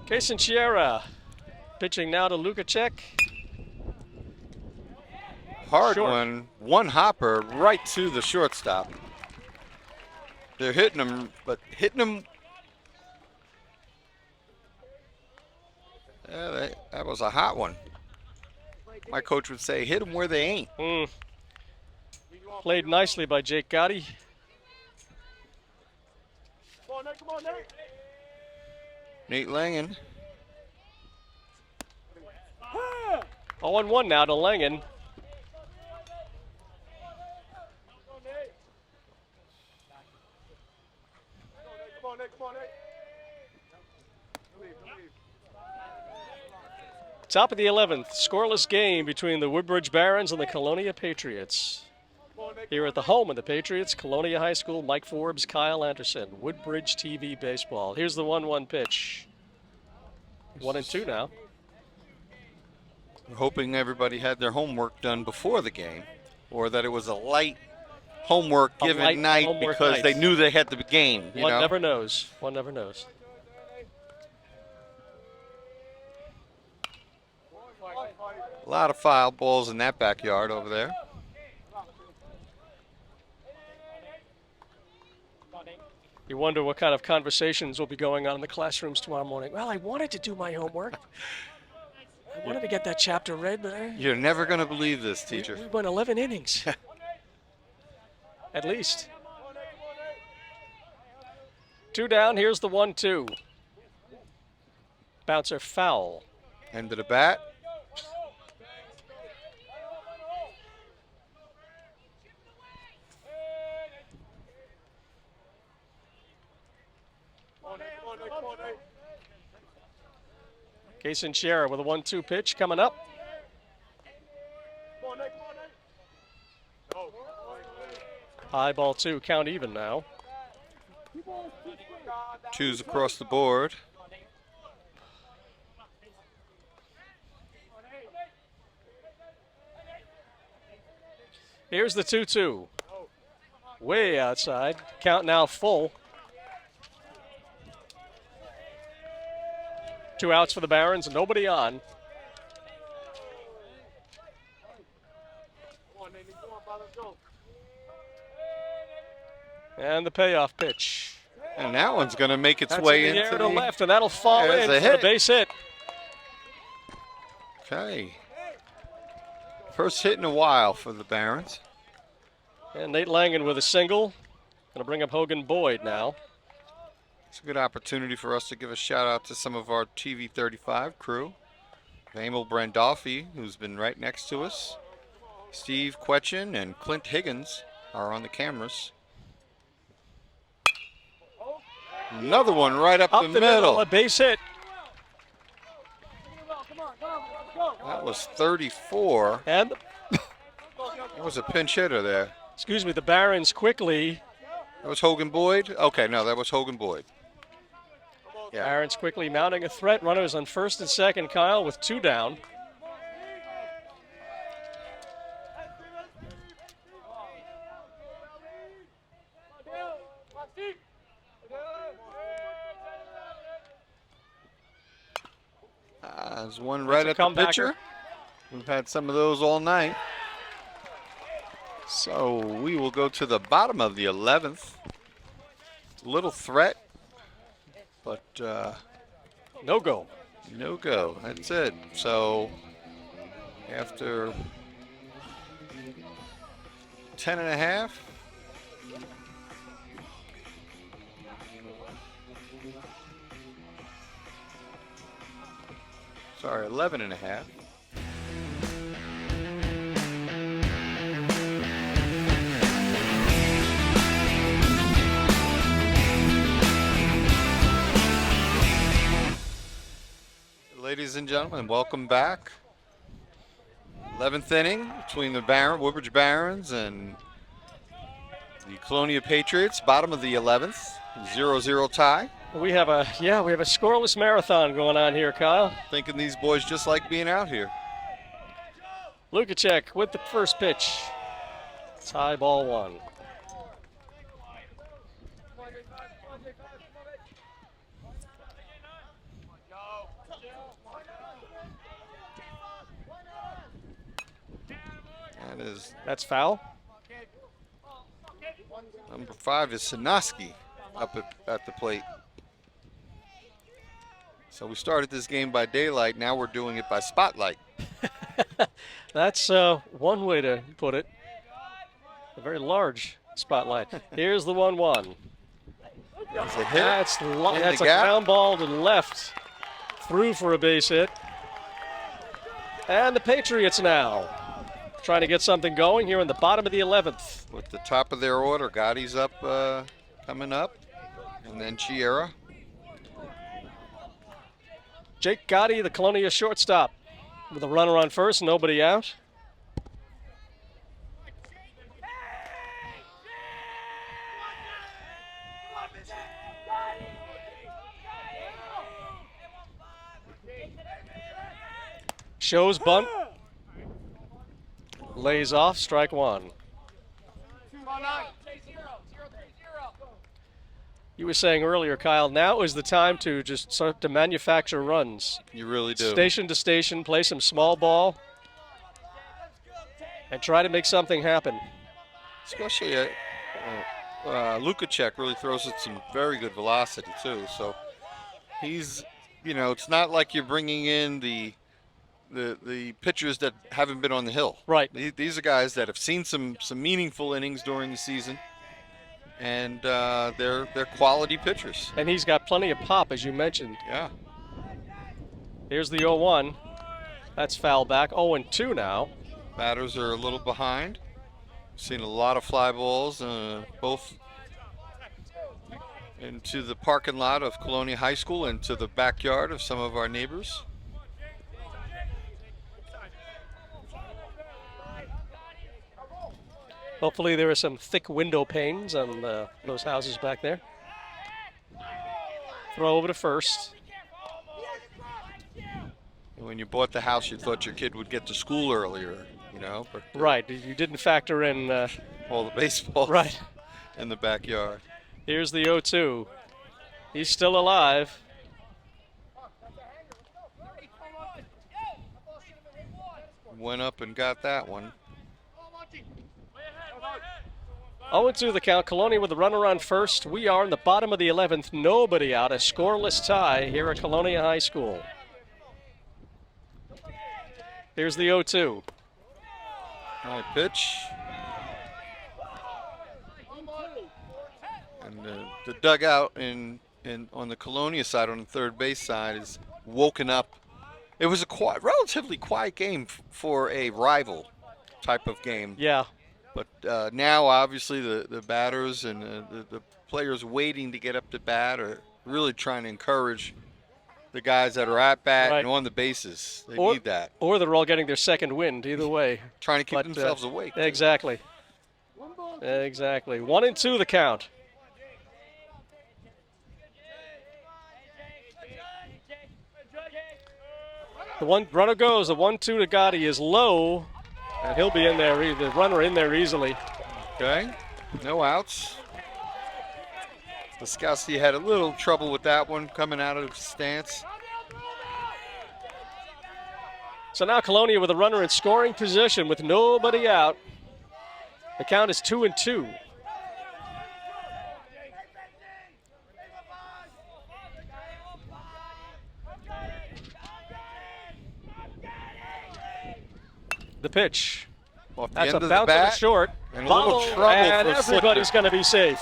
Kason Chiera pitching now to Lukacek. Hard Short. one hopper right to the shortstop. They're hitting him, but hitting him. Yeah, that was a hot one. My coach would say, hit them where they ain't. Played nicely by Jake Gotti. Come on, Nate. Nate Langen. 0-1 now to Langen. Top of the 11th, scoreless game between the Woodbridge Barons and the Colonia Patriots. Here at the home of the Patriots, Colonia High School, Mike Forbes, Kyle Anderson, Woodbridge TV Baseball. Here's the 1-1 pitch. 1-2 now. We're hoping everybody had their homework done before the game, or that it was a light homework given light night homework because night. they knew they had the game. You One know? never knows. One never knows. A lot of foul balls in that backyard over there. You wonder what kind of conversations will be going on in the classrooms tomorrow morning. Well, I wanted to do my homework. I wanted to get that chapter read, but You're never going to believe this, teacher. we went 11 innings. At least. 2 down, here's the 1-2. Bouncer foul. End of the bat. Kason Scherer with a 1-2 pitch coming up. High ball 2, count even now. Twos across the board. Here's the 2-2. Way outside. Count now full. 2 outs for the Barons, nobody on. And the payoff pitch. And that one's going to make its That's way in the into air to left, and that'll fall There's in a for a hit. base hit. Okay. First hit in a while for the Barons. And Nate Langen with a single. Going to bring up Hogan Boyd now. It's a good opportunity for us to give a shout out to some of our TV 35 crew. Emil Brandolfi, who's been right next to us. Steve Quetchin and Clint Higgins are on the cameras. Another one right up the middle. A base hit. That was 34. And, That was a pinch hitter there. excuse me, the Barons quickly. That was Hogan Boyd? Okay, no, that was Hogan Boyd. Yeah. Barons quickly mounting a threat. Runners on first and second, Kyle, with 2 down. There's one right That's a at the comebacker. pitcher. We've had some of those all night. So we will go to the bottom of the 11th. Little threat, but No go. no go. That's it. So after 10 and a half, sorry, 11 and a half. Ladies and gentlemen, welcome back. 11th inning between the Woodbridge Barons and the Colonia Patriots. Bottom of the 11th, 0-0 tie. We have a scoreless marathon going on here, Kyle. Thinking these boys just like being out here. Lukacek with the first pitch. It's high ball 1. That's foul. Number 5 is Sinoski up at the plate. So we started this game by daylight. Now we're doing it by spotlight. That's one way to put it. A very large spotlight. Here's the 1-1. That's a hit. That's a gap. ground ball to left. Through for a base hit. And the Patriots now trying to get something going here in the bottom of the 11th. With the top of their order, Gotti's up, coming up, and then Chiera. Jake Gotti, the Colonia shortstop, with a runner on first, nobody out. Shows bunt. Lays off, strike one. You were saying earlier, Kyle, now is the time to just start to manufacture runs. You really do. Station to station, play some small ball, and try to make something happen. Especially Lukacek really throws it some very good velocity too. So he's, it's not like you're bringing in the pitchers that haven't been on the hill. Right. These are guys that have seen some meaningful innings during the season, and they're quality pitchers. And he's got plenty of pop, as you mentioned. Yeah. Here's the 0-1. That's foul back. 0-2 now. Batters are a little behind. Seen a lot of fly balls, both into the parking lot of Colonia High School and to the backyard of some of our neighbors. Hopefully there are some thick window panes on those houses back there. Throw over to first. When you bought the house, you thought your kid would get to school earlier, But Right, you didn't factor in... all the baseballs right. in the backyard. Here's the 0-2. He's still alive. Went up and got that one. 0-2 the count. Colonia with the runner on first. We are in the bottom of the 11th. Nobody out. A scoreless tie here at Colonia High School. Here's the 0-2. High pitch. And the dugout on the Colonia side, on the third base side, is woken up. It was a relatively quiet game for a rival type of game. Yeah. But now, obviously, the batters and the players waiting to get up to bat are really trying to encourage the guys that are at bat right. and on the bases. They need that. Or they're all getting their second wind, either way. Trying to keep themselves awake. Exactly. Exactly. 1-2 the count. The one runner goes. The 1-2 to Gotti is low, and he'll be in there. The runner in there easily. Okay. No outs. Laskowski had a little trouble with that one coming out of stance. So now Colonia with a runner in scoring position with nobody out. The count is 2-2. The pitch. Off the That's end a of the bounce bat, on the short. and a little Bobble, trouble and for everybody's Slickner. going to be safe.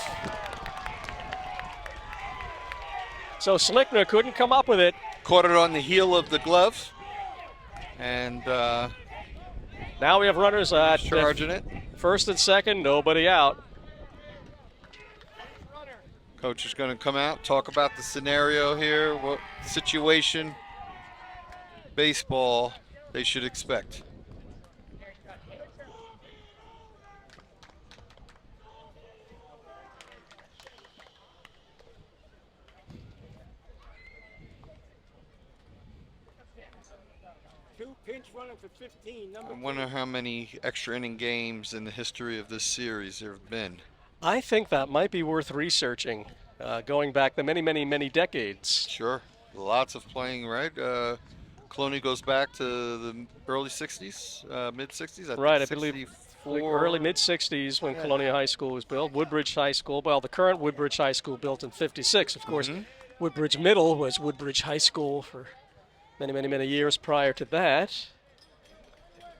So Slickner couldn't come up with it. Caught it on the heel of the glove, and Now we have runners at charging it. first and second, nobody out. Coach is going to come out, talk about the scenario here, what situation, baseball they should expect. Pinch running for 15. I wonder how many extra inning games in the history of this series there have been. I think that might be worth researching, going back the many, many, many decades. Sure. Lots of playing, right? Colonia goes back to the early 60s, mid 60s. Right, I believe 64. early mid-60s when Colonia High School was built. Woodbridge High School, well, the current Woodbridge High School built in 56. Of course, Woodbridge Middle was Woodbridge High School for many, many, many years prior to that.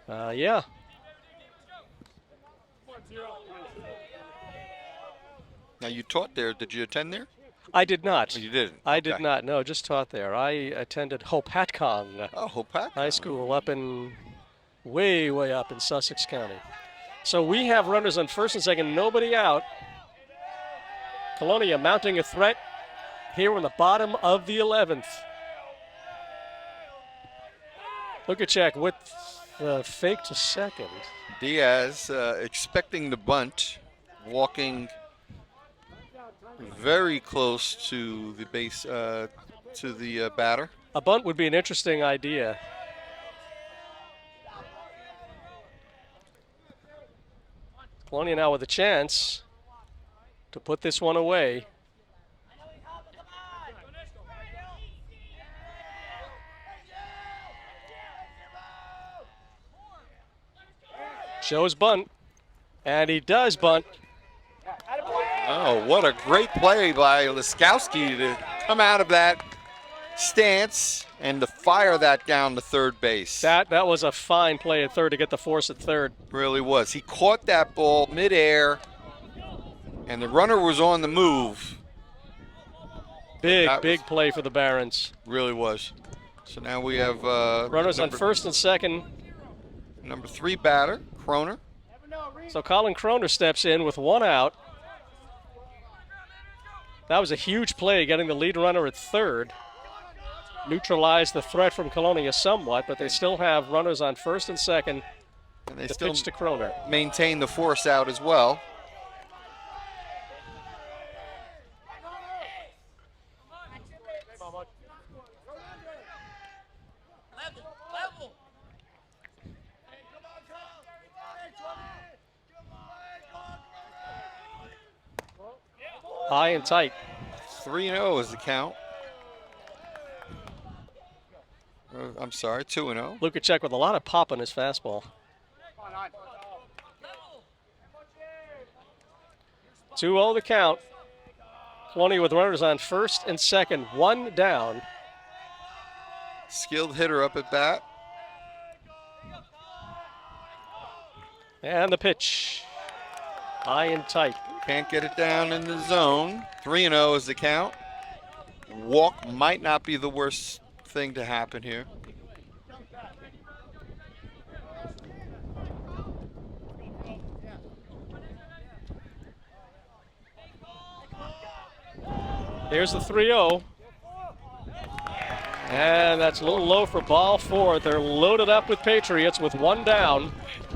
Yeah. Now, you taught there. Did you attend there? I did not. Oh, you didn't? I did Okay. not. No, just taught there. I attended Hopatcong Oh, Hopak. High School up in way, way up in Sussex County. So we have runners on first and second, nobody out. Colonia mounting a threat here in the bottom of the 11th. Lukacek with the fake to second. Diaz expecting the bunt, walking very close to the base, to the batter. A bunt would be an interesting idea. Colonia now with a chance to put this one away. Shows bunt, and he does bunt. Oh, what a great play by Laskowski to come out of that stance and to fire that down to third base. That was a fine play at third to get the force at third. Really was. He caught that ball midair, and the runner was on the move. Big play for the Barons. Really was. So now we have runners on first and second. Number 3 batter, Kroner. So Colin Kroner steps in with 1 out. That was a huge play, getting the lead runner at third. Neutralized the threat from Colonia somewhat, but they still have runners on first and second. And they the still pitch to Kroner. Maintain the force out as well. High and tight. 3-0 is the count. I'm sorry, 2-0. Lukacek with a lot of pop on his fastball. 2-0 the count. Colonia with runners on first and second, 1 down. Skilled hitter up at bat. And the pitch. High and tight. Can't get it down in the zone. 3-0 is the count. Walk might not be the worst thing to happen here. Here's the 3-0. And that's a little low for ball 4. They're loaded up with Patriots with 1 down.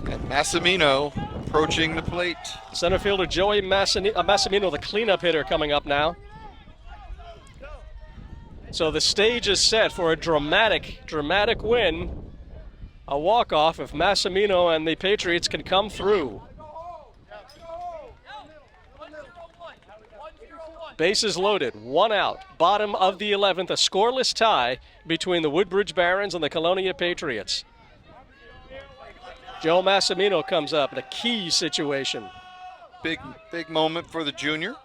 And Massimino approaching the plate. Center fielder Joey Massimino, the cleanup hitter, coming up now. So the stage is set for a dramatic win. A walk-off if Massimino and the Patriots can come through. Bases loaded, 1 out. Bottom of the 11th, a scoreless tie between the Woodbridge Barons and the Colonia Patriots. Joe Massimino comes up in a key situation. Big moment for the junior.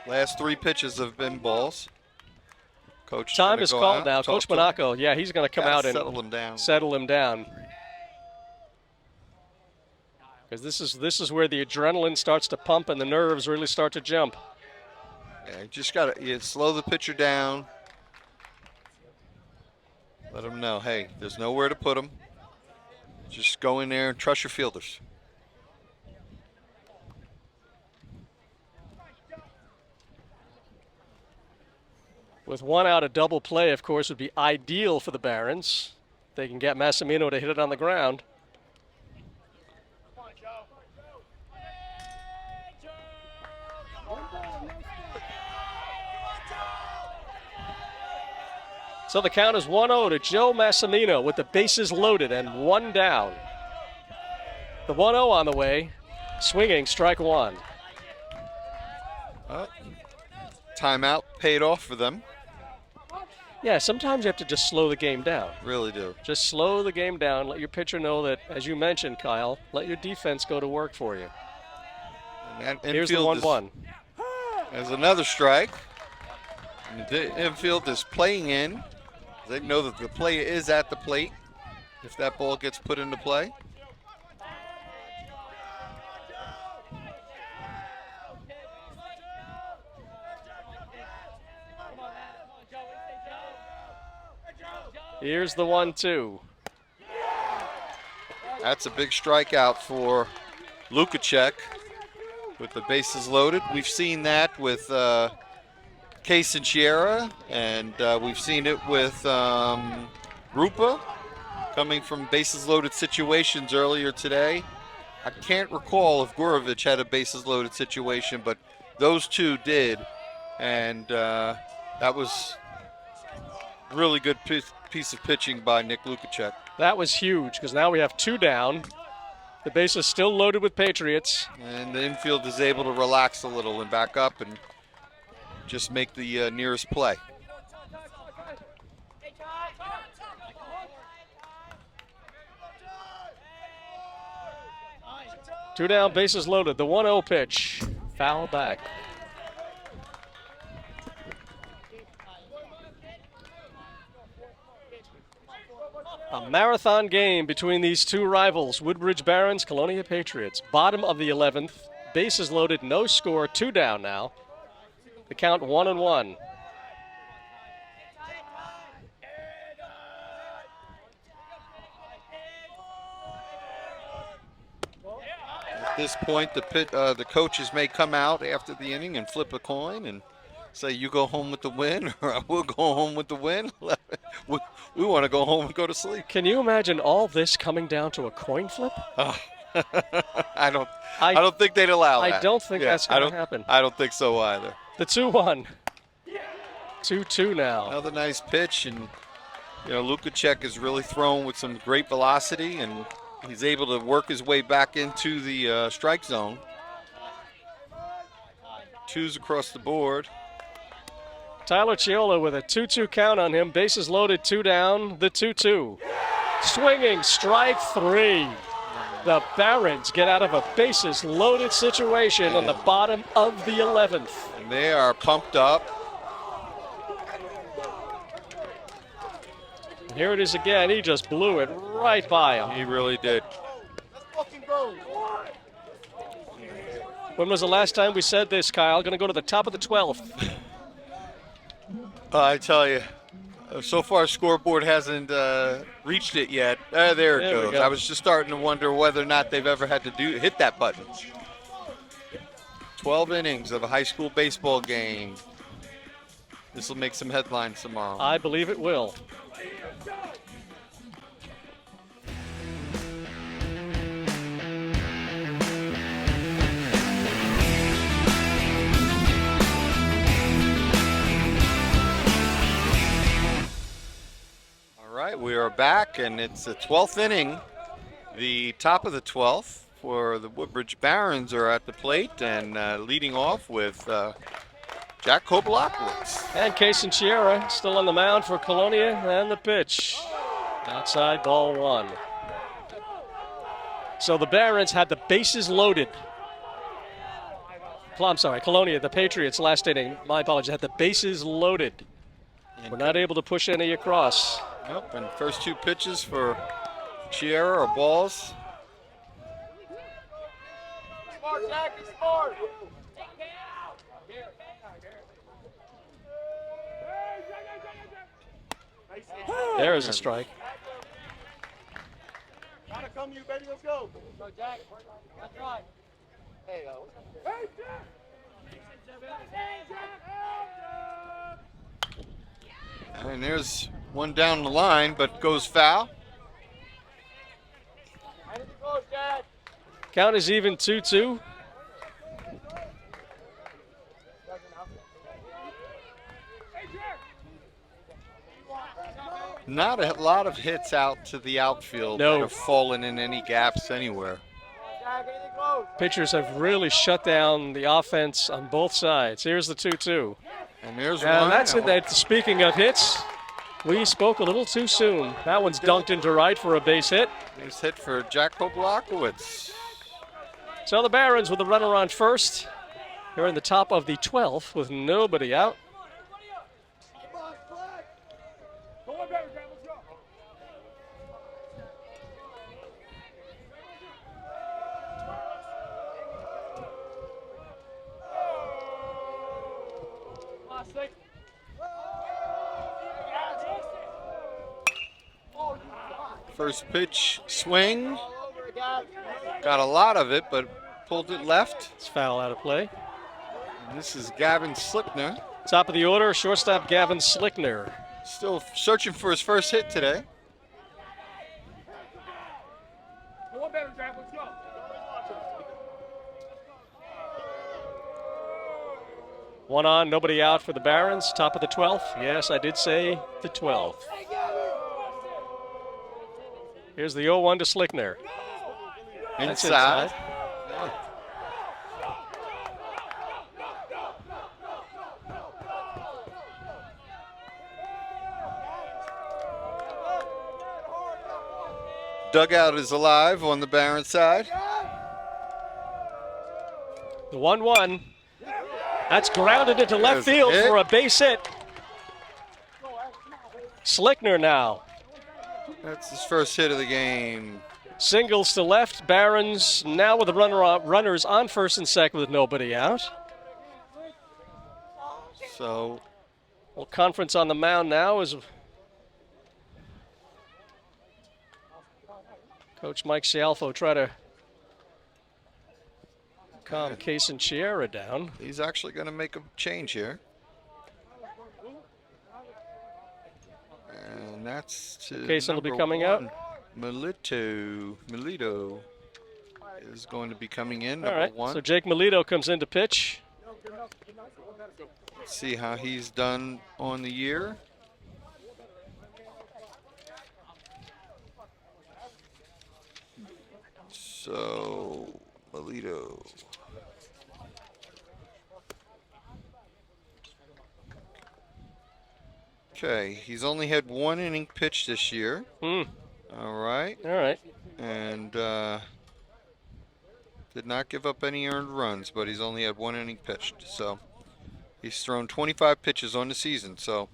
Last 3 pitches have been balls. Coach time is called now. Coach Monaco, yeah, he's going to come out and settle him down. Because this is where the adrenaline starts to pump and the nerves really start to jump. Yeah, you just got to slow the pitcher down. Let him know, hey, there's nowhere to put him. Just go in there and trust your fielders. With 1 out, a double play, of course, would be ideal for the Barons. They can get Massimino to hit it on the ground. So the count is 1-0 to Joe Massimino with the bases loaded and 1 down. The 1-0 on the way, swinging, strike 1. Timeout paid off for them. Yeah, sometimes you have to just slow the game down. Really do. Just slow the game down. Let your pitcher know that, as you mentioned, Kyle, let your defense go to work for you. And here's the 1-1. There's another strike. And the infield is playing in. They know that the play is at the plate if that ball gets put into play. Here's the 1-2. That's a big strikeout for Lukacek with the bases loaded. We've seen that with Case and Sierra, and we've seen it with Rupa coming from bases loaded situations earlier today. I can't recall if Gurovich had a bases loaded situation, but those two did, and that was really good piece of pitching by Nick Lukacek. That was huge because now we have 2 down. The base is still loaded with Patriots. And the infield is able to relax a little and back up and just make the nearest play. Two down, bases loaded. The 1-0 pitch. Foul back. A marathon game between these two rivals, Woodbridge Barons, Colonia Patriots. Bottom of the 11th, bases loaded, no score, 2 down now. The count 1-1. At this point, the coaches may come out after the inning and flip a coin and say, you go home with the win, or I will go home with the win. we want to go home and go to sleep. Can you imagine all this coming down to a coin flip? Oh. I don't think they'd allow that. I don't think that's going to happen. I don't think so either. The 2-1. 2-2 now. Another nice pitch, and Lukacek is really thrown with some great velocity, and he's able to work his way back into the strike zone. 2s across the board. Tyler Chiola with a 2-2 count on him. Bases loaded, 2 down, the 2-2. Swinging, strike 3. The Barons get out of a bases loaded situation on the bottom of the 11th. And they are pumped up. And here it is again. He just blew it right by him. He really did. When was the last time we said this, Kyle? Going to go to the top of the 12th. I tell you, so far scoreboard hasn't reached it yet. There it goes. Go. I was just starting to wonder whether or not they've ever had to hit that button. 12 innings of a high school baseball game. This will make some headlines tomorrow. I believe it will. All right, we are back, and it's the 12th inning. The top of the 12th for the Woodbridge Barons are at the plate, and leading off with Jack Kobolakowicz. And Case and Sierra still on the mound for Colonia, and the pitch. Outside, ball 1. So the Barons had the bases loaded. I'm sorry, Colonia, the Patriots last inning, my apologies, had the bases loaded. We're not able to push any across. Yep, and first 2 pitches for Sierra are balls. Smart, Jack, be smart. There is a strike. Gotta come, you baby, let's go. Go, Jack. That's right. Hey, hey, Jack. And there's one down the line, but goes foul. Count is even 2-2. Not a lot of hits out to the outfield that have fallen in any gaps anywhere. Pitchers have really shut down the offense on both sides. Here's the 2-2. And there's one. That's it. That, speaking of hits, we spoke a little too soon. That one's dunked into right for a base hit. Base hit for Jack Kobolakowicz. So the Barons with a runner on first. Here in the top of the 12th with nobody out. First pitch, swing. Got a lot of it, but pulled it left. It's foul out of play. And this is Gavin Slipner. Top of the order, shortstop Gavin Slickner. Still searching for his first hit today. One better draft, let's go. One on, nobody out for the Barons. Top of the 12th. Yes, I did say the 12th. Here's the 0-1 to Slickner. That's Inside. Dugout is alive on the Barron side. The 1-1. That's grounded into left There's a field hit. for a base hit. Slickner now. That's his first hit of the game. Singles to left. Barons now with the runners on first and second with nobody out. So Well, conference on the mound now is Coach Mike Cialfo try to calm Case and Chiera down. he's actually going to make a change here. And that's to Kaysen will be number coming 1. out. Melito is going to be coming in, All number right, 1. so Jake Melito comes in to pitch. See how he's done on the year. So, Melito. Okay, he's only had 1 inning pitch this year. Hmm. All right. All right. And did not give up any earned runs, but he's only had 1 inning pitched. So he's thrown 25 pitches on the season. So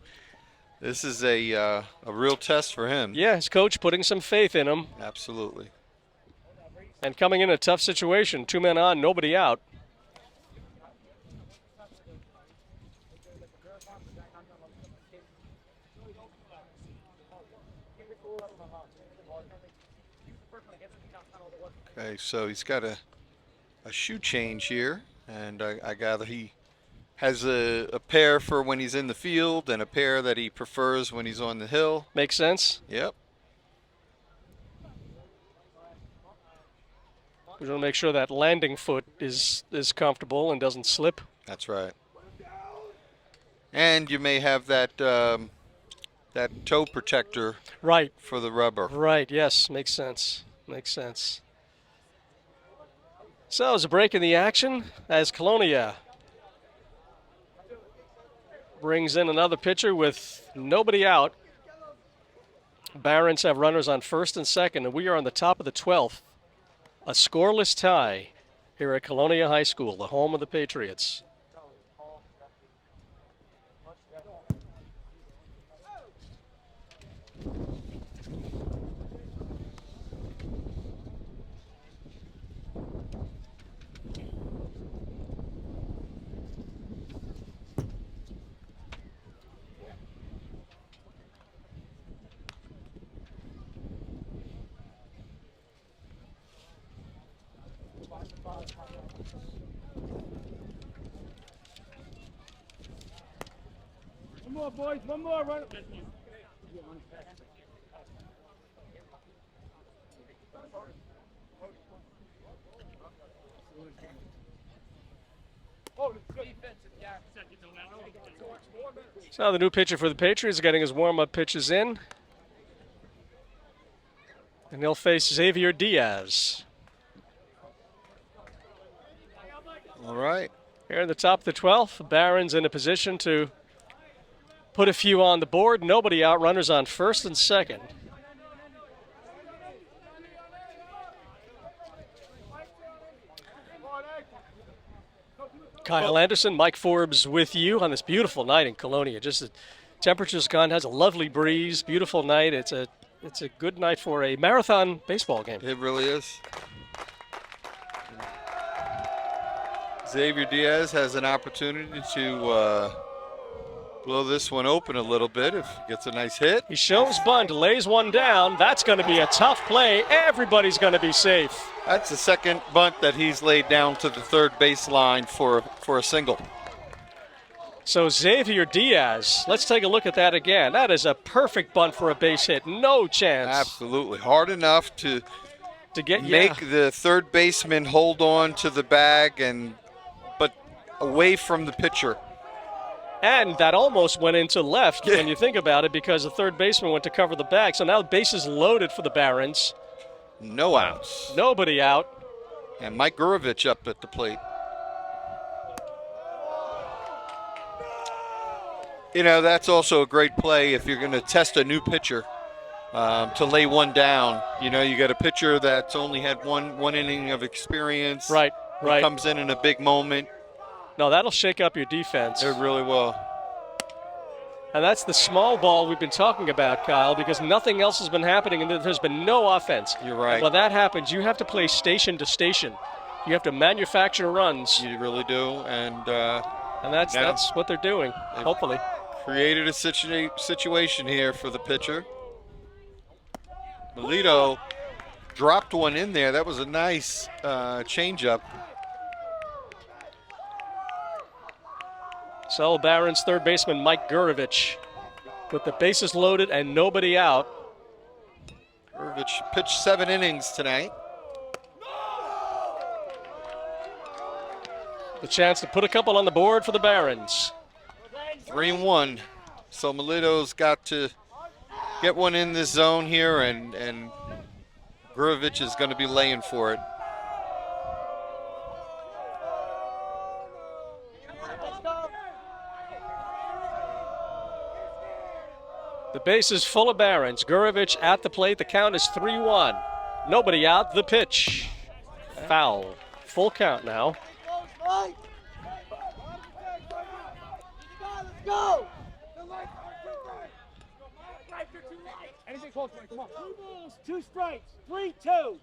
this is a real test for him. Yeah, his coach putting some faith in him Absolutely. and coming in a tough situation. 2 men on, nobody out. Okay, so he's got a shoe change here, and I gather he has a pair for when he's in the field and a pair that he prefers when he's on the hill. Makes sense. Yep. We want to make sure that landing foot is comfortable and doesn't slip. That's right. And you may have that that toe protector Right. for the rubber. Right, yes, makes sense. Makes sense. So, there's a break in the action as Colonia brings in another pitcher with nobody out. Barons have runners on first and second, and we are on the top of the 12th. A scoreless tie here at Colonia High School, the home of the Patriots. One more, boys. One more. Run. So now the new pitcher for the Patriots getting his warm-up pitches in. And he'll face Xavier Diaz. All right. Here in the top of the 12th, Barron's in a position to put a few on the board. Nobody out, runners on first and second. Kyle Anderson, Mike Forbes with you on this beautiful night in Colonia. Just the temperature's gone, has a lovely breeze, beautiful night. It's a good night for a marathon baseball game. It really is. Xavier Diaz has an opportunity to blow this one open a little bit if he gets a nice hit. He shows bunt, lays one down. That's going to be a tough play. Everybody's going to be safe. That's the second bunt that he's laid down to the third baseline for a single. So Xavier Diaz, let's take a look at that again. That is a perfect bunt for a base hit. No chance. Absolutely. Hard enough to get make the third baseman hold on to the bag, but away from the pitcher. And that almost went into left when you think about it, because the third baseman went to cover the bag. So now bases loaded for the Barons. No outs. Nobody out. And Mike Gurovich up at the plate. You know, that's also a great play if you're going to test a new pitcher, to lay one down. You know, you got a pitcher that's only had one inning of experience. Right. Comes in a big moment. No, that'll shake up your defense. It really will. And that's the small ball we've been talking about, Kyle, because nothing else has been happening and there's been no offense. You're right. And when that happens, you have to play station to station. You have to manufacture runs. You really do. And that's what they're doing, hopefully. Created a situation here for the pitcher. Melito dropped one in there. That was a nice changeup. So Barons third baseman Mike Gurovich with the bases loaded and nobody out. Gurovich pitched 7 innings tonight. The chance to put a couple on the board for the Barons. 3-1. So Melito's got to get one in this zone here, and Gurovich is going to be laying for it. The base is full of Barons. Gurovich at the plate. The count is 3-1. Nobody out. The pitch. Foul. Full count now. Go! Anything close, Mike, come on. 2 balls, 2 strikes, 3-2.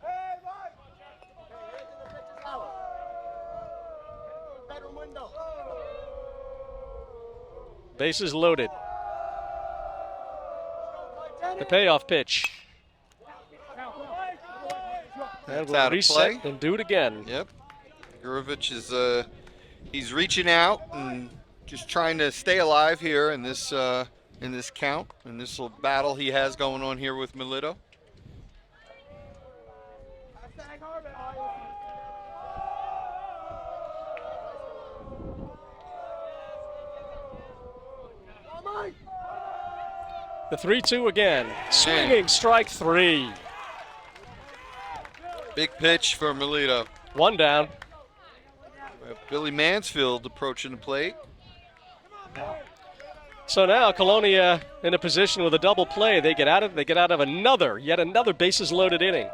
Bedroom window. Bases loaded. The payoff pitch. And we'll out of reset play. and do it again. Yep. Gurovich is he's reaching out and just trying to stay alive here in this count, in this little battle he has going on here with Melito. The 3-2 again. Swinging strike 3. Big pitch for Melito. 1 down. We have Billy Mansfield approaching the plate. So now Colonia in a position with a double play. They get out of yet another bases loaded inning.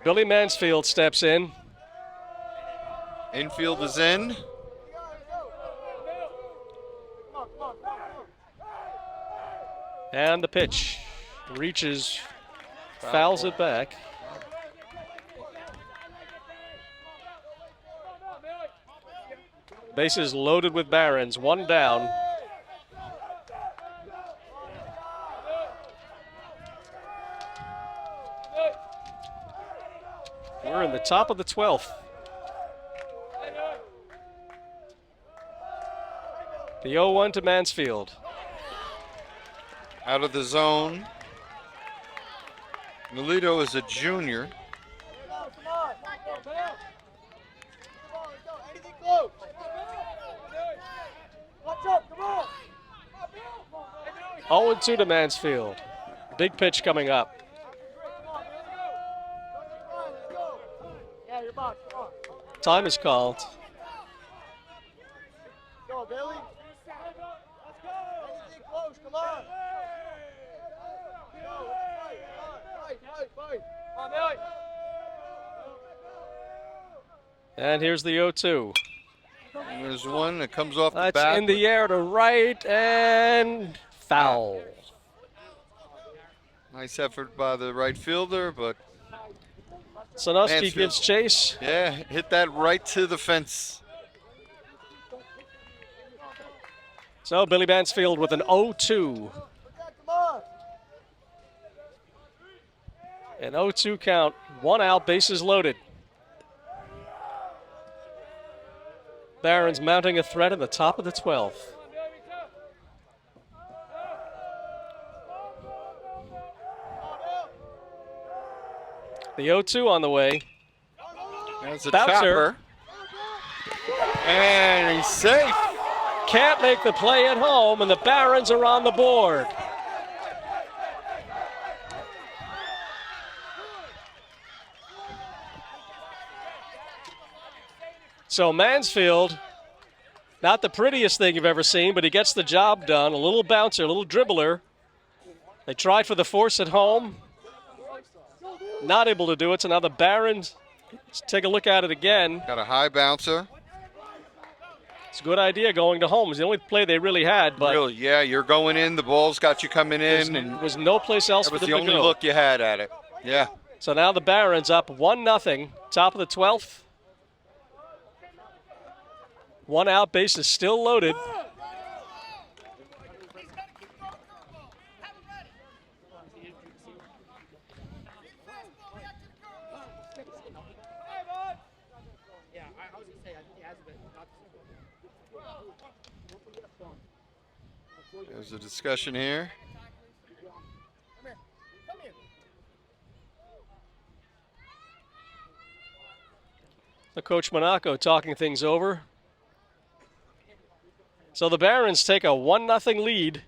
Billy Mansfield steps in. Infield is in. And the pitch reaches, fouls it back. Bases loaded with Barons, 1 down. We're in the top of the 12th. The 0-1 to Mansfield. Out of the zone. Melito is a junior. Anything close. Watch out, come on. 0-2 to Mansfield. Big pitch coming up. Yeah, your box, come on. Time is called. Go, Billy. Let's go. Anything close, come on. Fight. Come on, Billy. And here's the 0-2. And there's one that comes off the That's bat. in the air to right and foul. Nice effort by the right fielder, but Sanowski Mansfield. gives chase. yeah, hit that right to the fence. So Billy Mansfield with an 0-2. An 0-2 count, 1 out, bases loaded. Barons mounting a threat in the top of the 12th. The 0-2 on the way. There's a Bouncer. chopper. And he's safe. Can't make the play at home, and the Barons are on the board. So Mansfield, not the prettiest thing you've ever seen, but he gets the job done. A little bouncer, a little dribbler. They tried for the force at home. Not able to do it, so now the Barons, let's take a look at it again. Got a high bouncer. It's a good idea going to home. It's the only play they really had, but Really, yeah, you're going in. The ball's got you coming in, and there was no place else that for was them the to only go. look you had at it. Yeah. So now the Barons up 1-0, top of the 12th. One out, base is still loaded. There's a discussion here. The Coach Monaco talking things over. So the Barons take a 1-0 lead.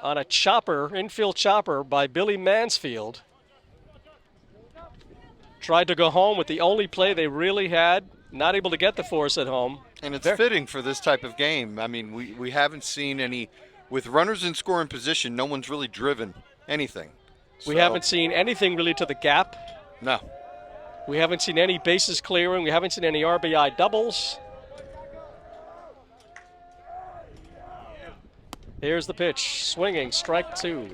On a chopper, infield chopper by Billy Mansfield. Tried to go home with the only play they really had. Not able to get the force at home. And it's fitting for this type of game. I mean, we haven't seen any, with runners in scoring position, no one's really driven anything. We So, haven't seen anything really to the gap. No. We haven't seen any bases clearing. We haven't seen any RBI doubles. Here's the pitch, swinging, strike two.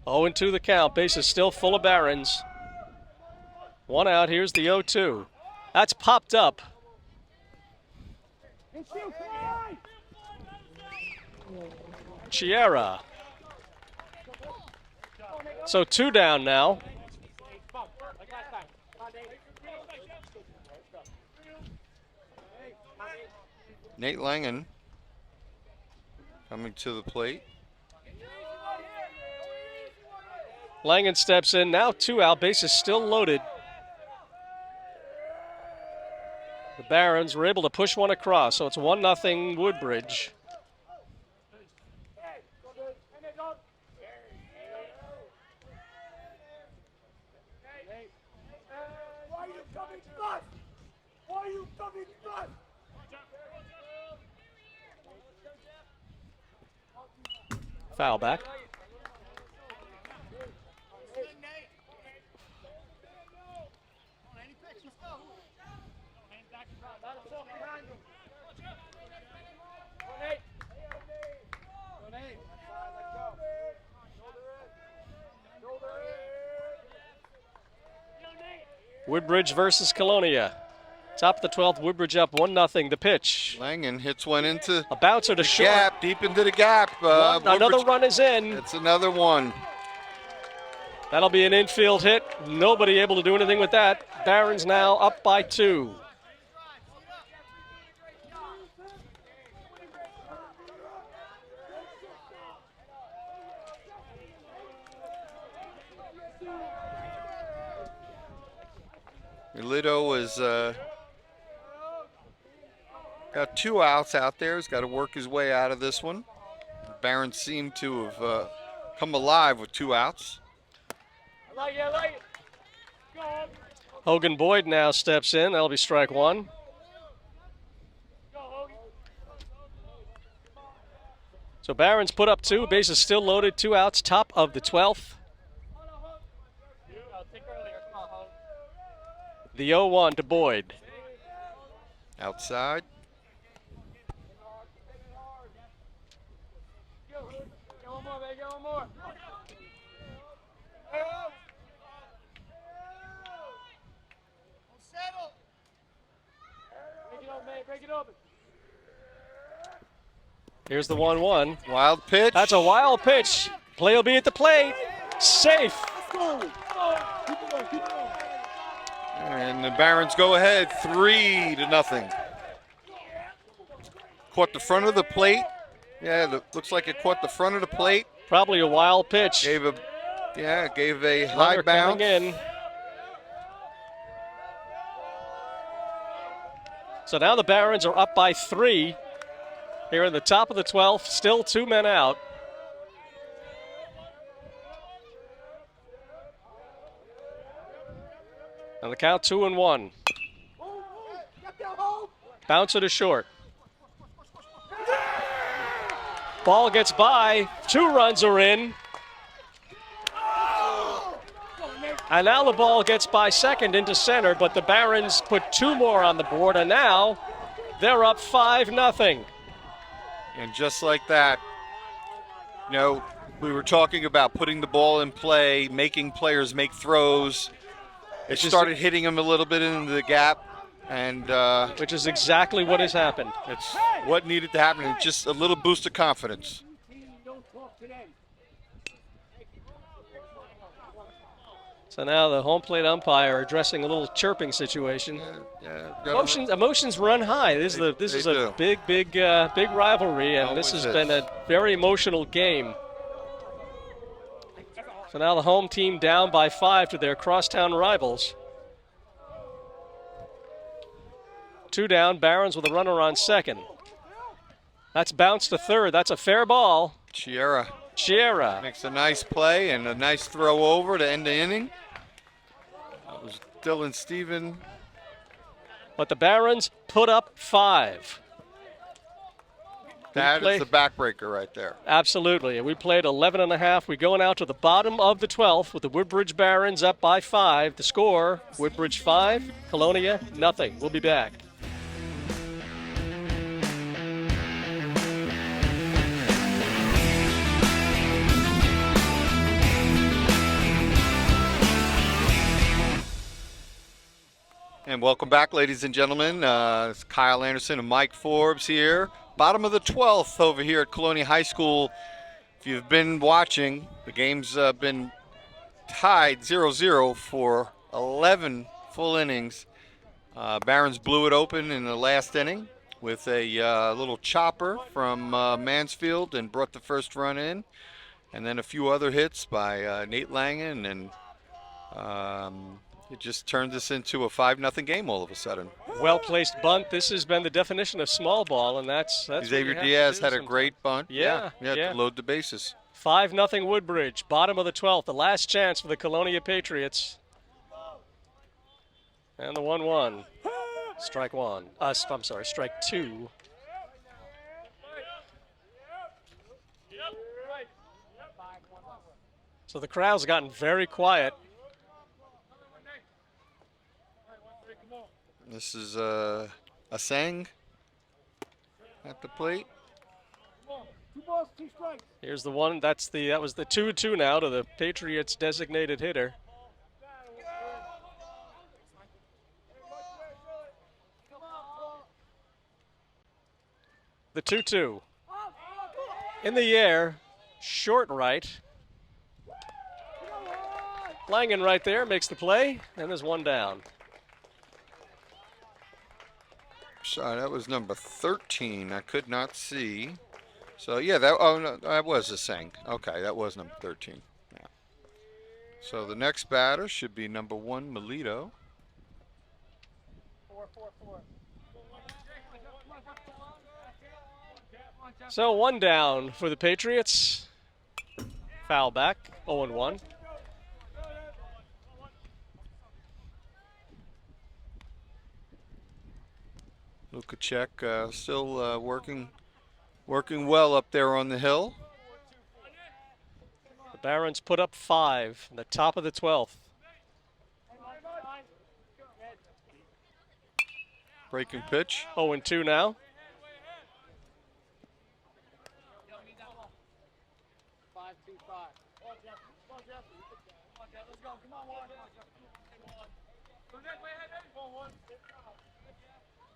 Oh, and 2 the count. Base is still full of Barons. One out. Here's the 0-2. That's popped up. Chiera. So 2 down now. Nate Langen coming to the plate. Langen steps in. Now 2 out. Base is still loaded. The Barons were able to push one across, so it's 1-0 Woodbridge. Foul back. Woodbridge versus Colonia. Top of the 12th, Woodbridge up 1-0. The pitch. Langen hits one into A bouncer to the short. gap, deep into the gap. Another Woodbridge- run is in. That's another one. That'll be an infield hit. Nobody able to do anything with that. Barons now up by 2. Milito has got 2 outs out there. He's got to work his way out of this one. The Barons seem to have come alive with 2 outs. Hogan Boyd now steps in. That'll be strike 1. So Barons put up 2. Base is still loaded. 2 outs. Top of the 12th. The 0-1 to Boyd. Outside. Break it open. Here's the 1-1. Wild pitch. That's a wild pitch. Play will be at the plate. Safe. And the Barons go ahead 3-0. Caught the front of the plate. Yeah, looks like it caught the front of the plate. Probably a wild pitch. Gave a high Runner bounce. coming in. So now the Barons are up by 3 here in the top of the 12th. Still 2 men out. And the count 2-1. Bounce it to short. Ball gets by. 2 runs are in. And now the ball gets by second into center, but the Barons put 2 more on the board, and now they're up 5-0. And just like that, you know, we were talking about putting the ball in play, making players make throws. It started hitting them a little bit into the gap, and which is exactly what has happened. it's what needed to happen, and just a little boost of confidence. So now the home plate umpire addressing a little chirping situation. Emotions run high. This is a big rivalry, and this has been a very emotional game. So now the home team down by 5 to their crosstown rivals. 2 down, Barons with a runner on second. That's bounced to third. That's a fair ball. Chiera Makes a nice play and a nice throw over to end the inning. That was Dylan Steven. But the Barons put up 5. That is the backbreaker right there. Absolutely. And we played 11.5. We go now to the bottom of the 12th with the Woodbridge Barons up by 5. The score, Woodbridge 5, Colonia nothing. We'll be back. And welcome back, ladies and gentlemen. It's Kyle Anderson and Mike Forbes here. Bottom of the 12th over here at Colonia High School. If you've been watching, the game's been tied 0-0 for 11 full innings. Barons blew it open in the last inning with a little chopper from Mansfield and brought the first run in. And then a few other hits by Nate Langen, and it just turned this into a 5-0 game all of a sudden. Well-placed bunt. This has been the definition of small ball, and that's Xavier Diaz had a great bunt. Yeah. To load the bases. 5-0 Woodbridge, bottom of the 12th. The last chance for the Colonia Patriots. And the 1-1. Strike 1. Strike 2. So the crowd's gotten very quiet. This is Asang at the plate. Here's the one. That was the 2-2 now to the Patriots' designated hitter. The 2-2. In the air, short right. Langen right there makes the play, and there's 1 down. Sorry, that was number 13. I could not see. So yeah, that was Asang. Okay, that was number 13. Yeah. So the next batter should be number 1, Melito. 4-4-4. So 1 down for the Patriots. Foul back, 0-1. Lukacek still working well up there on the hill. The Barons put up 5 in the top of the 12th. Breaking pitch. 0-2 now.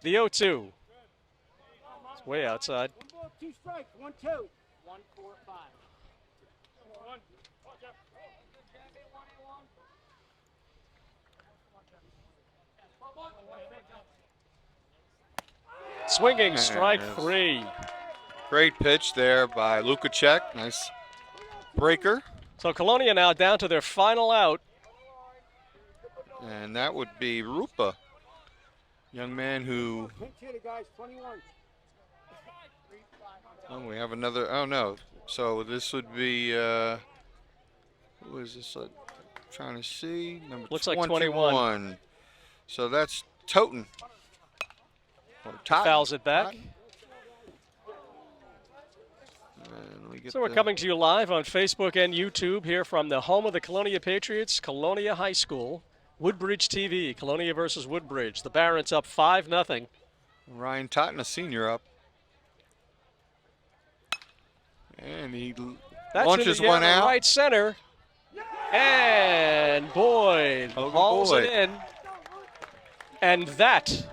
The 0-2. It's way outside. 1 ball, 2 strikes. 1-2. 1-4-5. Swinging strike Yes. 3. Great pitch there by Lukacek. Nice breaker. So Colonia now down to their final out. And that would be Rupa. Young man who, Pinch hitter, guys. 21. oh, we have another, oh no. So this would be, who is this? Trying to see. Number Looks like 21. So that's Totten. Or Totten. Fouls it back. Totten. And we get So we're the- coming to you live on Facebook and YouTube here from the home of the Colonia Patriots, Colonia High School. Woodbridge TV, Colonia versus Woodbridge. The Barons up 5-0. Ryan Totten, a senior, up. And he That's launches in the one air to out. right center. And Boyd Logan hauls Boyd. it in. And that,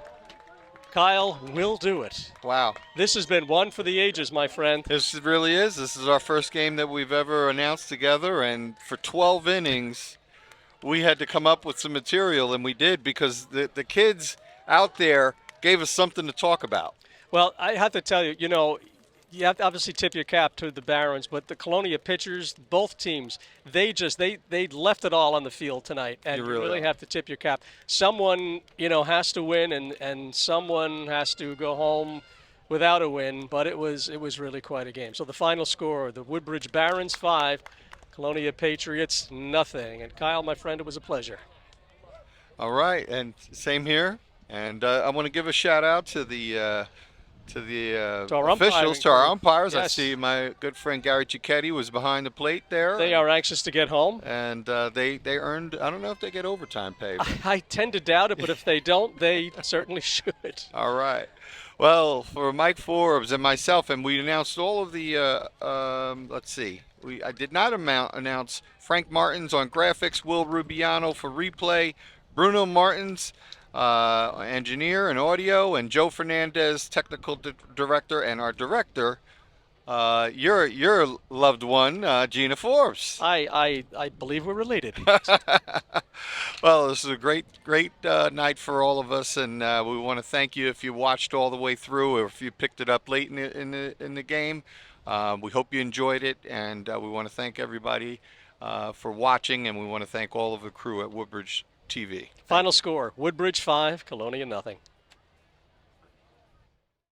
Kyle, will do it. Wow. This has been one for the ages, my friend. This really is. This is our first game that we've ever announced together, and for 12 innings, we had to come up with some material, and we did because the kids out there gave us something to talk about. Well, I have to tell you, you have to obviously tip your cap to the Barons, but the Colonia pitchers, both teams, they left it all on the field tonight, and You you really really are. have to tip your cap. Someone, has to win, and someone has to go home without a win, but it was really quite a game. So the final score, the Woodbridge Barons 5, Colonia Patriots nothing. And Kyle, my friend, it was a pleasure. All right, and same here. And I want to give a shout out to the To our umpiring officials, to our crew. umpires. I Yes. see my good friend Gary Cicchetti was behind the plate there. They are anxious to get home. And they earned, I don't know if they get overtime pay. but- I tend to doubt it, but if they don't, they certainly should. All right. Well, for Mike Forbes and myself, and we announced all of the, let's see. I did not announce Frank Martins on graphics, Will Rubiano for replay, Bruno Martins, engineer and audio, and Joe Fernandez, technical director, and our director, your loved one, Gina Forbes. I believe we're related. Well, this is a great night for all of us, and we want to thank you if you watched all the way through, or if you picked it up late in the game. We hope you enjoyed it, and we want to thank everybody for watching, and we want to thank all of the crew at Woodbridge TV. Final score, Woodbridge 5, Colonia nothing.